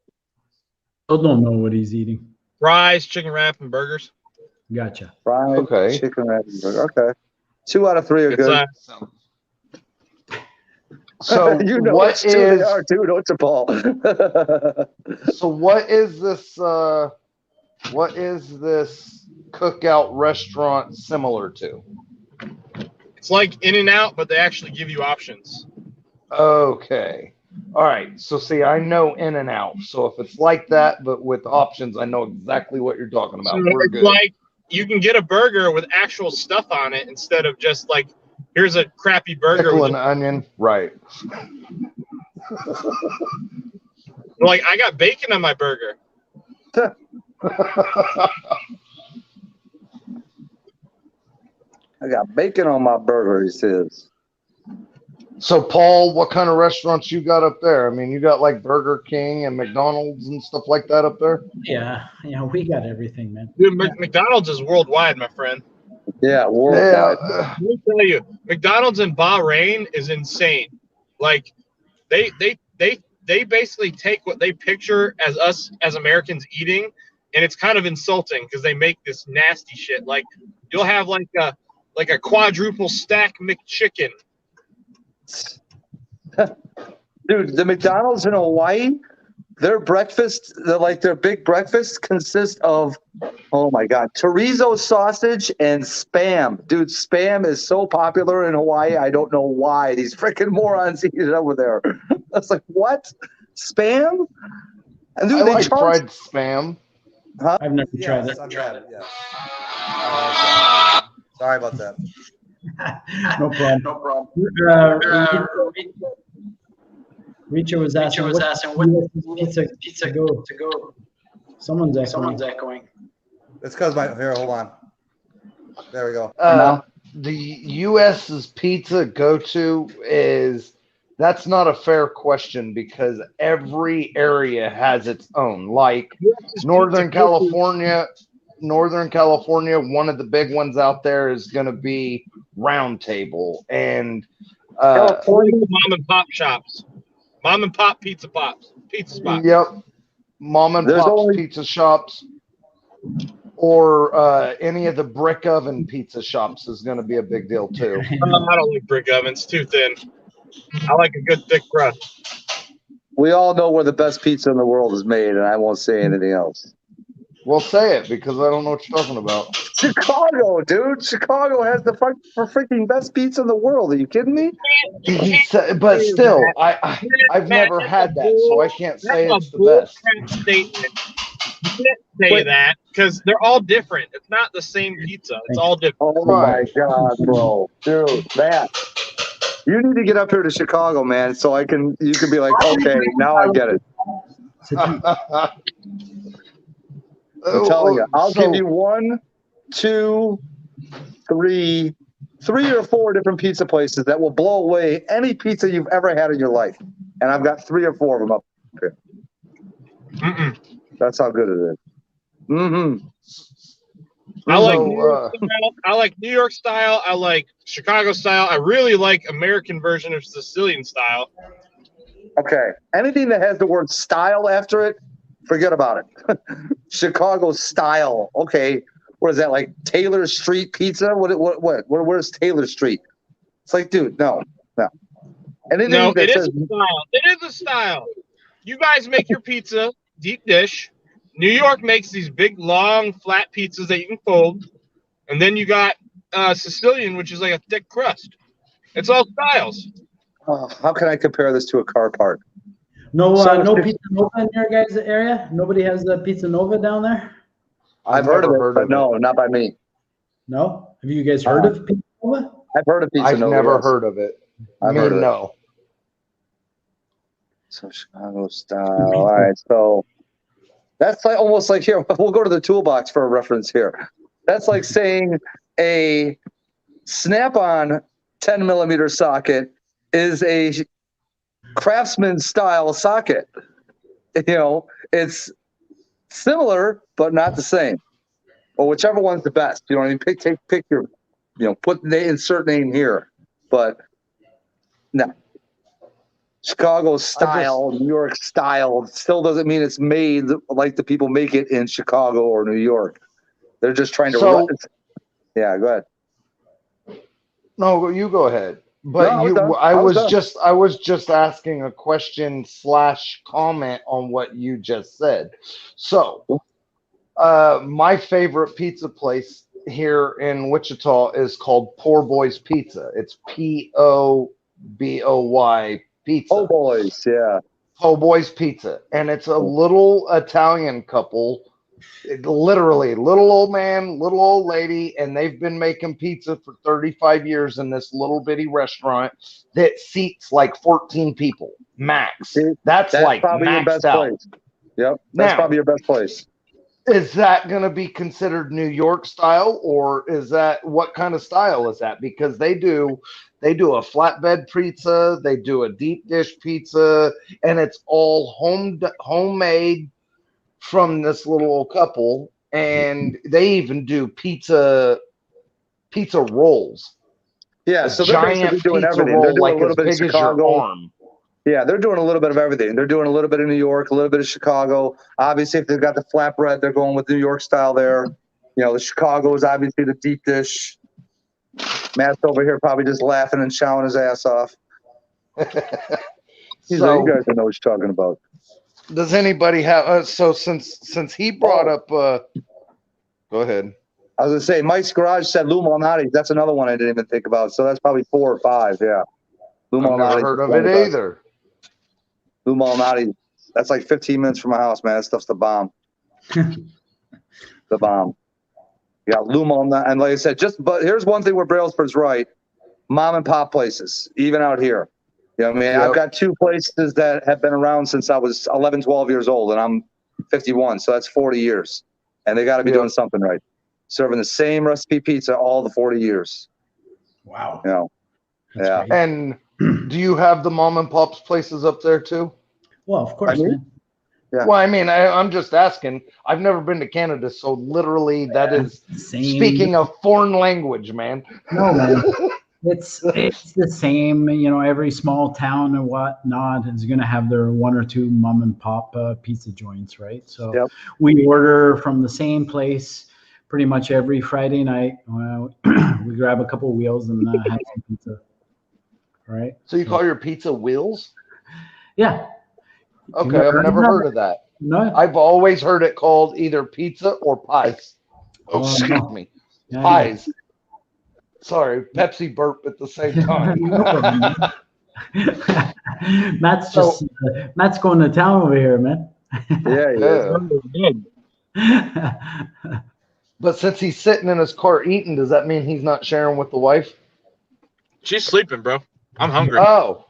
I don't know what he's eating. Fries, chicken wrap, and burgers. Gotcha. Fries, chicken wrap, and burgers. Okay. 2 out of 3 are good. So what is? They are too, don't you, Paul? So what is this? What is this cookout restaurant similar to? It's like In-N-Out, but they actually give you options. Okay. All right. So see, I know In-N-Out. So if it's like that, but with options, I know exactly what you're talking about. So We're it's good. like you can get a burger with actual stuff on it instead of just like, here's a crappy burger. Pickle and onion. Right. Like, I got bacon on my burger. I got bacon on my burger, he says. So, Paul, what kind of restaurants you got up there? I mean, you got like Burger King and McDonald's and stuff like that up there? Yeah, we got everything, man. Dude, McDonald's is worldwide, my friend. Yeah, worldwide. Let me tell you, McDonald's in Bahrain is insane. Like, they basically take what they picture as us as Americans eating, and it's kind of insulting because they make this nasty shit. Like, you'll have like a quadruple stack McChicken. Dude, the McDonald's in Hawaii their breakfast, their big breakfast consists of, oh my God, chorizo sausage and Spam. Dude, Spam is so popular in Hawaii. I don't know why these freaking morons eat it over there. I was like, what? Spam? And dude, I they like charge. fried Spam. Huh? I've never tried Yes, it. I've had it. Yeah. Sorry about that. No problem. No problem. Reacher was asking, what pizza go? Someone's echoing. It's because here, hold on. There we go. The U.S.'s pizza go-to is, that's not a fair question because every area has its own. Like Northern California, one of the big ones out there is going to be Round Table, and California mom and pop shops, mom and pop pizza spots. Yep, mom and pop pizza shops, or any of the brick oven pizza shops is going to be a big deal too. I don't like brick ovens; too thin. I like a good thick crust. We all know where the best pizza in the world is made, and I won't say anything else. Well, say it because I don't know what you're talking about. Chicago, dude. Chicago has the freaking best pizza in the world. Are you kidding me? But still, I've never had that, so I can't say it's the best. Statement. You can't say that because they're all different. It's not the same pizza. It's all different. Oh my God, bro, dude, that. You need to get up here to Chicago, man, so you can be like, okay, now I get it. I'm telling you, I'll give you 1, 2, 3 or 4 different pizza places that will blow away any pizza you've ever had in your life. And I've got 3 or 4 of them up here. That's how good it is. Mm-hmm. I like New York style. I like New York style. I like Chicago style. I really like American version of Sicilian style. Okay. Anything that has the word style after it, forget about it. Chicago style. Okay. What is that, like Taylor Street pizza? Where's Taylor Street? It's like, dude, no. Anything No, that it says, is a style. It is a style. You guys make your pizza deep dish. New York makes these big, long, flat pizzas that you can fold. And then you got Sicilian, which is like a thick crust. It's all styles. How can I compare this to a car part? No Pizza Nova in your guys' area? Nobody has the Pizza Nova down there? I've heard of it, but no, not by me. No? Have you guys heard of Pizza Nova? I've heard of Pizza Nova. I've never heard of it. I've heard of it. No. So Chicago style. All right, so that's like almost like here. We'll go to the toolbox for a reference here. That's like saying a snap-on 10mm socket is a Craftsman style socket. You know, it's similar but not the same. Or whichever one's the best. You know what I mean? Pick your, put the insert name here. But no. Chicago style, New York style still doesn't mean it's made like the people make it in Chicago or New York. They're just trying to run it. Yeah, go ahead. No, you go ahead. But no, I was just asking a question / comment on what you just said. So, my favorite pizza place here in Wichita is called Poor Boy's Pizza. It's POBOY Pizza. Oh boys, yeah. Oh boys Pizza, and it's a little Italian couple. Literally, little old man, little old lady, and they've been making pizza for 35 years in this little bitty restaurant that seats like 14 people max. That's like probably your best place. Yep, that's probably your best place. Is that going to be considered New York style, or is that what kind of style is that? Because they do a flatbed pizza, they do a deep dish pizza, and it's all homemade from this little couple, and they even do pizza rolls. Yeah, so they're basically doing everything. They're doing a little bit of Chicago. Yeah, they're doing a little bit of everything. They're doing a little bit of New York, a little bit of Chicago. Obviously, if they've got the flatbread, they're going with New York style there. The Chicago is obviously the deep dish. Matt's over here probably just laughing and showing his ass off. He's like, you guys don't know what you're talking about. Does anybody have? So since he brought up, go ahead. I was gonna say Mike's Garage said Lou Malnati. That's another one I didn't even think about. So that's probably 4 or 5. Yeah. Lou I've never heard of it either. Lou Malnati. That's like 15 minutes from my house, man. That stuff's the bomb. The bomb. Yeah, Lou Malnati. And like I said, but here's one thing where Brailsford's right. Mom and pop places, even out here. You know what I mean? Yep. I've got 2 places that have been around since I was 11, 12 years old, and I'm 51. So that's 40 years. And they got to be doing something right. Serving the same recipe pizza all the 40 years. Wow. You know, yeah. Great. And do you have the mom and pop's places up there too? Well, of course. Man. Yeah. Well, I mean, I'm just asking. I've never been to Canada, so literally that is speaking a foreign language, man. No, man. It's the same. You know, every small town and whatnot is going to have their 1 or 2 mom and pop pizza joints, right? So we order from the same place pretty much every Friday night. We grab a couple of wheels and have some pizza. Right. So you call your pizza wheels? Yeah. Okay, I've never heard of that. No. I've always heard it called either pizza or pies. Oh, excuse me. Yeah, pies. Yeah. Sorry, Pepsi burp at the same time. Matt's going to town over here, man. Yeah. But since he's sitting in his car eating, does that mean he's not sharing with the wife? She's sleeping, bro. I'm hungry. Oh.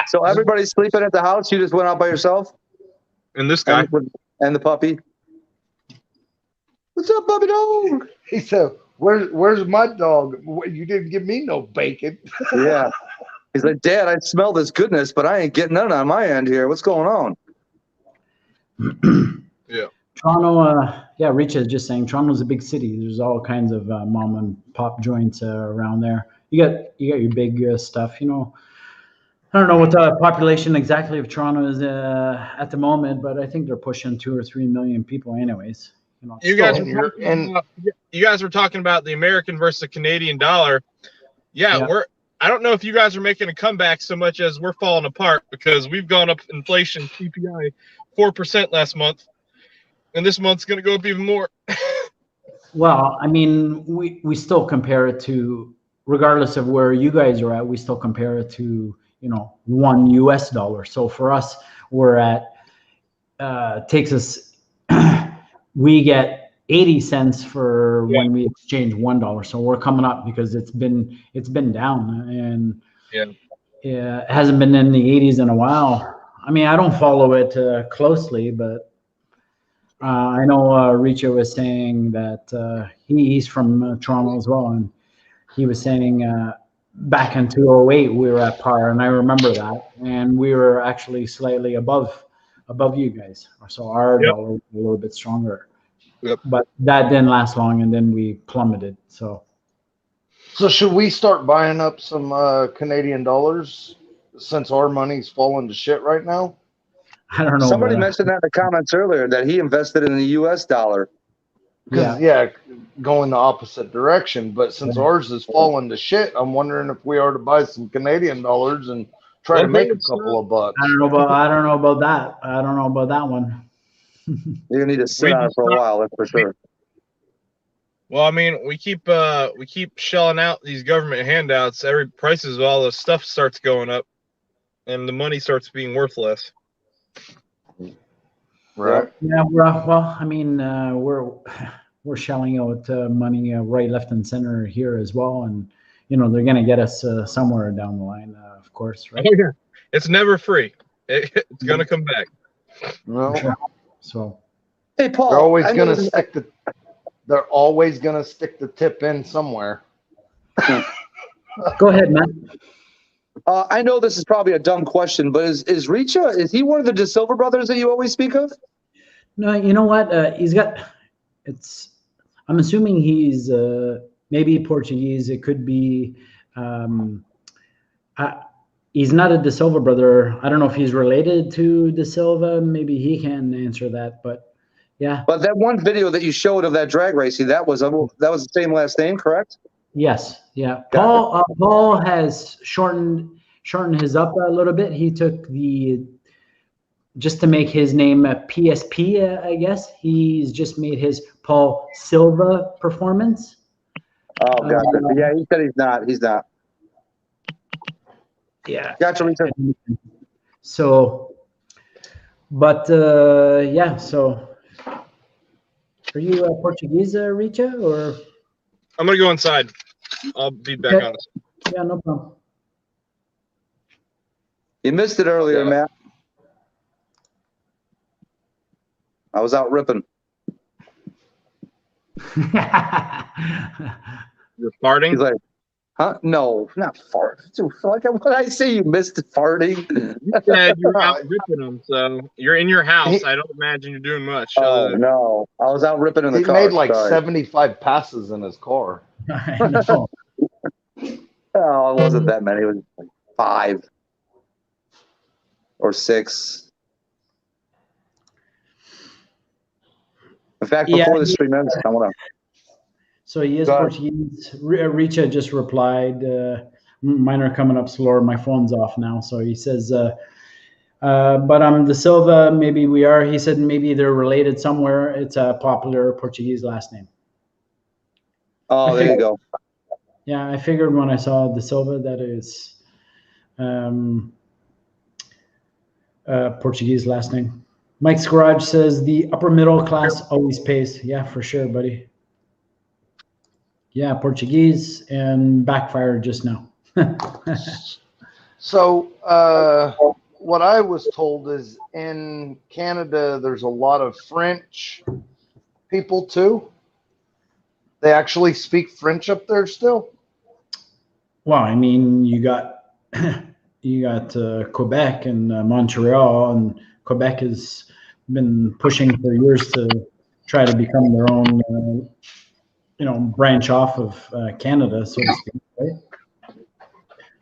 So everybody's sleeping at the house? You just went out by yourself? And this guy. And the puppy? What's up, puppy dog? He said, where's my dog? You didn't give me no bacon. Yeah. He's like, Dad, I smell this goodness, but I ain't getting none on my end here. What's going on? Yeah. Toronto, Rich is just saying Toronto's a big city. There's all kinds of mom and pop joints around there. You got your big stuff, you know. I don't know what the population exactly of Toronto is at the moment, but I think they're pushing 2 or 3 million people anyways. You know, you guys were talking about the American versus the Canadian dollar. Yeah. I don't know if you guys are making a comeback so much as we're falling apart, because we've gone up inflation CPI 4% last month, and this month's going to go up even more. Well, I mean, we still compare it to, regardless of where you guys are at, we still compare it to, you know, $1 US. So for us, we're at takes us we get 80 cents for when we exchange $1. So we're coming up because it's been down, and it hasn't been in the 80s in a while. I mean, I don't follow it closely, but I know Richa was saying that he's from Toronto as well, and he was saying back in 2008 we were at par, and I remember that, and we were actually slightly above you guys. So our dollar was a little bit stronger. But that didn't last long, and then we plummeted. So should we start buying up some Canadian dollars since our money's falling to shit right now? I don't know. Somebody mentioned that in the comments earlier, that he invested in the US dollar. Going the opposite direction. But since ours is falling to shit, I'm wondering if we are to buy some Canadian dollars and try to make a couple of bucks. I don't know about that. I don't know about that one. You're gonna need to sit on it for a while, that's for sure. Well, I mean, we keep shelling out these government handouts. Every prices of all this stuff starts going up, and the money starts being worth less. Right. Yeah. Well, I mean, we're shelling out money right, left, and center here as well, and you know they're gonna get us somewhere down the line, of course, right? Oh, yeah. It's never free. It's gonna come back. No. Sure. So, hey, Paul, they're always gonna stick the tip in somewhere. Go ahead, Matt. I know this is probably a dumb question, but is Richa, is he one of the De Silva brothers that you always speak of? No, you know what? He's got. I'm assuming he's maybe Portuguese. It could be. He's not a De Silva brother. I don't know if he's related to De Silva. Maybe he can answer that. But yeah. But that one video that you showed of that drag racing, that was the same last name, correct? Yes. Yeah. Paul has shortened his up a little bit. He took the just to make his name a PSP, I guess. He's just made his Paul Silva performance. Oh, gotcha. Yeah, he said he's not. He's not. Yeah. Gotcha. So, but yeah. So, are you Portuguese, Richa, or? I'm gonna go inside. I'll be back Okay. on this. Yeah, no problem. You missed it earlier, Matt. I was out ripping. You're farting? He's like, huh? No, not fart. Like, when I say you missed farting. You said you were out ripping them, so you're in your house. I don't imagine you're doing much. Oh, no. I was out ripping in the car. He made like Sorry. 75 passes in his car. I know. Oh, it wasn't that many. It was like 5 or 6. In fact, before the stream ends, I want to. So he is Portuguese. Richa just replied, mine are coming up slower. My phone's off now. So he says, but I'm De Silva. Maybe we are. He said maybe they're related somewhere. It's a popular Portuguese last name. Oh, there you go. Yeah, I figured when I saw De Silva that is Portuguese last name. Mike's Garage says the upper middle class always pays. Yeah, for sure, buddy. Yeah, Portuguese and backfired just now. So what I was told is in Canada, there's a lot of French people too. They actually speak French up there still. Well, I mean, you got Quebec and Montreal, and Quebec has been pushing for years to try to become their own, branch off of Canada, so to speak, right?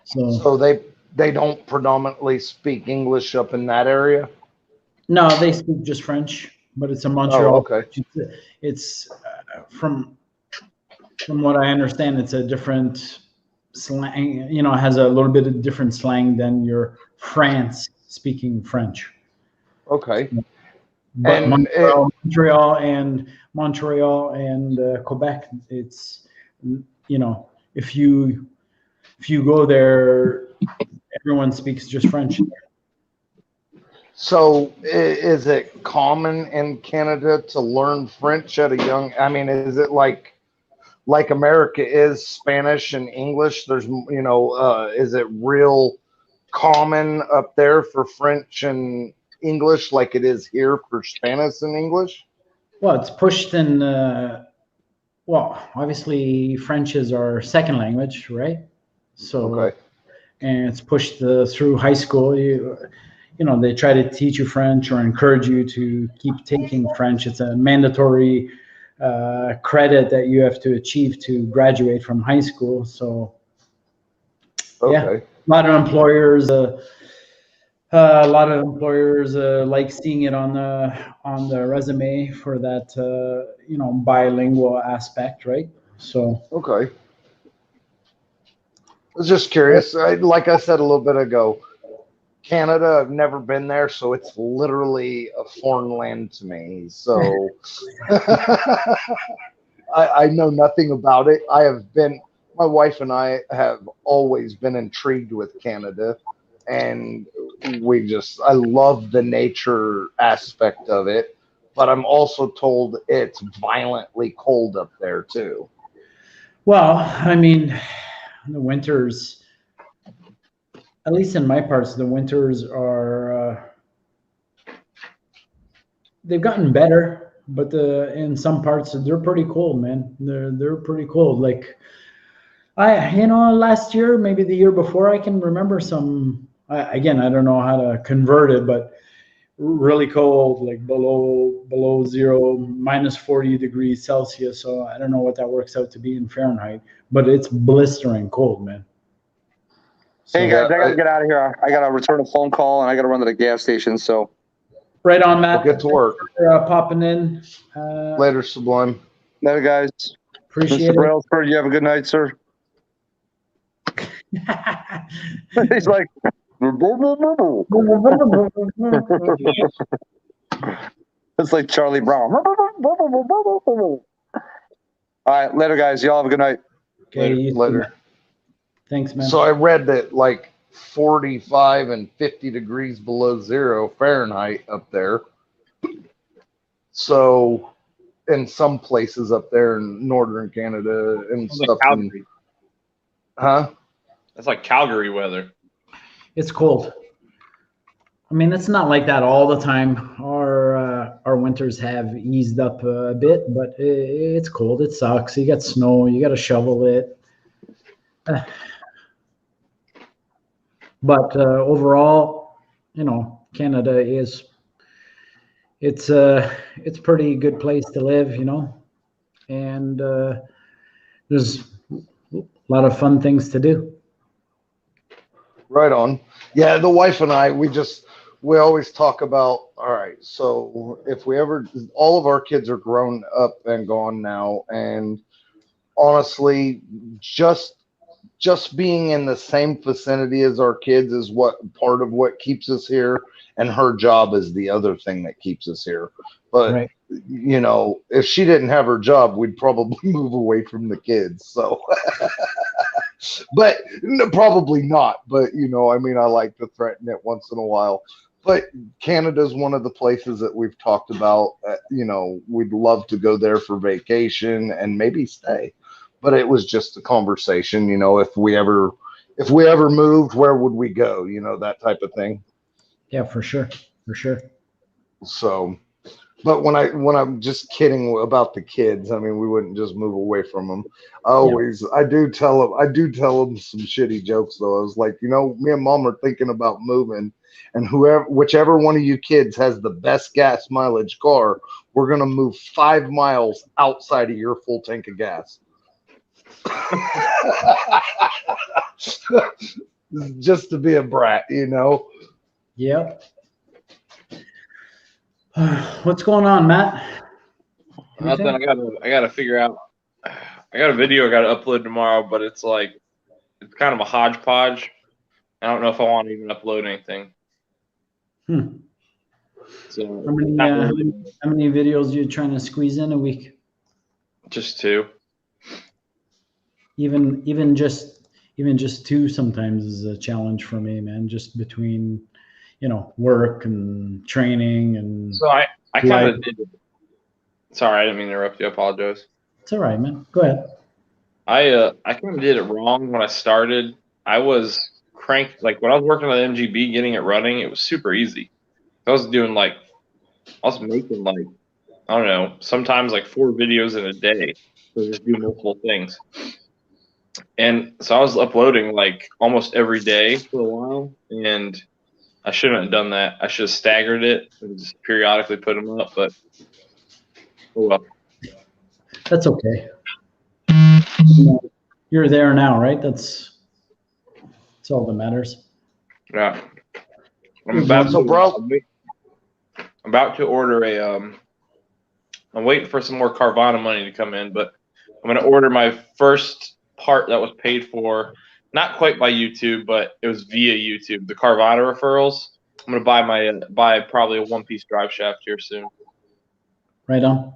So they don't predominantly speak English up in that area? No, they speak just French, but it's a Montreal. Oh, okay. It's from what I understand, it's a different slang, has a little bit of different slang than your France speaking French. Okay. But And Montreal and Quebec, it's, if you go there, everyone speaks just French. So is it common in Canada to learn French at a young, is it like America is Spanish and English? There's, is it real common up there for French and English like it is here for Spanish and English? Well, it's pushed in, obviously French is our second language, right? So, okay. And it's pushed through high school. They try to teach you French or encourage you to keep taking French. It's a mandatory credit that you have to achieve to graduate from high school. So, okay. Yeah, a lot of employers like seeing it on the resume for that bilingual aspect, right? So okay. I was just curious. Like I said a little bit ago, Canada, I've never been there, so it's literally a foreign land to me. So I know nothing about it. My wife and I have always been intrigued with Canada, and I love the nature aspect of it, but I'm also told it's violently cold up there too. Well, the winters, at least in my parts, the winters are, they've gotten better, but in some parts they're pretty cold, man. They're pretty cold. Like last year, maybe the year before, I can remember some, again, I don't know how to convert it, but really cold, like below zero, minus 40 degrees Celsius. So I don't know what that works out to be in Fahrenheit, but it's blistering cold, man. So, hey guys, I gotta get out of here. I gotta return a phone call and I gotta run to the gas station. So right on, Matt. We'll get to work. Popping in. Later, Sublime. Later, guys. Appreciate Mr. Brailsford, you have a good night, sir. He's like, It's like Charlie Brown. All right, later, guys. Y'all have a good night. Okay, you too, Later. man. Thanks, man. So I read that like 45 and 50 degrees below zero Fahrenheit up there. So in some places up there in northern Canada and It's stuff. like Calgary. Huh? That's like Calgary weather. It's cold. I mean, it's not like that all the time. Our winters have eased up a bit, but it's cold. It sucks. You got snow. You got to shovel it. But overall, you know, Canada is it's pretty good place to live, you know, and there's a lot of fun things to do. Right on. Yeah, the wife and I, we always talk about, all right, so if we ever, all of our kids are grown up and gone now, and honestly, just being in the same vicinity as our kids is what part of what keeps us here, and her job is the other thing that keeps us here. But Right. you know, if she didn't have her job, we'd probably move away from the kids. So but no, probably not. But you know, I mean, I like to threaten it once in a while. But Canada's one of the places that we've talked about. You know, we'd love to go there for vacation and maybe stay. But it was just a conversation. You know, if we ever moved, where would we go? You know, that type of thing. Yeah, for sure. So, but when I'm just kidding about the kids, I mean, we wouldn't just move away from them. I do tell them some shitty jokes though. I was like, you know, me and mom are thinking about moving, and whichever one of you kids has the best gas mileage car, we're gonna move 5 miles outside of your full tank of gas. Just to be a brat, you know. Yep. What's going on, Matt? Nothing. I gotta figure out. I got a video I gotta upload tomorrow, but it's kind of a hodgepodge. I don't know if I want to even upload anything. So How many videos are you trying to squeeze in a week? just 2. Even just 2 sometimes is a challenge for me, man. Just between, you know, work and training and. So I kind of did. Sorry, I didn't mean to interrupt you. I apologize. It's all right, man. Go ahead. I kind of did it wrong when I started. I was cranked, like when I was working on MGB, getting it running, it was super easy. I was making I don't know, sometimes like 4 videos in a day. So just do multiple things. And so I was uploading like almost every day for a while, and I shouldn't have done that. I should have staggered it and just periodically put them up, but oh well. That's okay. You're there now, right? That's all that matters. Yeah. I'm about to order I'm waiting for some more Carvana money to come in, but I'm going to order my first part that was paid for, not quite by YouTube, but it was via YouTube, the Carvana referrals. I'm going to buy probably a 1-piece drive shaft here soon. Right on.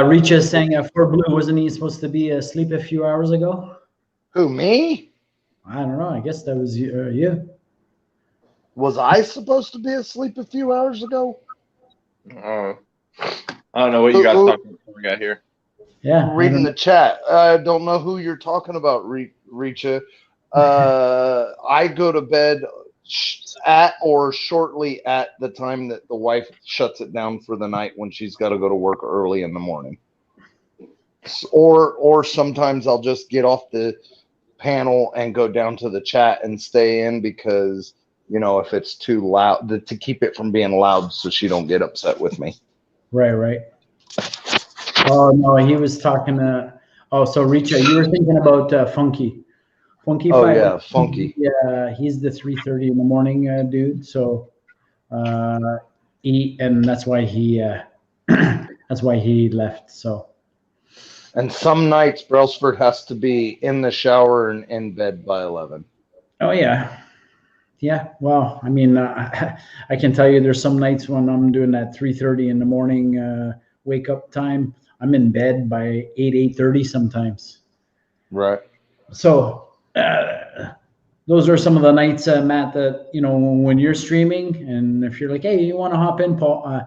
Reach is saying for Blue, wasn't he supposed to be asleep a few hours ago? Who, me? I don't know. I guess that was you. Was I supposed to be asleep a few hours ago? I don't know what you guys talking about before we got here. Yeah. Reading the chat. I don't know who you're talking about, Richa. I go to bed at or shortly at the time that the wife shuts it down for the night when she's got to go to work early in the morning. Or sometimes I'll just get off the panel and go down to the chat and stay in because, you know, if it's too loud, to keep it from being loud so she don't get upset with me. Right. Oh, no, he was talking so Richa, you were thinking about Funky. Funky. Oh, yeah, Funky. Yeah, he's the 3:30 in the morning dude. So and that's why he left. So. And some nights Brailsford has to be in the shower and in bed by 11. Oh yeah. Yeah. Well, I mean, I can tell you there's some nights when I'm doing that 3:30 in the morning wake up time. I'm in bed by 8:30 sometimes. Right. So those are some of the nights, Matt, that, when you're streaming, and if you're like, hey, you want to hop in, Paul?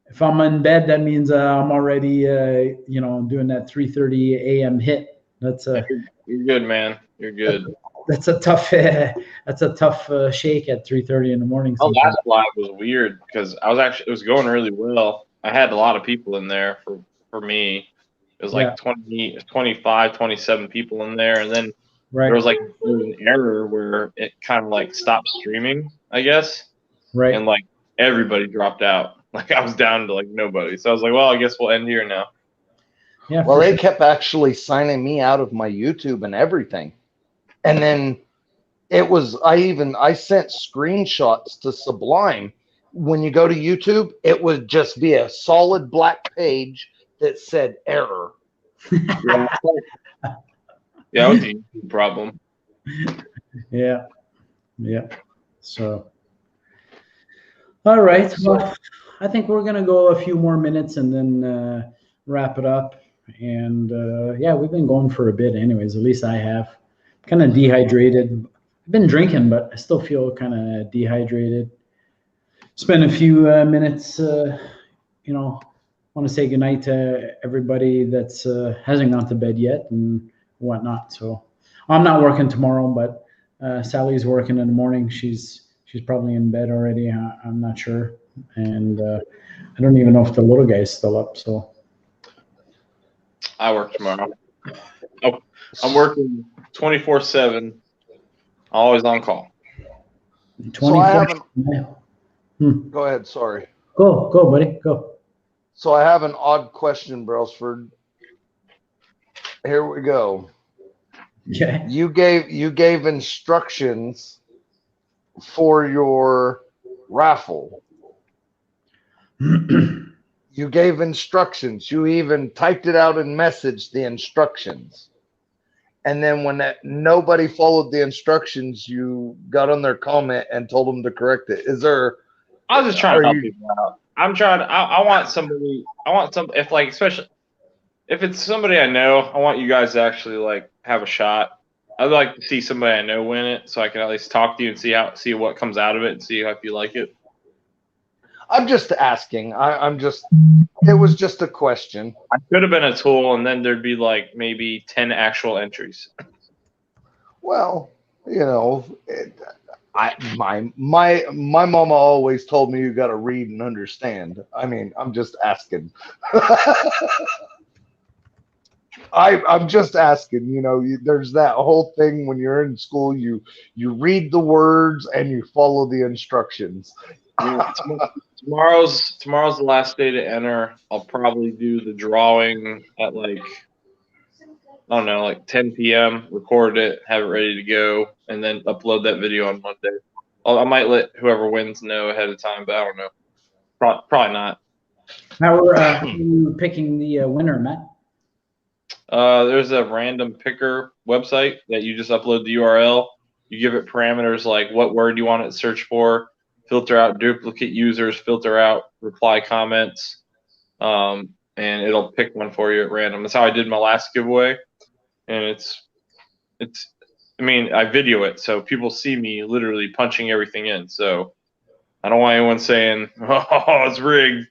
If I'm in bed, that means I'm already, doing that 3:30 a.m. hit. That's You're good, man. You're good. That's a tough. That's a tough shake at 3:30 in the morning. My sometimes. last live was weird because it was going really well. I had a lot of people in there for me. It was like 25, 27 people in there, and then there was an error where it kind of like stopped streaming, I guess. Right. And like everybody dropped out. Like I was down to like nobody. So I was like, well, I guess we'll end here now. Yeah. Well, they kept actually signing me out of my YouTube and everything. And then I sent screenshots to Sublime. When you go to YouTube, it would just be a solid black page that said error. Yeah, it was a YouTube problem. Yeah. Yeah. So, all right. Well, I think we're going to go a few more minutes and then wrap it up. And we've been going for a bit anyways. At least I have. Kind of dehydrated. I've been drinking, but I still feel kind of dehydrated. Spend a few minutes, want to say goodnight to everybody that's hasn't gone to bed yet and whatnot. So I'm not working tomorrow, but Sally's working in the morning. She's probably in bed already. I'm not sure. And I don't even know if the little guy's still up. So I work tomorrow. Oh, I'm working 24/7, always on call. So I haven't. Go ahead. Sorry. Go, buddy. Go. So I have an odd question, Brailsford. Here we go. Okay. You gave instructions for your raffle. You gave instructions. You even typed it out in message, the instructions. And then when nobody followed the instructions, you got on their comment and told them to correct it. Is there? I was just trying to help people out. I want especially if it's somebody I know, I want you guys to actually like have a shot. I'd like to see somebody I know win it so I can at least talk to you and see what comes out of it and see if you like it. I'm just asking. It was just a question. I could have been a tool, and then there'd be like maybe 10 actual entries. Well, my mama always told me you got to read and understand. I mean, I'm just asking. I'm just asking. There's that whole thing when you're in school. You read the words and you follow the instructions. Yeah, tomorrow's the last day to enter. I'll probably do the drawing at like 10 p.m. Record it, have it ready to go, and then upload that video on Monday. I might let whoever wins know ahead of time, but I don't know. Probably not. How are you picking the winner, Matt? There's a random picker website that you just upload the URL. You give it parameters like what word you want it to search for. Filter out duplicate users, filter out reply comments, and it'll pick one for you at random. That's how I did my last giveaway, and I video it so people see me literally punching everything in. So I don't want anyone saying, "Oh, it's rigged."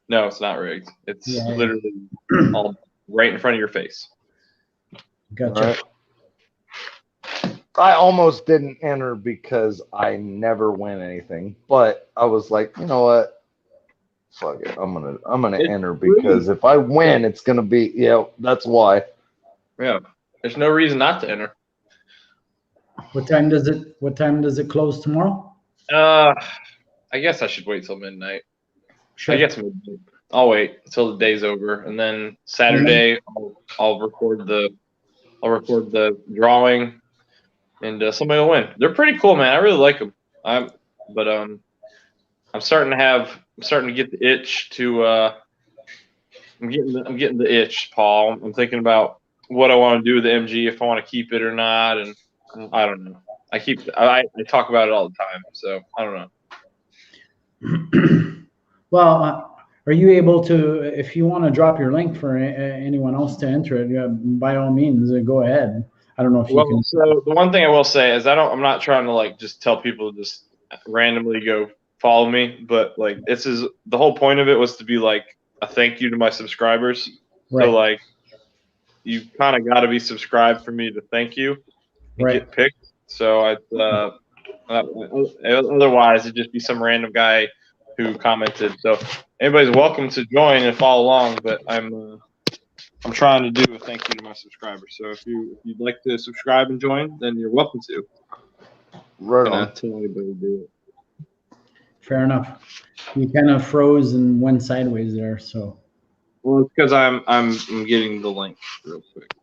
No, it's not rigged. It's literally all right in front of your face. Gotcha. Right. I almost didn't enter because I never win anything, but I was like, you know what? Fuck it. I'm gonna enter because if I win, it's gonna be that's why. Yeah. There's no reason not to enter. What time does it close tomorrow? I guess I should wait till midnight. Sure. I guess midnight. I'll wait until the day's over, and then Saturday I'll record the drawing. And somebody will win. They're pretty cool, man. I really like them. I'm starting to get the itch to. I'm getting the itch, Paul. I'm thinking about what I want to do with the MG, if I want to keep it or not, and I don't know. I talk about it all the time, so I don't know. Well, are you able to, if you want to drop your link for anyone else to enter it, by all means, go ahead. I don't know if you can. So the one thing I will say is I'm not trying to like just tell people to just randomly go follow me, but like the whole point of it was to be like a thank you to my subscribers. Right. So like you kind of got to be subscribed for me to thank you and get picked. So otherwise it'd just be some random guy who commented. So anybody's welcome to join and follow along, but I'm trying to do a thank you to my subscribers. So if you'd like to subscribe and join, then you're welcome to. Right on. Tell anybody to do it. Fair enough. You kind of froze and went sideways there, so. Well, it's because I'm getting the link real quick.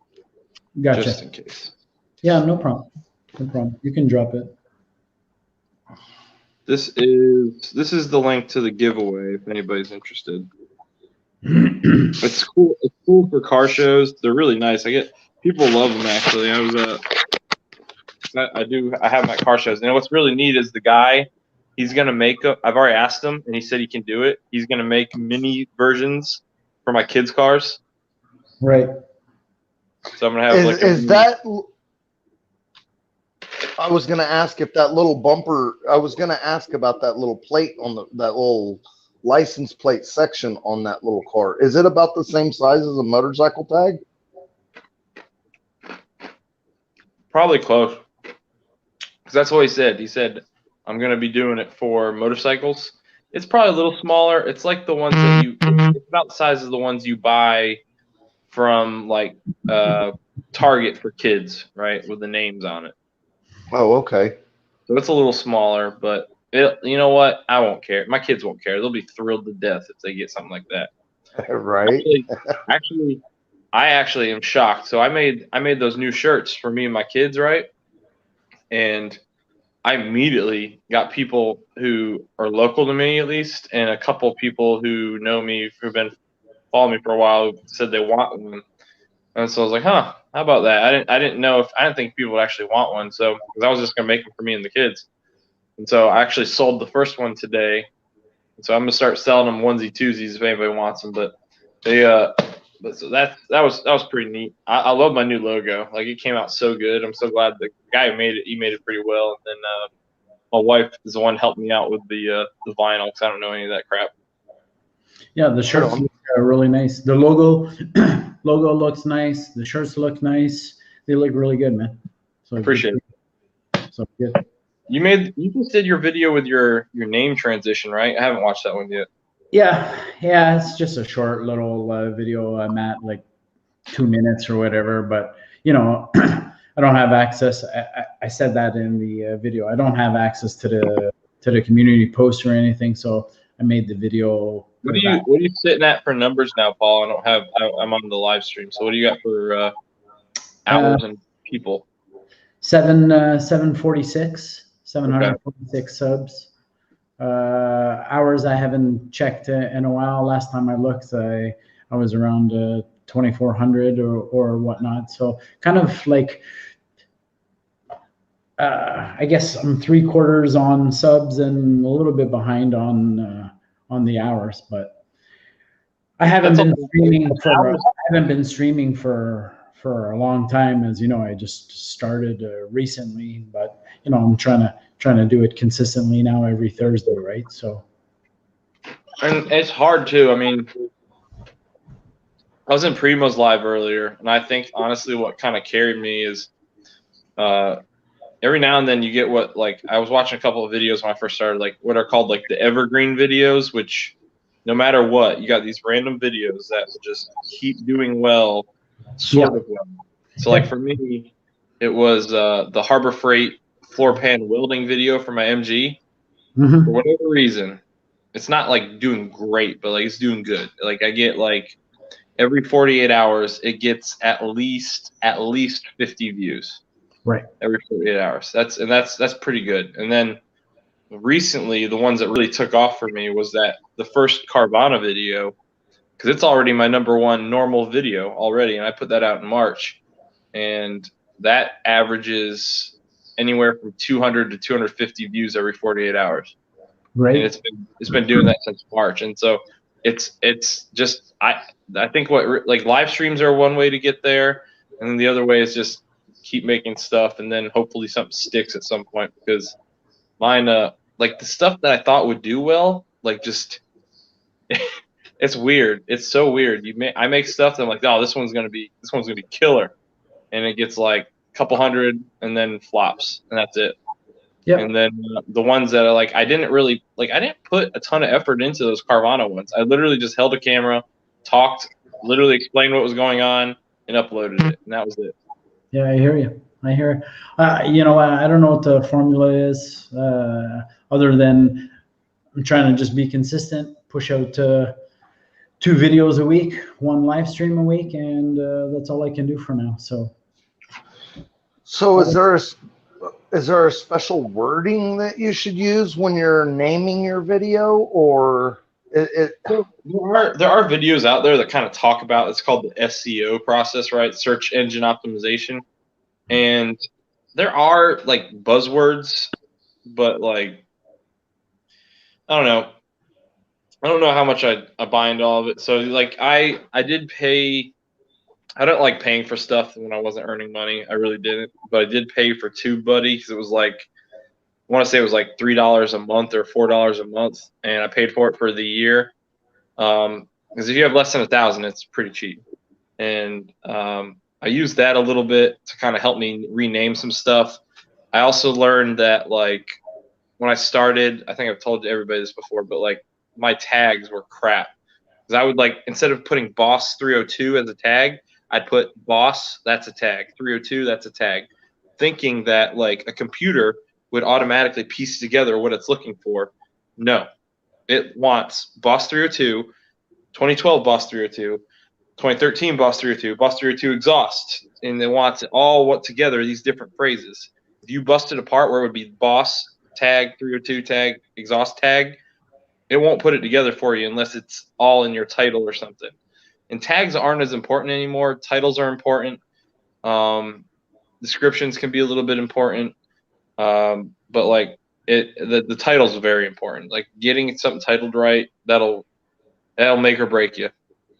Gotcha. Just in case. Yeah, no problem. No problem. You can drop it. This is the link to the giveaway if anybody's interested. It's cool. It's cool for car shows. They're really nice. People love them actually. I have them at car shows. And what's really neat is the guy. He's gonna make I've already asked him, and he said he can do it. He's gonna make mini versions for my kids' cars. Right. So I'm gonna have I was gonna ask if that little bumper. I was gonna ask about that little plate on that little license plate section on that little car. Is it about the same size as a motorcycle tag? Probably close. Because that's what he said. He said, I'm going to be doing it for motorcycles. It's probably a little smaller. It's like the ones that it's about the size of the ones you buy from like Target for kids, right? With the names on it. Oh, okay. So it's a little smaller, but you know what? I won't care. My kids won't care. They'll be thrilled to death if they get something like that. Right. Actually, I actually am shocked. So I made those new shirts for me and my kids, right? And I immediately got people who are local to me, at least, and a couple of people who know me, who've been following me for a while, who said they want one. And so I was like, huh, how about that? I didn't think people would actually want one. So, because I was just going to make them for me and the kids. And so I actually sold the first one today. And so I'm going to start selling them onesie twosies if anybody wants them. But so that was pretty neat. I love my new logo. Like, it came out so good. I'm so glad the guy who made it, he made it pretty well. And then my wife is the one helped me out with the vinyl because I don't know any of that crap. Yeah, the shirts look really nice. The logo looks nice. The shirts look nice. They look really good, man. So appreciate it. So good. You just did your video with your name transition, right? I haven't watched that one yet. Yeah, it's just a short little video. I'm at like 2 minutes or whatever, but I don't have access. I said that in the video. I don't have access to the community post or anything, so I made the video. What are you sitting at for numbers now, Paul? I'm on the live stream. So what do you got for hours and people? 746 subs. Hours I haven't checked in a while. Last time I looked, I was around 2,400 or whatnot. So kind of like I guess I'm 3/4 on subs and a little bit behind on the hours, but I haven't been streaming for a long time, as you know. I just started recently, but I'm trying to do it consistently now every Thursday, right? So, and it's hard too. I mean, I was in Primo's live earlier, and I think honestly what kind of carried me is every now and then you get what, like, I was watching a couple of videos when I first started, like what are called like the evergreen videos, which no matter what, you got these random videos that just keep doing well, sort of well. So like for me, it was the Harbor Freight floor pan welding video for my MG. For whatever reason, it's not like doing great, but like it's doing good. Like I get like every 48 hours, it gets at least 50 views. Right. Every 48 hours. That's pretty good. And then recently, the ones that really took off for me was the first Carvana video, because it's already my #1 normal video already, and I put that out in March, and that averages anywhere from 200 to 250 views every 48 hours. Great. And it's been doing that since March. And so it's just I think like live streams are one way to get there, and then the other way is just keep making stuff, and then hopefully something sticks at some point, because mine like the stuff that I thought would do well, like just it's weird. It's so weird. I make stuff that I'm like, oh, this one's gonna be killer, and it gets like a couple hundred and then flops, and that's it. Yep. And then the ones that are like, I didn't put a ton of effort into those Carvana ones. I literally just held a camera, talked, literally explained what was going on, and uploaded it, and that was it. Yeah, I hear you. You know, I don't know what the formula is, other than I'm trying to just be consistent, push out 2 videos a week, 1 live stream a week, and that's all I can do for now. So is there a special wording that you should use when you're naming your video, or there are videos out there that kind of talk about, it's called the SEO process, right? Search engine optimization. And there are like buzzwords, but like, I don't know how much I buy into all of it. So like I did pay. I don't like paying for stuff when I wasn't earning money. I really didn't. But I did pay for TubeBuddy, because it was like, I want to say it was like $3 a month or $4 a month, and I paid for it for the year. Because if you have less than 1,000, it's pretty cheap. And I used that a little bit to kind of help me rename some stuff. I also learned that like when I started, I think I've told everybody this before, but like my tags were crap. Because I would like, instead of putting Boss 302 as a tag, I'd put Boss, that's a tag, 302, that's a tag, thinking that like a computer would automatically piece together what it's looking for. No, it wants Boss 302, 2012 Boss 302, 2013 Boss 302, Boss 302 exhaust, and it wants it all together, these different phrases. If you bust it apart where it would be Boss tag, 302 tag, exhaust tag, it won't put it together for you unless it's all in your title or something. And tags aren't as important anymore. Titles are important. Descriptions can be a little bit important. But like the titles are very important. Like getting something titled right, that'll make or break you,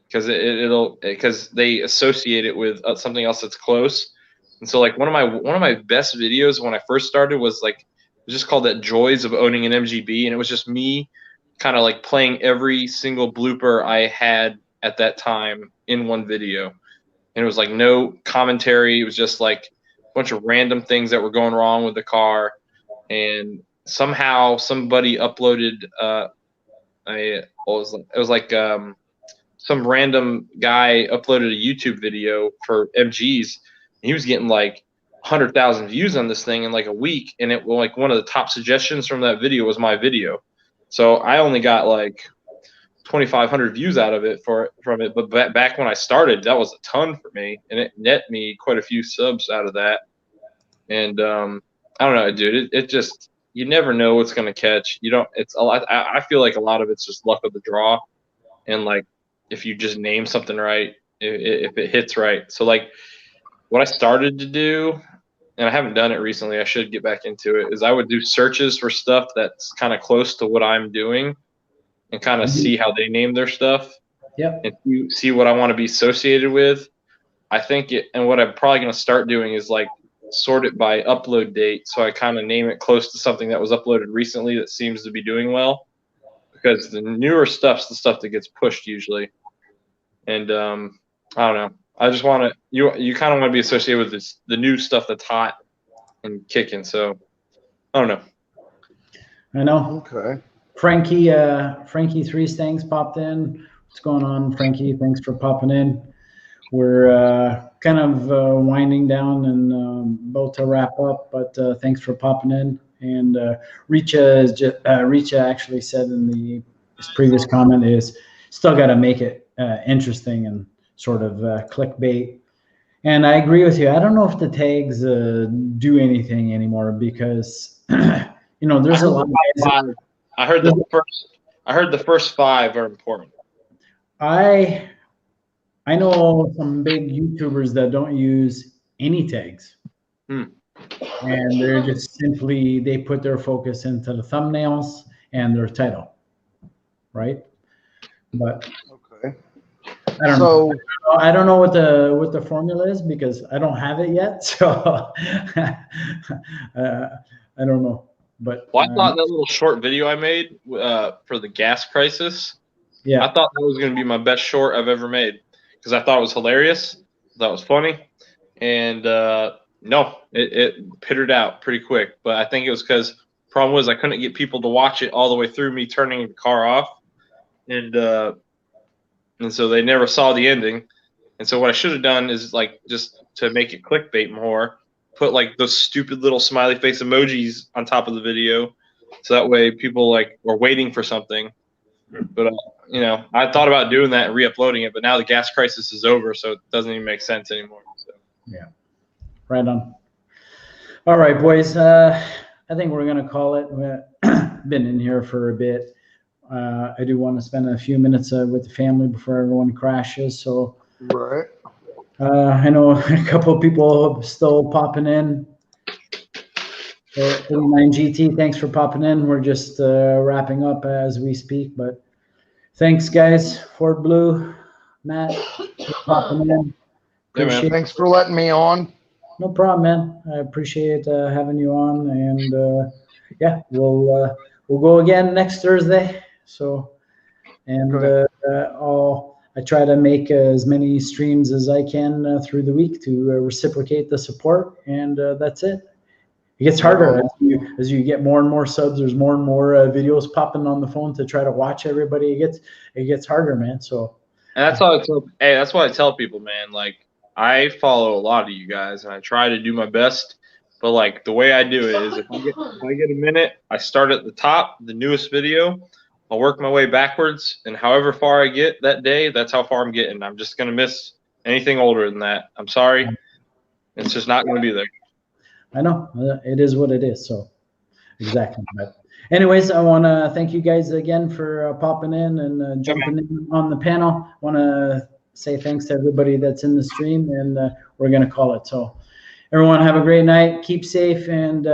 because they associate it with something else that's close. And so like one of my best videos when I first started was like, it was just called that Joys of Owning an MGB, and it was just me kind of like playing every single blooper I had at that time in one video. And it was like no commentary. It was just like a bunch of random things that were going wrong with the car. And somehow somebody uploaded it was like some random guy uploaded a YouTube video for MGs, and he was getting like 100,000 views on this thing in like a week. And it was like one of the top suggestions from that video was my video. So I only got like 2,500 views out of it from it, but back when I started, that was a ton for me, and it net me quite a few subs out of that. And I don't know, dude. It just, you never know what's gonna catch. You don't. It's a lot. I feel like a lot of it's just luck of the draw, and like if you just name something right, if it hits right. So like what I started to do, and I haven't done it recently, I should get back into it, is I would do searches for stuff that's kind of close to what I'm doing, and kind of see how they name their stuff. Yep. And see what I want to be associated with. I think and what I'm probably going to start doing is like sort it by upload date. So I kind of name it close to something that was uploaded recently that seems to be doing well, because the newer stuff's the stuff that gets pushed usually. And I don't know. I just want to, you kind of want to be associated with the new stuff that's hot and kicking. So I don't know. I know. Okay. Frankie 3 Stangs popped in. What's going on, Frankie? Thanks for popping in. We're kind of winding down and about to wrap up, but thanks for popping in. And Richa actually said in his previous comment is still got to make it interesting and sort of clickbait. And I agree with you. I don't know if the tags do anything anymore, because you know there's a lot of guys. I heard the first 5 are important. I know some big YouTubers that don't use any tags. and they're just simply, they put their focus into the thumbnails and their title, right? But Okay. I don't know what the formula is because I don't have it yet. So I don't know. But Well, I thought that little short video I made for the gas crisis, yeah, I thought that was going to be my best short I've ever made because I thought it was hilarious. I thought it was funny. And no, it pittered out pretty quick. But I think it was because the problem was I couldn't get people to watch it all the way through me turning the car off. And so they never saw the ending. And so what I should have done is like just to make it clickbait more, put like those stupid little smiley face emojis on top of the video, so that way people like were waiting for something. But you know, I thought about doing that and re-uploading it, but now the gas crisis is over, so it doesn't even make sense anymore. So. Yeah, right on. All right, boys. I think we're gonna call it. We've been in here for a bit. I do want to spend a few minutes with the family before everyone crashes. So. Right. I know a couple of people still popping in. 39 GT, thanks for popping in. We're just wrapping up as we speak, but thanks, guys. Ford Blue, Matt, for popping in. Yeah, man. Thanks for letting me on. No problem, man. I appreciate having you on, and yeah, we'll go again next Thursday. So, and I try to make as many streams as I can through the week to reciprocate the support, and that's it. It gets harder as you get more and more subs. There's more and more videos popping on the phone to try to watch everybody. It gets harder, man. So, and that's all I tell. Hey, that's what I tell people, man. Like I follow a lot of you guys, and I try to do my best. But like the way I do it is, if I get a minute, I start at the top, the newest video. I'll work my way backwards, and however far I get that day, that's how far I'm getting. I'm just going to miss anything older than that. I'm sorry. It's just not going to be there. I know. It is what it is. So, exactly. But anyways, I want to thank you guys again for popping in and jumping in on the panel. I want to say thanks to everybody that's in the stream, and we're going to call it. So, everyone have a great night. Keep safe, and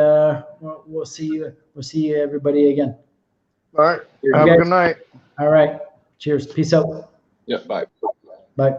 we'll see you. We'll see everybody again. All right. Have a good night. All right. Cheers. Peace out. Yeah. Bye. Bye.